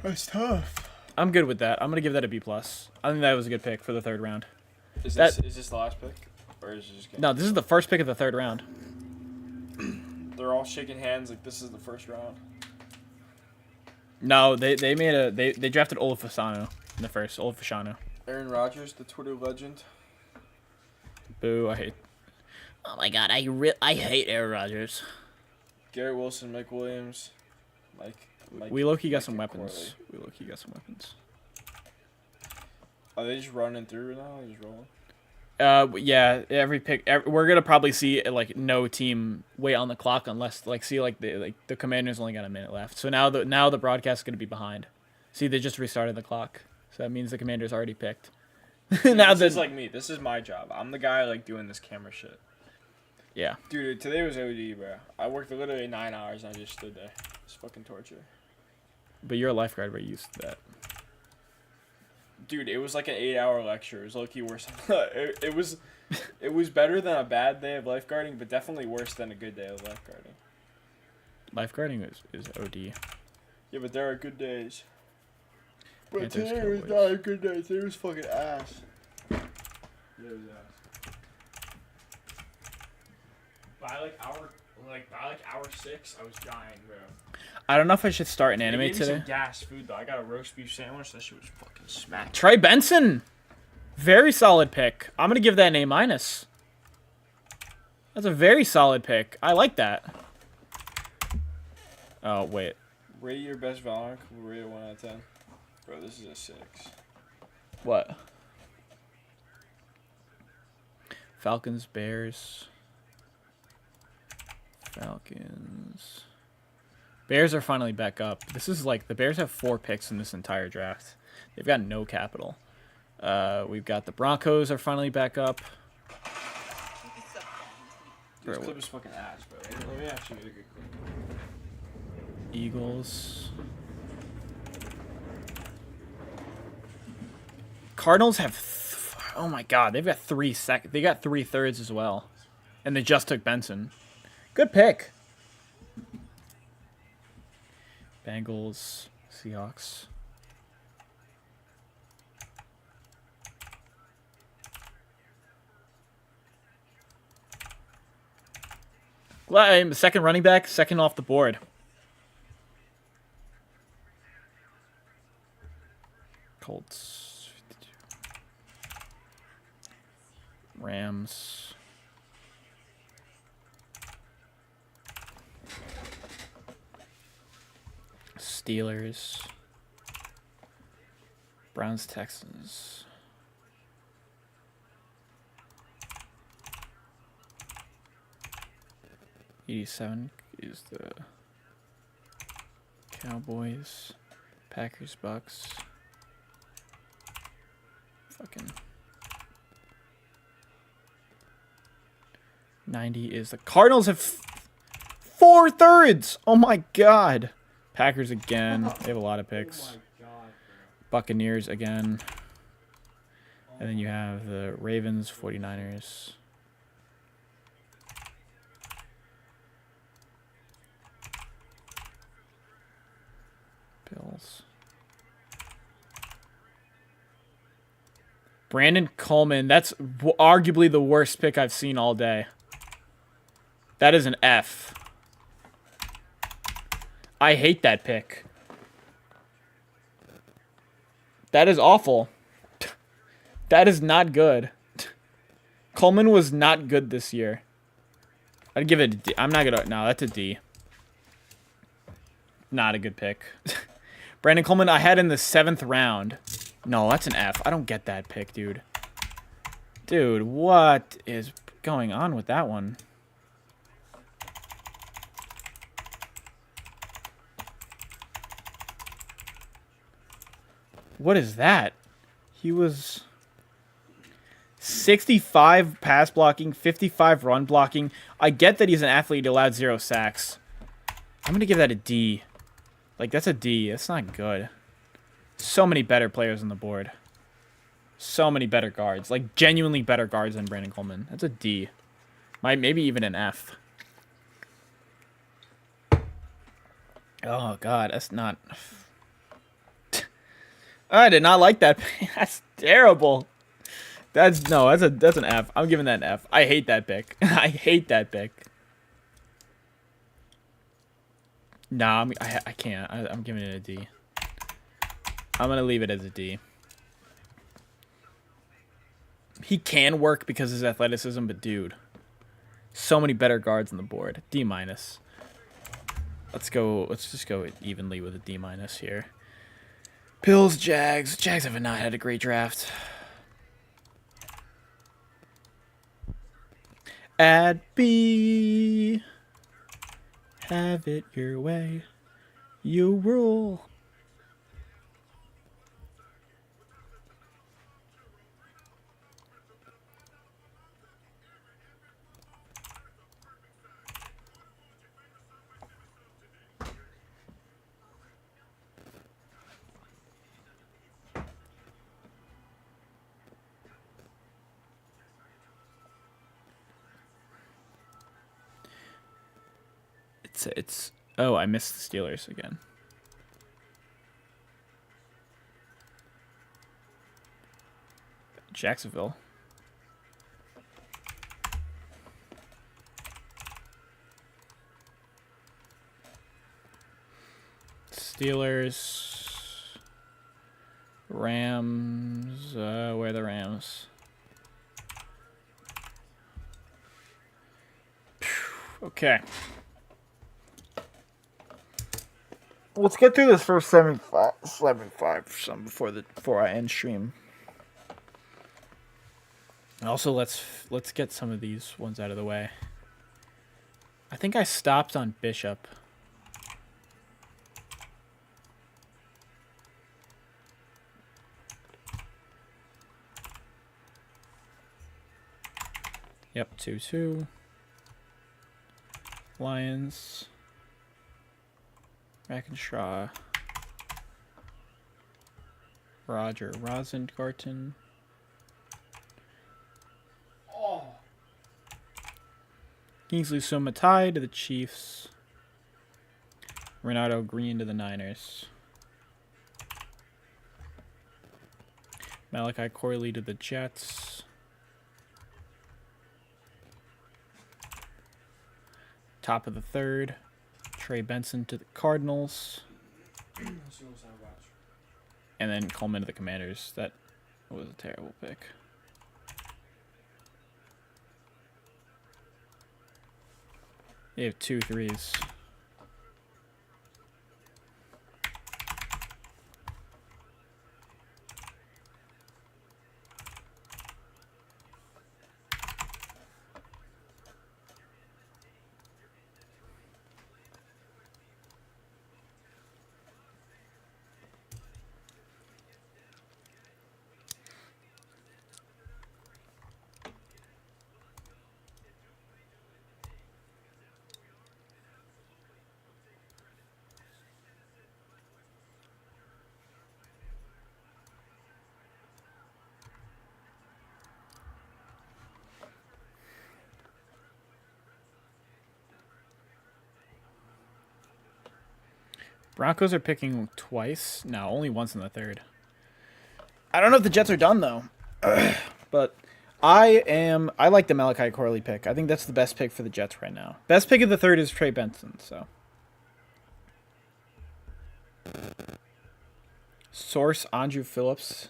That's tough. I'm good with that. I'm gonna give that a B plus. I think that was a good pick for the third round. Is That- this the last pick? Or is it just getting... No, this is the first pick of the third round. They're all shaking hands like this is the first round. No, they drafted Olafasano in the first. Olafasano. Aaron Rodgers, the Twitter legend. Boo! I hate. Oh my god! I hate Aaron Rodgers. Garrett Wilson, Mike Williams, Mike. We low-key got Mike some and weapons. Corley. We low-key got some weapons. Are they just running through now? Just rolling? Yeah. Every pick. We're gonna probably see like no team wait on the clock unless the Commanders only got a minute left. So now the broadcast is gonna be behind. See, they just restarted the clock, so that means the Commanders already picked. Now This is like me. This is my job. I'm the guy like doing this camera shit. yeah. Dude, today was OD, bro. I worked literally 9 hours and I just stood there. It's fucking torture. But you're a lifeguard, but you used to that. Dude, it was like an 8-hour lecture. It was low-key worse. it was better than a bad day of lifeguarding, but definitely worse than a good day of lifeguarding. Lifeguarding is OD. Yeah, but there are good days. But Panthers, today was Cowboys. not a good day. Today was fucking ass. Yeah, it was ass. By like hour 6, I was dying, bro. I don't know if I should start an They anime gave me today. some gas food though. I got a roast beef sandwich. That shit was fucking smack. Trey Benson, very solid pick. I'm gonna give that an A minus. That's a very solid pick. I like that. Oh wait, Rate your best Valorant. We'll rate it 1 out of 10. Bro, this is a 6. what? Falcons, Bears. Falcons. Bears are finally back up. This is like the Bears have 4 picks in this entire draft. They've got no capital. We've got the Broncos are finally back up. This Bro, clip is fucking ass, bro. Let me actually get a good clip. Eagles. Cardinals have, oh my God, they've got they got 3/3 as well, and they just took Benson. Good pick. Bengals, Seahawks. The second running back, second off the board. Colts. Rams. Steelers. Browns, Texans. '87 is the Cowboys, Packers, Bucks. Fucking 90 is the Cardinals have 4/3. Oh my God. Packers again. They have a lot of picks. Buccaneers again. And then you have the Ravens, 49ers. Bills. Brandon Coleman. That's arguably the worst pick I've seen all day. That is an F. I hate that pick. That is awful. That is not good. Coleman was not good this year. I'd give it a D. I'm not gonna. No, that's a D. Not a good pick. Brandon Coleman, I had in the 7th round. No, that's an F. I don't get that pick, dude. Dude, what is going on with that one? What is that? He was 65 pass blocking, 55 run blocking. I get that he's an athlete. He allowed 0 sacks. I'm going to give that a D. Like, that's a D. That's not good. So many better players on the board. So many better guards. Like, genuinely better guards than Brandon Coleman. That's a D. Maybe even an F. Oh, God. That's not... I did not like that. That's terrible. That's an F. I'm giving that an F. I hate that pick. I hate that pick. Nah, I can't. I'm giving it a D. I'm gonna leave it as a D. He can work because of his athleticism, but dude, so many better guards on the board. D minus. Let's just go evenly with a D minus here. Bills, Jags. Jags have not had a great draft. Add B. Have it your way. You rule. It's oh, I missed the Steelers again. Jacksonville. Steelers. Rams. Where are the Rams? Okay. Let's get through this first 75 some before I end stream. Also, let's get some of these ones out of the way. I think I stopped on Bishop. Yep, 2-2. Lions. Rackenshaw. Roger Rosengarten. Oh. Kingsley Somatai to the Chiefs. Renato Green to the Niners. Malachi Corley to the Jets. Top of the third. Trey Benson to the Cardinals. And then Coleman to the Commanders. That was a terrible pick. They have 2 threes. Broncos are picking twice. No, only once in the third. I don't know if the Jets are done though. But I like the Malachi Corley pick. I think that's the best pick for the Jets right now. Best pick of the third is Trey Benson, so. Source Andrew Phillips.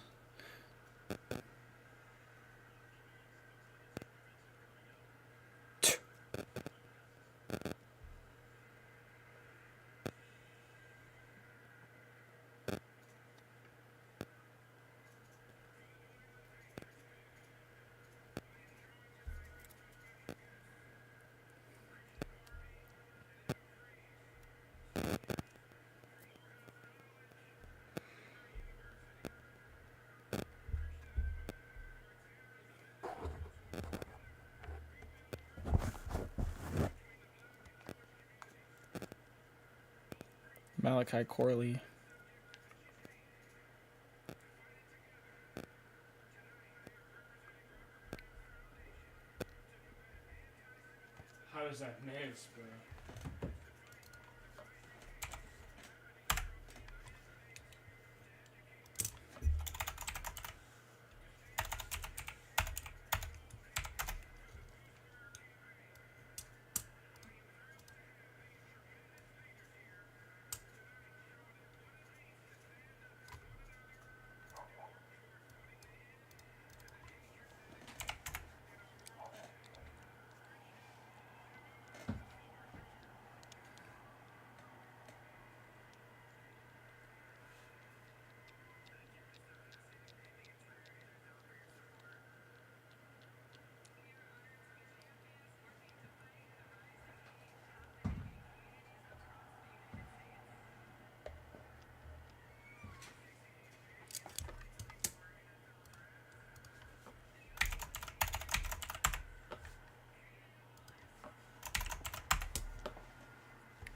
Malachi Corley. How does that miss, bro?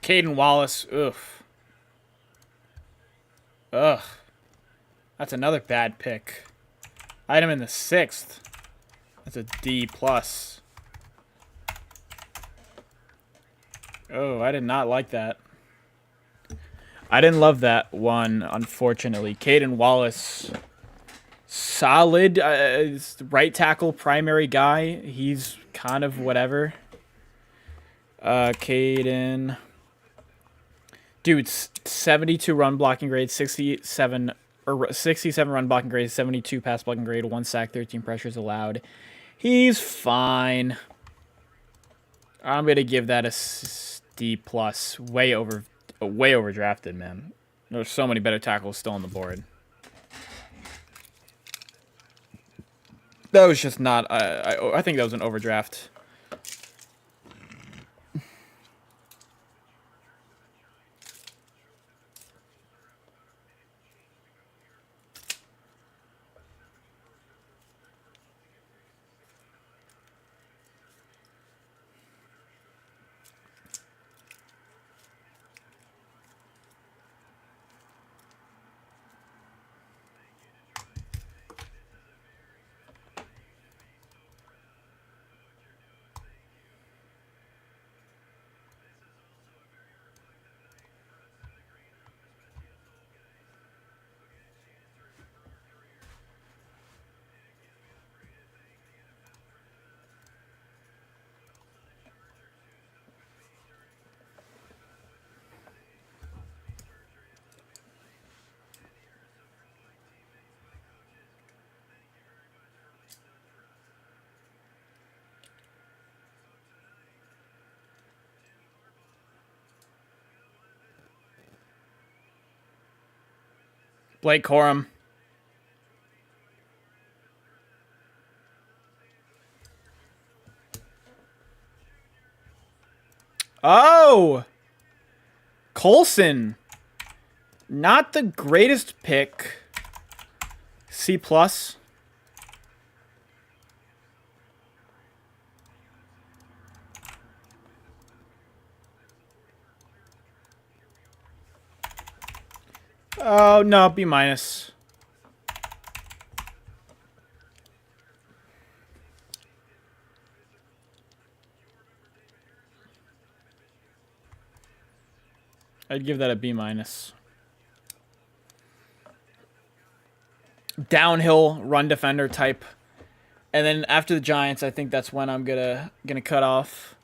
Caden Wallace. Oof. Ugh. That's another bad pick. I had him in the 6th. That's a D+. Oh, I did not like that. I didn't love that one, unfortunately. Caden Wallace. Solid. Right tackle, primary guy. He's kind of whatever. Caden. Dude, 72 run blocking grade, 67 run blocking grade, 72 pass blocking grade, 1 sack, 13 pressures allowed. He's fine. I'm gonna give that a D+. Way overdrafted, man. There's so many better tackles still on the board. That was just not. I think that was an overdraft. Blake Corum. Oh! Colson. Not the greatest pick. C+. Oh, no, B-. I'd give that a B-. Downhill run defender type. And then after the Giants, I think that's when I'm gonna cut off.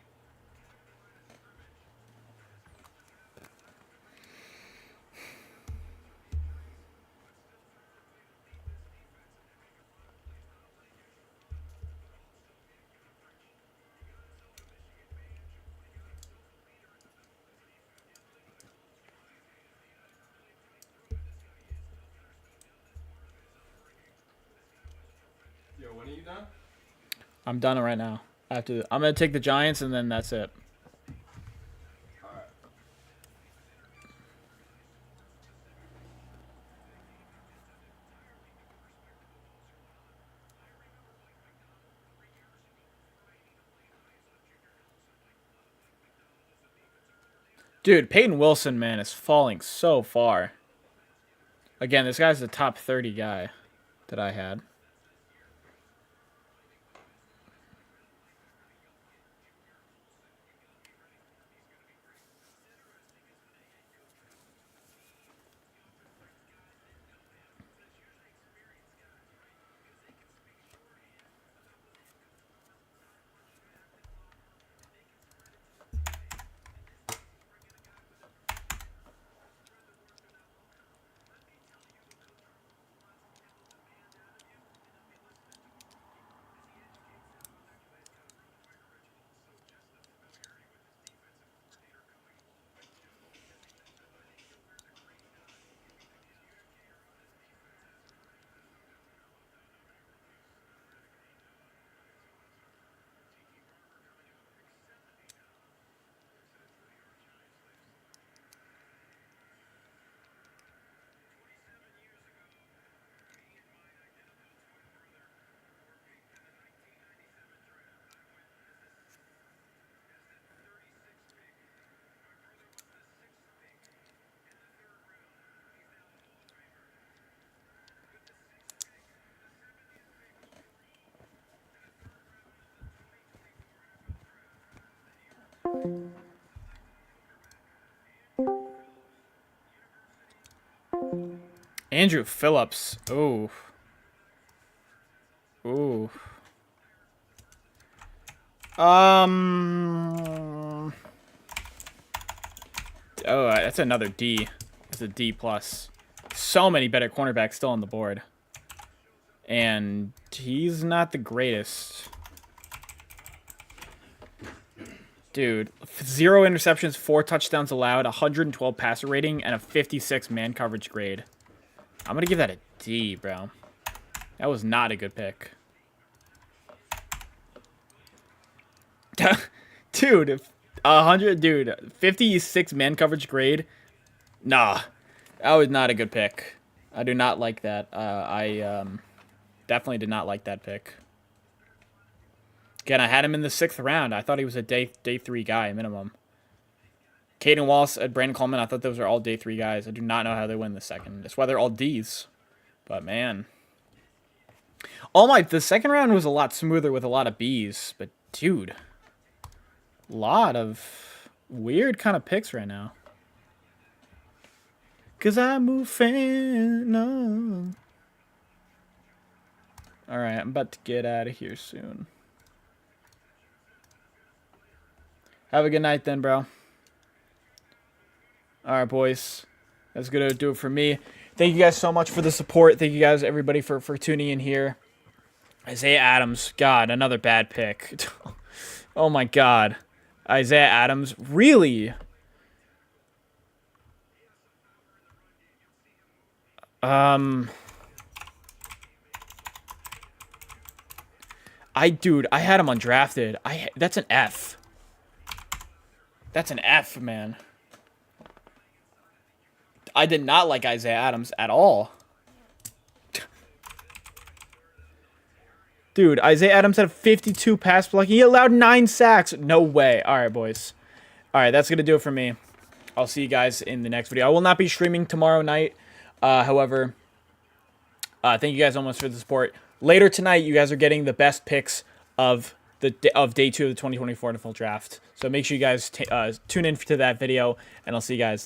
Yo, when are you done? I'm done right now. I'm gonna take the Giants, and then that's it. Alright. Dude, Peyton Wilson, man, is falling so far. Again, this guy's the top 30 guy that I had. Andrew Phillips. Ooh. Ooh. Oh, that's another D. That's a D+. So many better cornerbacks still on the board. And he's not the greatest. Dude, 0 interceptions, 4 touchdowns allowed, 112 passer rating, and a 56 man coverage grade. I'm going to give that a D, bro. That was not a good pick. Dude, 56 man coverage grade. Nah, that was not a good pick. I do not like that. I definitely did not like that pick. Again, I had him in the 6th round. I thought he was a day 3 guy minimum. Caden Wallace and Brandon Coleman, I thought those were all day 3 guys. I do not know how they win the second. That's why they're all Ds. But man, the second round was a lot smoother with a lot of Bs. But dude, lot of weird kind of picks right now. Cause I move fan. No. All right, I'm about to get out of here soon. Have a good night then, bro. All right, boys. That's going to do it for me. Thank you guys so much for the support. Thank you guys, everybody, for tuning in here. Isaiah Adams. God, another bad pick. Oh, my God. Isaiah Adams. Really? Dude, I had him undrafted. That's an F. That's an F, man. I did not like Isaiah Adams at all. Dude, Isaiah Adams had 52 pass blocking. He allowed 9 sacks. No way. All right, boys. All right, that's going to do it for me. I'll see you guys in the next video. I will not be streaming tomorrow night. However, thank you guys so much for the support. Later tonight, you guys are getting the best picks of day 2 of the 2024 NFL Draft. So make sure you guys tune in to that video, and I'll see you guys later.